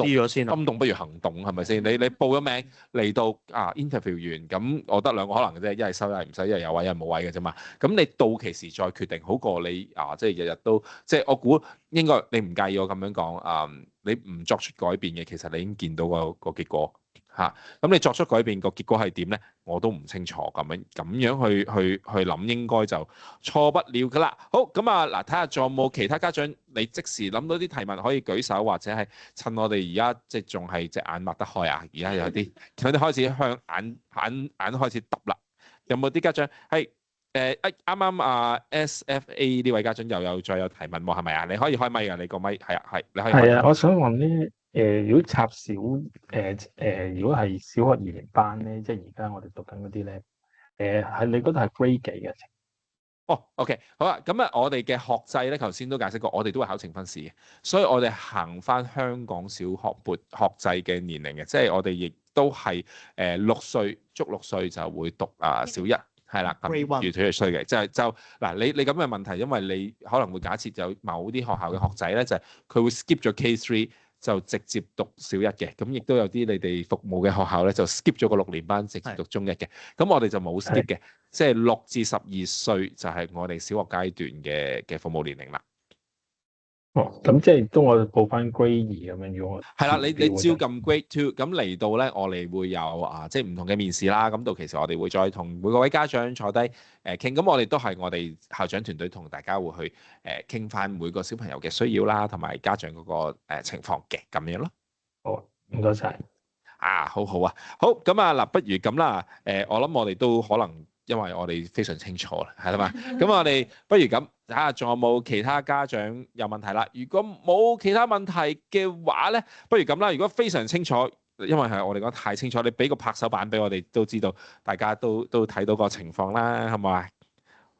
動不如行動係咪先？你報咗名嚟到interview 完，咁我得2個可能嘅啫，一係收一係唔收，一係有位一係冇位嘅啫嘛。咁你到期時再決定，好過你即係日日都即係我估應該你唔介意我咁樣講你唔作出改變嘅，其實你已經見到個結果嚇。咁你作出改變個結果係點咧？我都唔清楚，咁樣去諗，應該就錯不了噶啦。好，咁嗱，睇下仲有冇其他家長你即時諗到啲提問可以舉手，或者係趁我哋而家即係仲係隻眼擘得開啊！而家有啲開始向眼開始揼啦。有冇啲家長係啱啱SFA 呢位家長又再有提問喎？係咪啊？你可以開咪㗎，你個咪係你可以開。係啊，我想問咧，如果插如果係小學2年班咧，即係而家我哋讀緊嗰啲咧，係你覺得係 grade 幾嘅？OK， 好啊。咁我哋嘅學制咧，頭先都解釋過，我哋都會考呈分試嘅，所以我哋行翻香港小學學制嘅年齡嘅，即係我哋亦都係6歲足6歲就會讀小一。係啦，咁如退衰嘅，就嗱，你咁嘅問題，因為你可能會假設有某啲學校嘅學仔咧，就係佢會 skip 咗 K3 就直接讀小一嘅，咁亦都有啲你哋服務嘅學校咧就 skip 咗個6年班直接讀中一嘅，咁我哋就冇 skip 嘅，即係6至12歲就係我哋小學階段嘅服務年齡啦。咁即係都我報翻 grade 2咁樣樣。係啦，你照撳 grade 2，咁嚟到咧，我哋會有即係唔同嘅面試啦。咁到其實我哋會再同每個位家長坐低傾。咁我哋都係我哋校長團隊同大家會去傾翻每個小朋友嘅需要啦，同埋家長嗰個情況嘅咁樣咯。好，唔該晒。好好啊，好咁嗱，不如咁啦。我諗我哋都可能。因為我哋非常清楚啦，係啦嘛，咁我哋不如咁睇下仲有冇其他家長有問題啦。如果冇其他問題嘅話咧，不如咁啦。如果非常清楚，因為係我哋講太清楚，你俾個拍手板俾我哋都知道，大家都睇到個情況啦，係咪？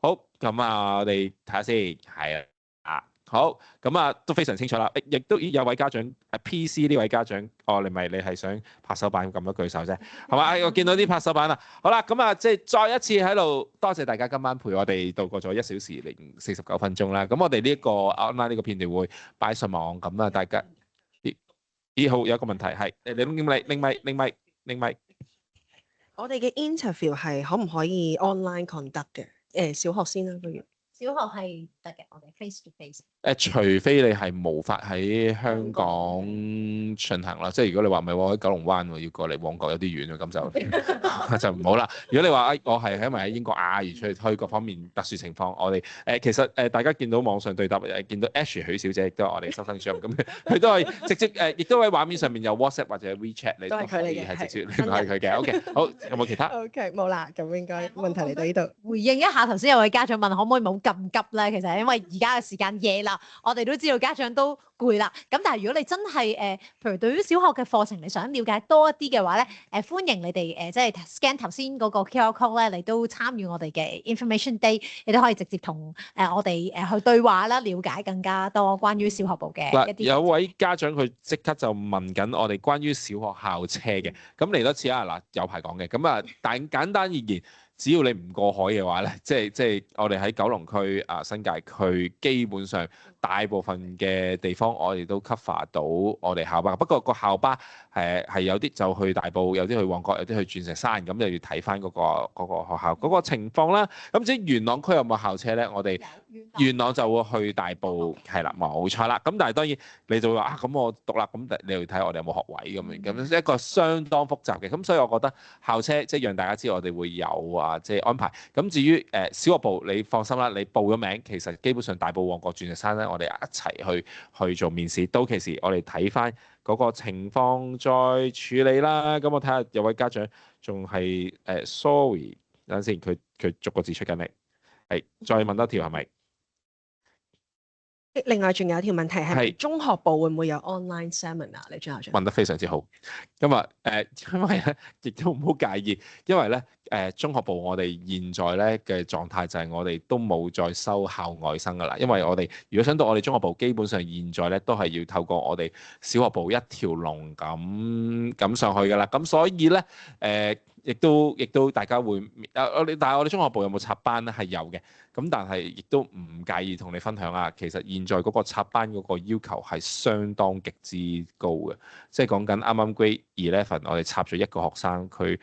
好，咁我哋睇下先，係啊。好，咁都非常清楚啦。亦都有位家長PC 呢位家長，你係想拍手板咁多舉手啫，係嘛？我見到啲拍手板啦。好啦，咁即係再一次喺度多謝大家今晚陪我哋度過咗1小時零49分鐘啦。咁我哋呢一個 online 呢個片段會擺上網，咁大家好，有一個問題係你拎咪。我哋嘅 interview 係可唔可以 online conduct 嘅？小學先啦，不如。小學係得嘅，我哋 face to face。除非你係無法喺香港進行啦，即係如果你話唔係喎，喺九龍灣喎，要過嚟旺角有啲遠啊，咁就唔好啦。如果你話我係因為喺英國而出去推各方面特殊情況，我哋其實大家見到網上對答見到 Ash 許小姐亦都係我哋收生長，咁佢都係直接亦都喺畫面上面有 WhatsApp 或者 WeChat，你都可以係直接聯繫佢嘅。OK， 好，有冇其他 ？OK， 冇啦，咁應該問題嚟到呢度。回應一下頭先有位家長問可唔可以冇咁急咧？其實因為而家嘅時間夜啦，我哋都知道家長都攰啦。咁但係如果你真係譬如對於小學嘅課程你想了解多一啲嘅話咧，歡迎你哋即係 scan 頭先嗰個 QR code 咧，你都參與我哋嘅 Information Day，你都可以直接同我哋去對話啦，了解更加多關於小學部嘅一啲。有位家長佢即刻就問緊我哋關於小學校車嘅，咁嚟多次啊嗱，有排講嘅，咁啊但簡單而言。只要你唔過海嘅話咧，即係我哋喺九龍區新界區，基本上大部分嘅地方我哋都 cover 到我哋校巴。不過個校巴係有啲就去大埔，有啲去旺角，有啲去鑽石山，咁就要睇翻嗰個學校嗰個情況啦。咁至於元朗區有冇校車咧？我哋元朗就會去大埔，係啦，冇錯啦。咁但係當然你就會話咁我讀啦，咁你要睇我哋有冇學位咁樣，咁一個相當複雜嘅。咁所以我覺得校車即係讓大家知我哋會有即係安排。咁至於小學部，你放心啦，你報咗名，其實基本上大埔、旺角、鑽石山咧，我哋一齊去做面試。到期時我哋睇翻嗰個情況再處理啦。咁我睇下有位家長仲係sorry，等陣先，佢逐個字出緊嚟，係再問多條係咪？另外仲有一條問題係中學部會唔會有 online seminar？你張校長問得非常之好。咁啊因為咧亦都唔好介意，因為咧中學部我哋現在咧嘅狀態就係我哋都冇再收校外生噶啦，因為我哋如果想到我哋中學部，基本上現在咧都係要透過我哋小學部一條龍咁上去噶啦。咁所以咧亦都大家會但係我哋中學部有冇插班咧？係有嘅。咁但係亦都唔介意同你分享啊。其實現在嗰個插班嗰個要求係相當極之高嘅，即係講緊啱啱 Grade 11，我哋插咗一個學生，佢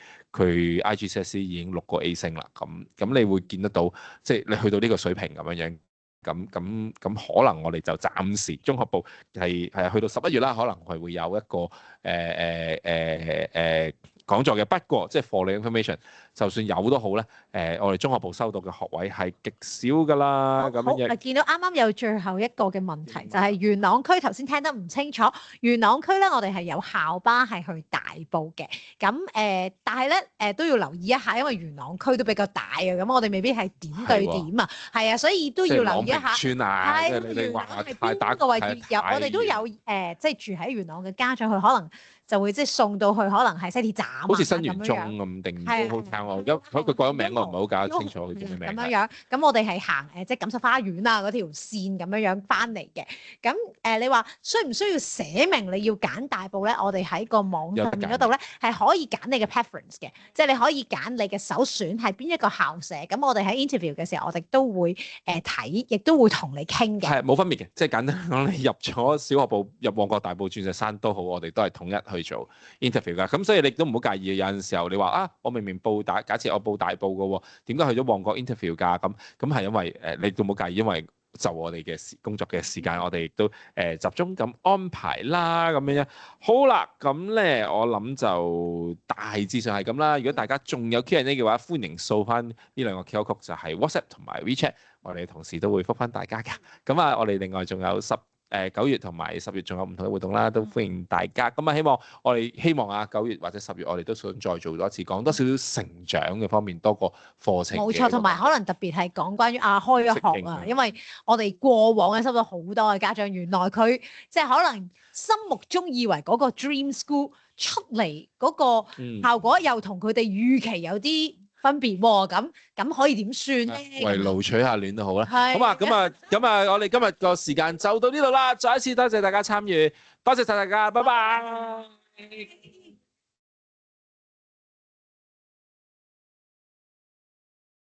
IGCSE 已經6個 A 星啦。咁你會見得到，即係你去到呢個水平咁樣。咁可能我哋就暫時中學部係去到11月啦，可能係會有一個講座嘅。不過即係 for the information， 就算有都好咧，我哋中學部收到嘅學位係極少㗎啦。咁樣見到啱啱有最後一個嘅問題，就係元朗區頭先聽得唔清楚。元朗區咧，我哋係有校巴係去大埔嘅。咁但係咧都要留意一下，因為元朗區都比較大啊。咁我哋未必係點對點啊。係啊，所以都要留意一下。村啊，係元朗係邊個位置有？我哋都有即係住喺元朗嘅家長，佢可能就會即係送到去，可能係西鐵站好似新元中咁定都好聽我，因為佢改咗名，我唔係好搞得清楚佢叫咩名。咁樣，咁我哋係行即係錦繡花園啊嗰條線咁樣翻嚟嘅。咁你話需唔需要寫明你要揀大埔咧？我哋喺個網上面嗰度咧係可以揀你嘅 preference 嘅，即係你可以揀你嘅首選係邊一個校舍。咁我哋喺 interview 嘅時候，我哋都會睇，亦都會同你傾嘅。係冇分別嘅，即係簡單講，你入咗小學部、入旺角、大埔、鑽石山都好，我哋都係統一去做 interview 㗎。咁所以你都唔好介意，有陣時候你話啊，我明明假設我報大埔嘅喎，點解去咗旺角 interview 㗎？咁係因為你都冇介意，因為就我哋嘅工作嘅時間，我哋亦都集中咁安排啦，咁樣。好啦，咁咧我諗就大致上係咁啦。如果大家仲有 Q&A 嘅話，歡迎掃翻呢兩個 QR code，就係 WhatsApp 同埋 WeChat，我哋同事都會覆翻大家㗎。咁啊，我哋另外仲有9月同埋10月仲有唔同嘅活動啦，都歡迎大家。咁啊，希望啊9月或者10月我哋都想再做多一次，講多少少成長嘅方面多過課程。冇錯，同埋可能特別係講關於開咗學啊，因為我哋過往咧收到好多嘅家長，原來佢即係可能心目中以為嗰個 dream school 出嚟嗰個效果又同佢哋預期有啲分別喎，咁可以點算咧？圍爐取下暖都好啦。咁啊，我哋今日個時間就到呢度啦。再一次多謝大家參與，多謝晒大家，拜拜。